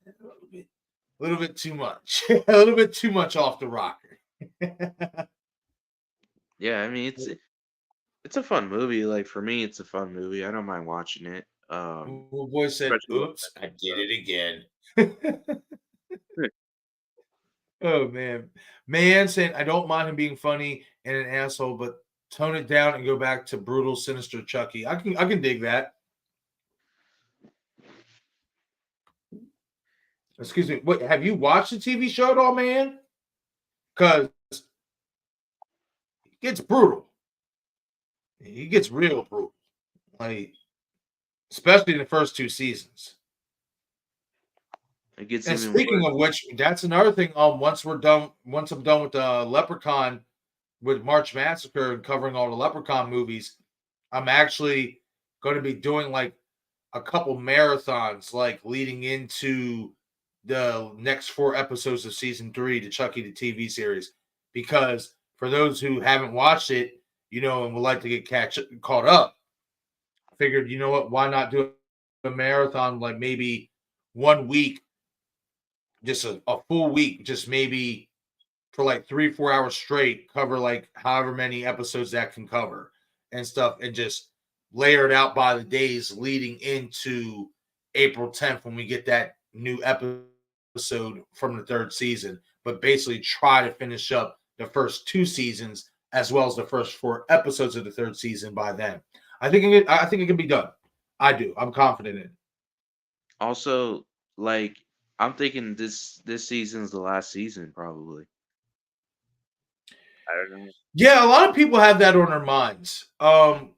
a little bit too much. A little bit too much off the rocker. yeah. I mean, it's a fun movie. Like for me, it's a fun movie. I don't mind watching it. Little boy said, Especially with oops, I did stuff. it again. Oh man. Man saying I don't mind him being funny and an asshole, but tone it down and go back to brutal, sinister Chucky. I can dig that. Excuse me. What, have you watched the TV show at all, man? Because it gets brutal. He gets real brutal. Like, especially in the first 2 seasons. It gets And even speaking worse. of which, that's another thing. Once I'm done with the Leprechaun, with March Massacre and covering all the Leprechaun movies, I'm actually going to be doing like a couple marathons, like leading into the next 4 episodes of season 3 to Chucky the TV series. Because for those who haven't watched it, and would like to get caught up, I figured, you know what, why not do a marathon, like maybe 1 week, just a full week, just maybe for like 3-4 hours straight, cover like however many episodes that can cover and stuff, and just layer it out by the days leading into April 10th when we get that new episode from the 3rd season. But basically try to finish up the first 2 seasons as well as the first 4 episodes of the 3rd season by then. I think it can be done. I do. I'm confident in it. Also, like I'm thinking this season's the last season, probably. I don't know. Yeah, a lot of people have that on their minds. I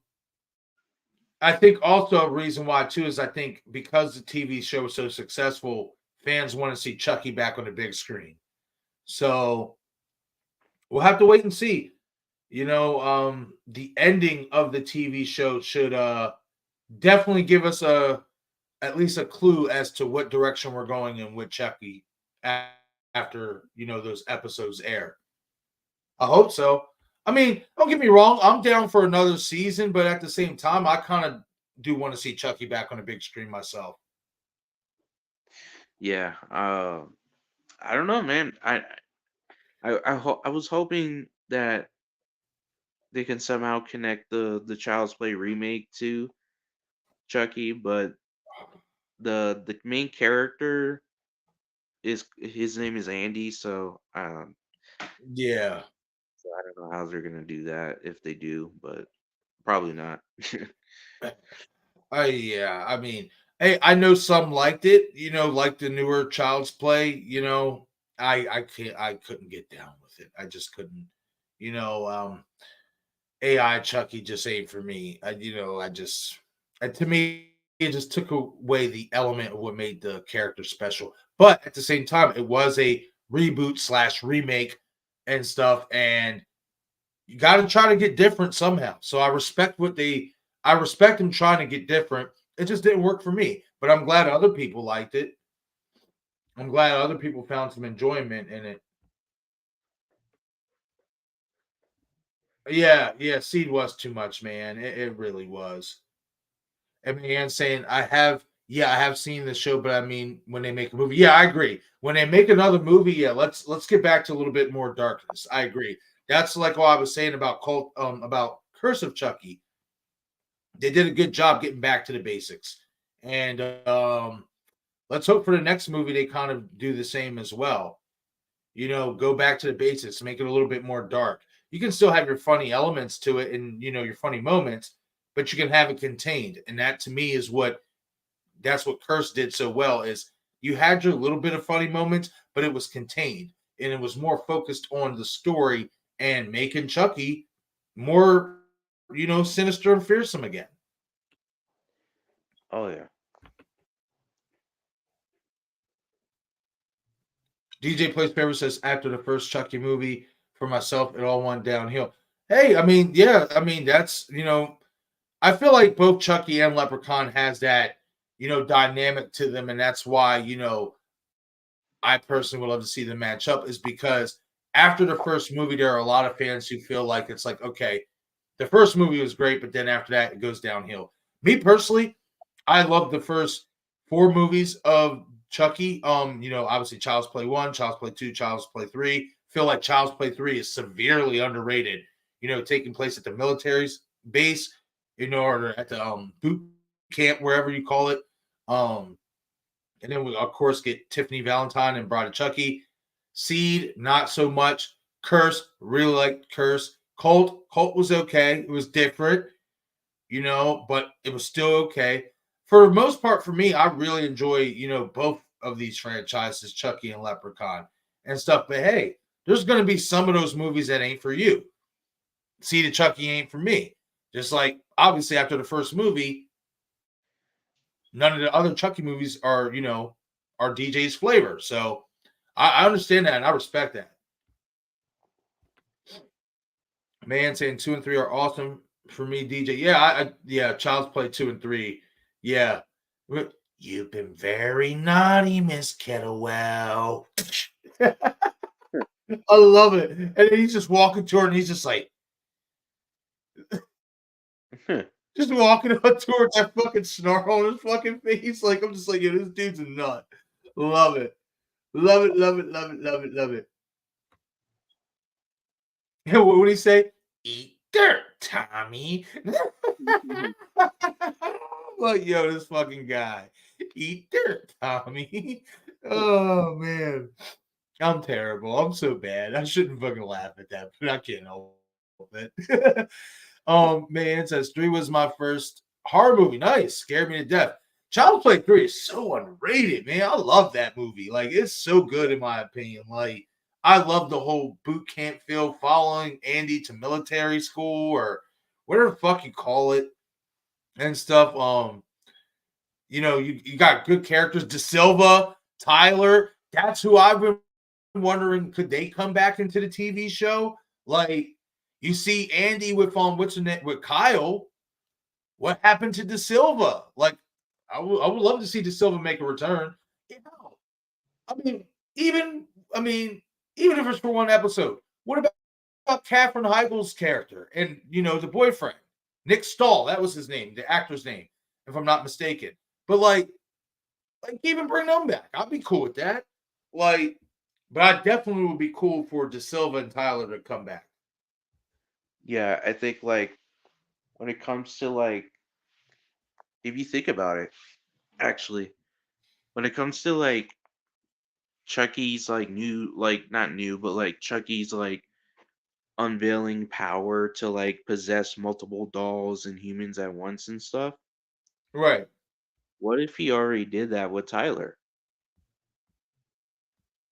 think also a reason why too is I think because the TV show is so successful, fans want to see Chucky back on the big screen. So we'll have to wait and see. The ending of the TV show should definitely give us at least a clue as to what direction we're going in with Chucky after those episodes air. I hope so. I mean, don't get me wrong, I'm down for another season, but at the same time, I kind of do want to see Chucky back on a big screen myself. Yeah. I don't know, man. I was hoping that they can somehow connect the Child's Play remake to Chucky, but the main character is his name is Andy, Yeah. so I don't know how they're gonna do that if they do, but probably not. Yeah. I mean, hey, I know some liked it, like the newer Child's Play, I couldn't get down with it. I just couldn't, you know, AI Chucky just ain't for me. To me, it just took away the element of what made the character special. But at the same time, it was a reboot slash remake and stuff, and you got to try to get different somehow. So I respect them trying to get different. It just didn't work for me, but I'm glad other people liked it. I'm glad other people found some enjoyment in it. Yeah, yeah, Seed was too much, man. It really was. I mean, and saying I have seen the show, but I mean, when they make a movie, yeah, I agree. When they make another movie, yeah, let's get back to a little bit more darkness. I agree. That's like what I was saying about Curse of Chucky. They did a good job getting back to the basics, and let's hope for the next movie they kind of do the same as well. Go back to the basics, make it a little bit more dark. You can still have your funny elements to it and your funny moments, but you can have it contained. And that to me is that's what Curse did so well is you had your little bit of funny moments, but it was contained and it was more focused on the story and making Chucky more, sinister and fearsome again. Oh yeah. DJ Plays Favor says after the first Chucky movie for myself, it all went downhill. Hey, I mean, yeah, I mean that's I feel like both Chucky and Leprechaun has that dynamic to them, and that's why I personally would love to see them match up. Is because after the first movie, there are a lot of fans who feel like it's like okay, the first movie was great, but then after that, it goes downhill. Me personally, I love the first 4 movies of Chucky. Obviously Child's Play 1, Child's Play 2, Child's Play 3. Feel like Child's Play 3 is severely underrated. Taking place at the military's base, or at the boot camp, wherever you call it. And then we of course get Tiffany Valentine and Bride of Chucky. Seed, not so much. Curse, really liked Curse. Cult was okay. It was different, but it was still okay. For the most part, for me, I really enjoy, both of these franchises, Chucky and Leprechaun and stuff. But hey, there's going to be some of those movies that ain't for you. See, the Chucky ain't for me. Just like, obviously, after the first movie, none of the other Chucky movies are, are DJ's flavor. So I understand that and I respect that. Man saying 2 and 3 are awesome for me, DJ. Yeah, Child's Play 2 and 3. Yeah. You've been very naughty, Miss Kettlewell. I love it. And then he's just walking to her and he's just like, just walking up to her with that fucking snarl on his fucking face. Like, I'm just like, yo, this dude's a nut. Love it. Love it, love it, love it, love it, love it. And what would he say? Eat dirt, Tommy. Like, yo, this fucking guy. Eat dirt, Tommy. Oh, man. I'm terrible. I'm so bad. I shouldn't fucking laugh at that, but I can't help it. Man says 3 was my first horror movie. Nice. Scared me to death. Child's Play 3 is so underrated, man. I love that movie. Like, it's so good in my opinion. Like, I love the whole boot camp feel, following Andy to military school or whatever the fuck you call it and stuff. You got good characters. De Silva, Tyler. That's who I've been wondering, could they come back into the TV show? Like, you see Andy with with Kyle. What happened to De Silva? Like, I would love to see De Silva make a return. Even if it's for one episode, what about Katherine Heigl's character and the boyfriend, Nick Stahl? That was his name, the actor's name, if I'm not mistaken. But like even bring them back. I'd be cool with that. Like, but I definitely would be cool for De Silva and Tyler to come back. Yeah, I think like when it comes to like, if you think about it, actually, when it comes to like Chucky's like new, like not new, but like Chucky's like unveiling power to like possess multiple dolls and humans at once and stuff. Right. What if he already did that with Tyler?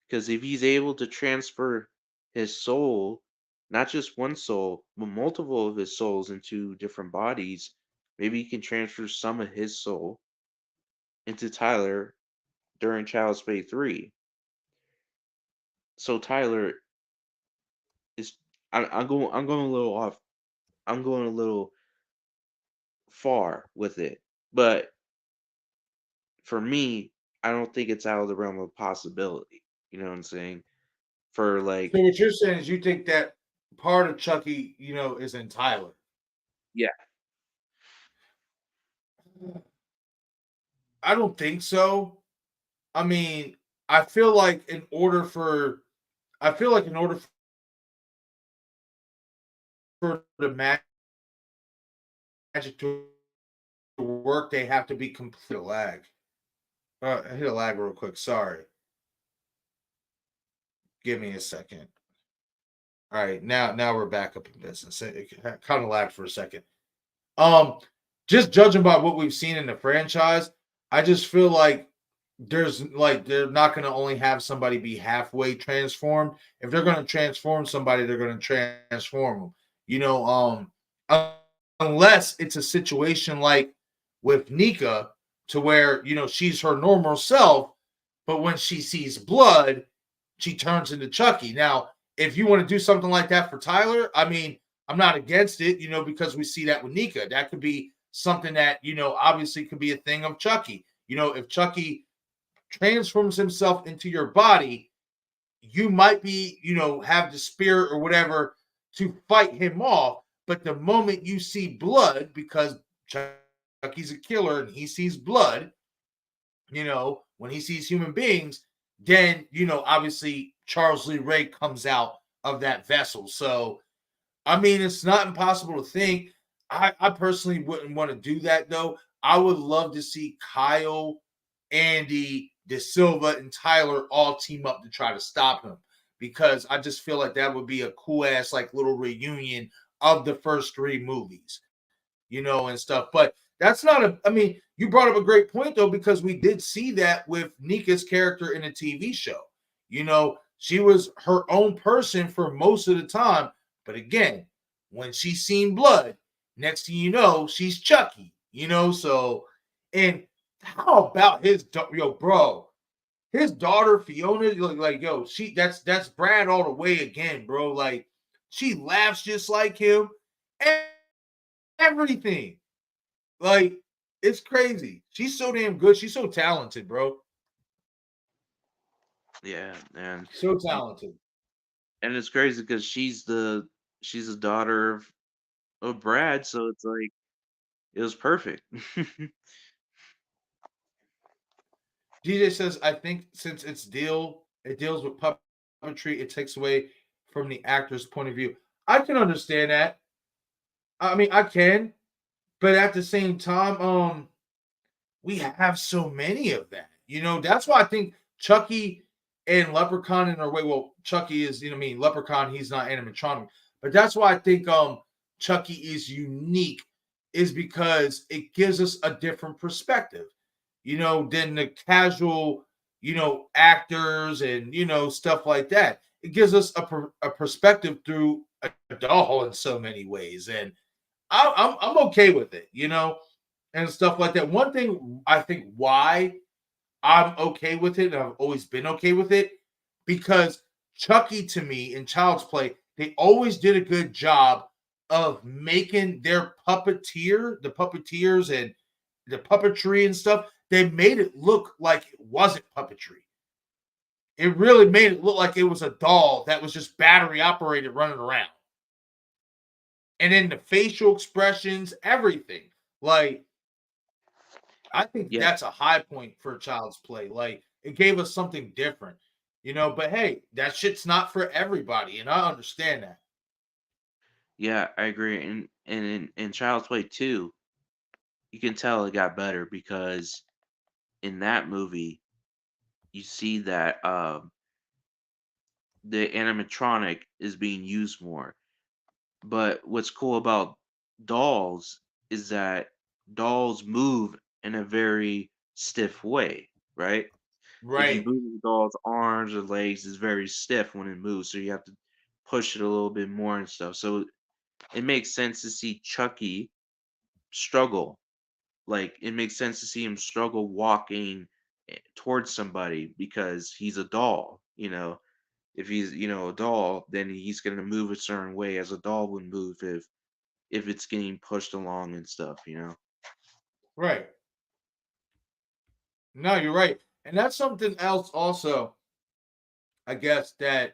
Because if he's able to transfer his soul, not just one soul, but multiple of his souls into different bodies, maybe he can transfer some of his soul into Tyler during Child's Play 3. So Tyler is I'm going a little off. I'm going a little far with it. But for me, I don't think it's out of the realm of possibility. You know what I'm saying? For like, So what you're saying is you think that part of Chucky, is in Tyler. yeah, I don't think so. I mean, I feel like in order for the magic to work, they have to be complete lag. I hit a lag real quick. Sorry. Give me a second. All right, now we're back up in business. It kind of lagged for a second. Just judging by what we've seen in the franchise, I just feel like they're not going to only have somebody be halfway transformed. If they're going to transform somebody, they're going to transform them. Unless it's a situation like with Nika, to where she's her normal self, but when she sees blood, she turns into Chucky. Now, if you want to do something like that for Tyler, I mean, I'm not against it, because we see that with Nika. That could be something that, obviously could be a thing of Chucky. If Chucky transforms himself into your body, you might be, have the spirit or whatever to fight him off. But the moment you see blood, because Chucky's a killer and he sees blood, when he sees human beings, then, obviously Charles Lee Ray comes out of that vessel. So, I mean, it's not impossible to think. I personally wouldn't want to do that, though. I would love to see Kyle, Andy, De Silva, and Tyler all team up to try to stop him, because I just feel like that would be a cool ass like little reunion of the first 3 movies, and stuff. But that's not I mean, you brought up a great point though, because we did see that with Nika's character in a TV show. She was her own person for most of the time, but again, when she's seen blood, next thing you know, she's Chucky. So, and How about his yo, bro? His daughter Fiona, like yo, that's Brad all the way again, bro. Like she laughs just like him. And everything. Like it's crazy. She's so damn good. She's so talented, bro. Yeah, So talented. and it's crazy because she's the daughter of Brad, so it's like it was perfect. DJ says, I think since it deals with puppetry, it takes away from the actor's point of view. I can understand that. I mean, I can, but at the same time, we have so many of that. That's why I think Chucky and Leprechaun in our way. Well, Chucky is, Leprechaun, he's not animatronic. But that's why I think Chucky is unique, is because it gives us a different perspective, than the casual, actors and stuff like that. It gives us a perspective through a doll in so many ways. And I'm okay with it, and stuff like that. One thing I think why I'm okay with it, and I've always been okay with it, because Chucky to me in Child's Play, they always did a good job of making their the puppeteers and the puppetry and stuff, they made it look like it wasn't puppetry. It really made it look like it was a doll that was just battery operated running around. And then the facial expressions, everything. Like, I think Yeah, that's a high point for Child's Play. Like, it gave us something different, but hey, that shit's not for everybody, and I understand that. yeah, I agree. And in Child's Play 2, you can tell it got better because in that movie, you see that the animatronic is being used more. But what's cool about dolls is that dolls move in a very stiff way, right? If you Right. move the doll's arms or legs, it's very stiff when it moves, so you have to push it a little bit more and stuff. So it makes sense to see Chucky struggle. Like it makes sense to see him struggle walking towards somebody because he's a doll, if he's a doll, then he's going to move a certain way as a doll would move if it's getting pushed along and stuff. Right. No, you're right. And that's something else also, I guess, that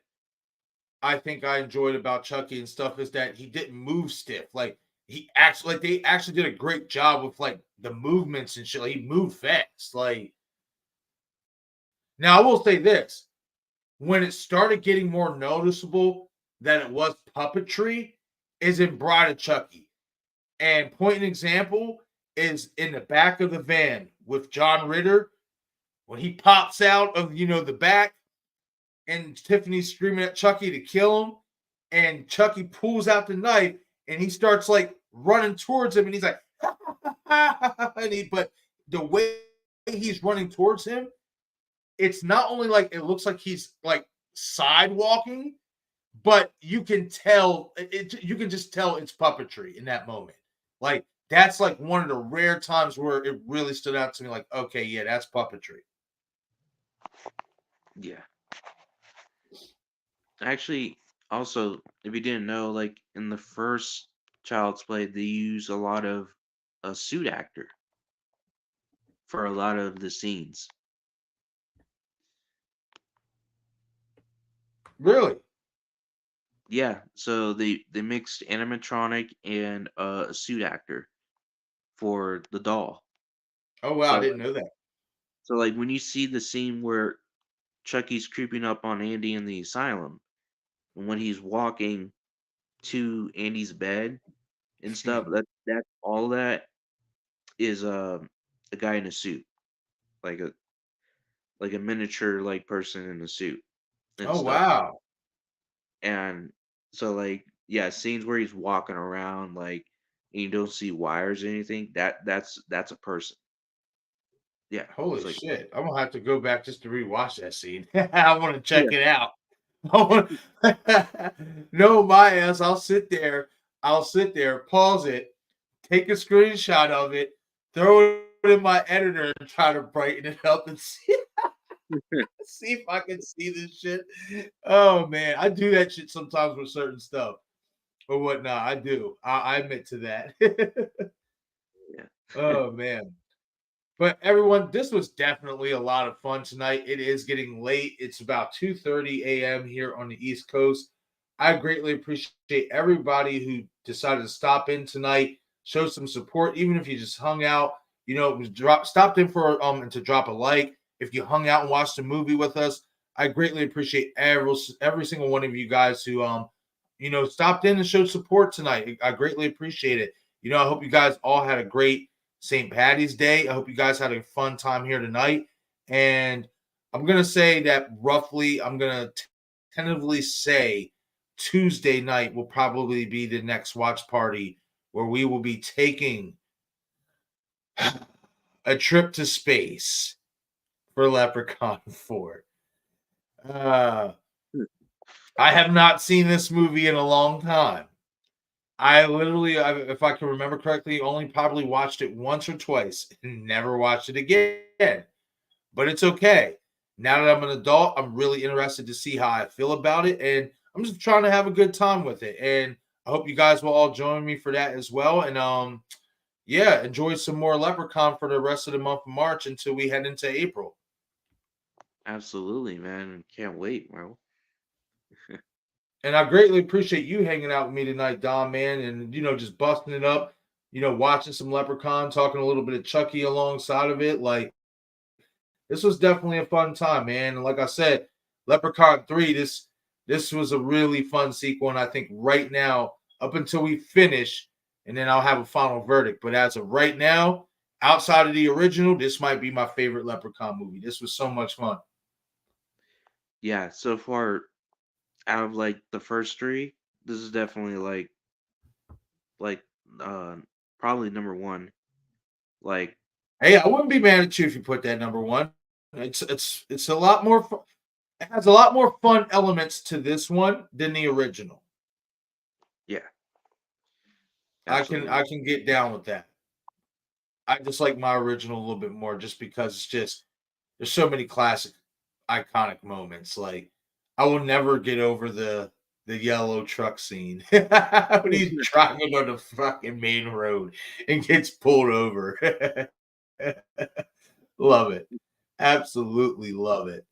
I think I enjoyed about Chucky and stuff, is that he didn't move stiff. Like they actually did a great job with like the movements and shit. Like, he moved fast. Like, now I will say this: when it started getting more noticeable that it was puppetry, is in Bride of Chucky. And point and example is in the back of the van with John Ritter when he pops out of the back, and Tiffany's screaming at Chucky to kill him, and Chucky pulls out the knife and he starts like running towards him, and he's like, but the way he's running towards him, it's not only like it looks like he's like sidewalking, but you can tell you can just tell it's puppetry in that moment. Like, that's like one of the rare times where it really stood out to me. Like, okay, yeah, that's puppetry. Yeah. Actually, also, if you didn't know, like in the first Child's Play, they use a lot of a suit actor for a lot of the scenes. Really? Yeah, so they mixed animatronic and a suit actor for the doll. Oh wow, I So didn't know that. so like when you see the scene where Chucky's creeping up on Andy in the asylum, and when he's walking to Andy's bed and stuff, that all that is a guy in a suit, like a miniature like person in a suit and Oh stuff. wow. And so like yeah, scenes where he's walking around like and you don't see wires or anything, that's a person. Yeah. It's Holy like shit. I'm gonna have to go back just to rewatch that scene. I want to check yeah. it out. I wanna... no, my ass. I'll sit there, pause it, take a screenshot of it, throw it in my editor and try to brighten it up and see if I can see this shit. Oh man, I do that shit sometimes with certain stuff or whatnot. I do. I admit to that. Yeah. Oh man. But everyone, this was definitely a lot of fun tonight. It is getting late. It's about 2:30 a.m. here on the East Coast. I greatly appreciate everybody who decided to stop in tonight, show some support, even if you just hung out, stopped in for and to drop a like. If you hung out and watched a movie with us, I greatly appreciate every single one of you guys who stopped in and showed support tonight. I greatly appreciate it. I hope you guys all had a great St. Patty's Day. I hope you guys had a fun time here tonight. And I'm going to say that roughly, I'm going to tentatively say Tuesday night will probably be the next watch party where we will be taking a trip to space for Leprechaun 4. I have not seen this movie in a long time. I literally, if I can remember correctly, only probably watched it once or twice and never watched it again. But it's okay. Now that I'm an adult, I'm really interested to see how I feel about it. And I'm just trying to have a good time with it. And I hope you guys will all join me for that as well. And enjoy some more Leprechaun for the rest of the month of March until we head into April. Absolutely, man. Can't wait, bro. And I greatly appreciate you hanging out with me tonight, Dom, man, and just busting it up, watching some Leprechaun, talking a little bit of Chucky alongside of it. Like, this was definitely a fun time, man. And like I said, Leprechaun 3, this was a really fun sequel. And I think right now, up until we finish, and then I'll have a final verdict. But as of right now, outside of the original, this might be my favorite Leprechaun movie. This was so much fun. Yeah, so far out of like the first three, this is definitely like uh probably number one. Like, Hey, I wouldn't be mad at you if you put that number one. It's a lot more fun. It has a lot more fun elements to this one than the original. yeah, I absolutely. can get down with that. I just like my original a little bit more just because there's so many classic iconic moments. Like, I will never get over the yellow truck scene when he's driving on the fucking main road and gets pulled over. Love it. Absolutely love it.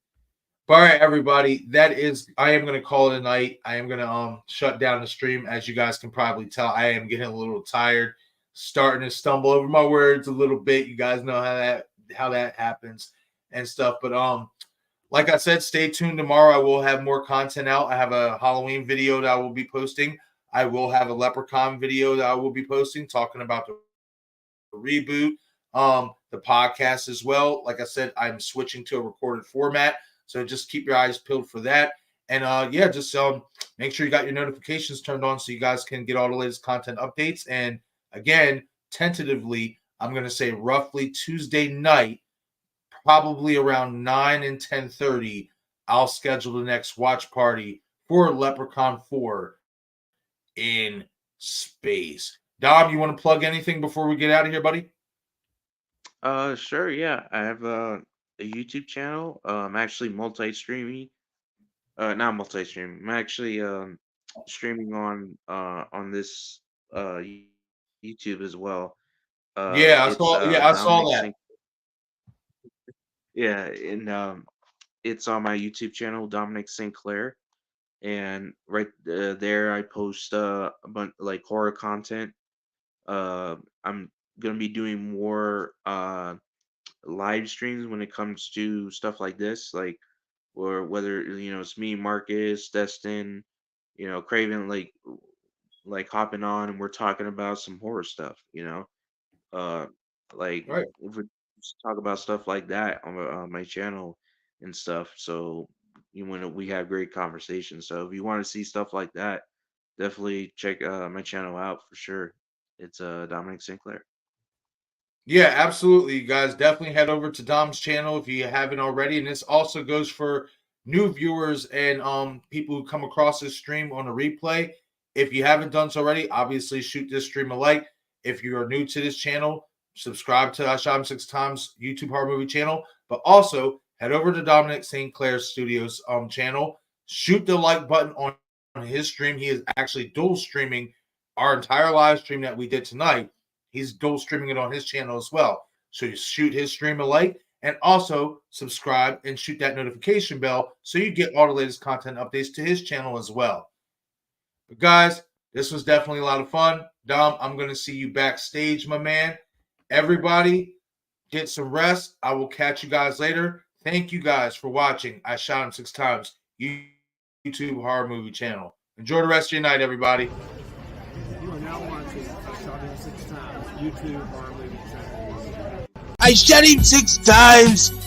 All right, everybody. I am gonna call it a night. I am gonna shut down the stream. As you guys can probably tell, I am getting a little tired, starting to stumble over my words a little bit. You guys know how that happens and stuff. But like I said, stay tuned tomorrow. I will have more content out. I have a Halloween video that I will be posting. I will have a Leprechaun video that I will be posting talking about the reboot, the podcast as well. Like I said, I'm switching to a recorded format. So just keep your eyes peeled for that. And just make sure you got your notifications turned on so you guys can get all the latest content updates. And again, tentatively, I'm going to say roughly Tuesday night, probably around 9 and 10:30, I'll schedule the next watch party for Leprechaun 4 in space. Dom, you want to plug anything before we get out of here, buddy? Sure, yeah. I have a YouTube channel. I'm actually multi-streaming. Not multi-streaming. I'm actually streaming on this YouTube as well. Yeah, I It's saw. Yeah, I saw Dominic that. Sink. Yeah, and it's on my YouTube channel, Dominic Sinclair, and right there I post a bunch like horror content. I'm gonna be doing more live streams when it comes to stuff like this, like or whether it's me, Marcus, Destin, Craven, like hopping on and we're talking about some horror stuff, uh, like All right. if we just talk about stuff like that on my channel and stuff. So when we have great conversations. So if you want to see stuff like that, definitely check my channel out for sure. It's Dominic Sinclair. Yeah, absolutely. You guys definitely head over to Dom's channel if you haven't already. And this also goes for new viewers and people who come across this stream on a replay. If you haven't done so already, obviously shoot this stream a like. If you are new to this channel, subscribe to I Shot Him Six Times YouTube horror movie channel, but also head over to Dominic St. Clair's Studios channel. Shoot the like button on his stream. He is actually dual streaming our entire live stream that we did tonight. He's dual streaming it on his channel as well. So you shoot his stream a like and also subscribe and shoot that notification bell so you get all the latest content updates to his channel as well. But guys, this was definitely a lot of fun. Dom, I'm going to see you backstage, my man. Everybody, get some rest. I will catch you guys later. Thank you guys for watching I Shot Him Six Times YouTube horror movie channel. Enjoy the rest of your night, everybody. You are now watching I Shot Him Six Times YouTube horror movie channel. I shot him 6 times.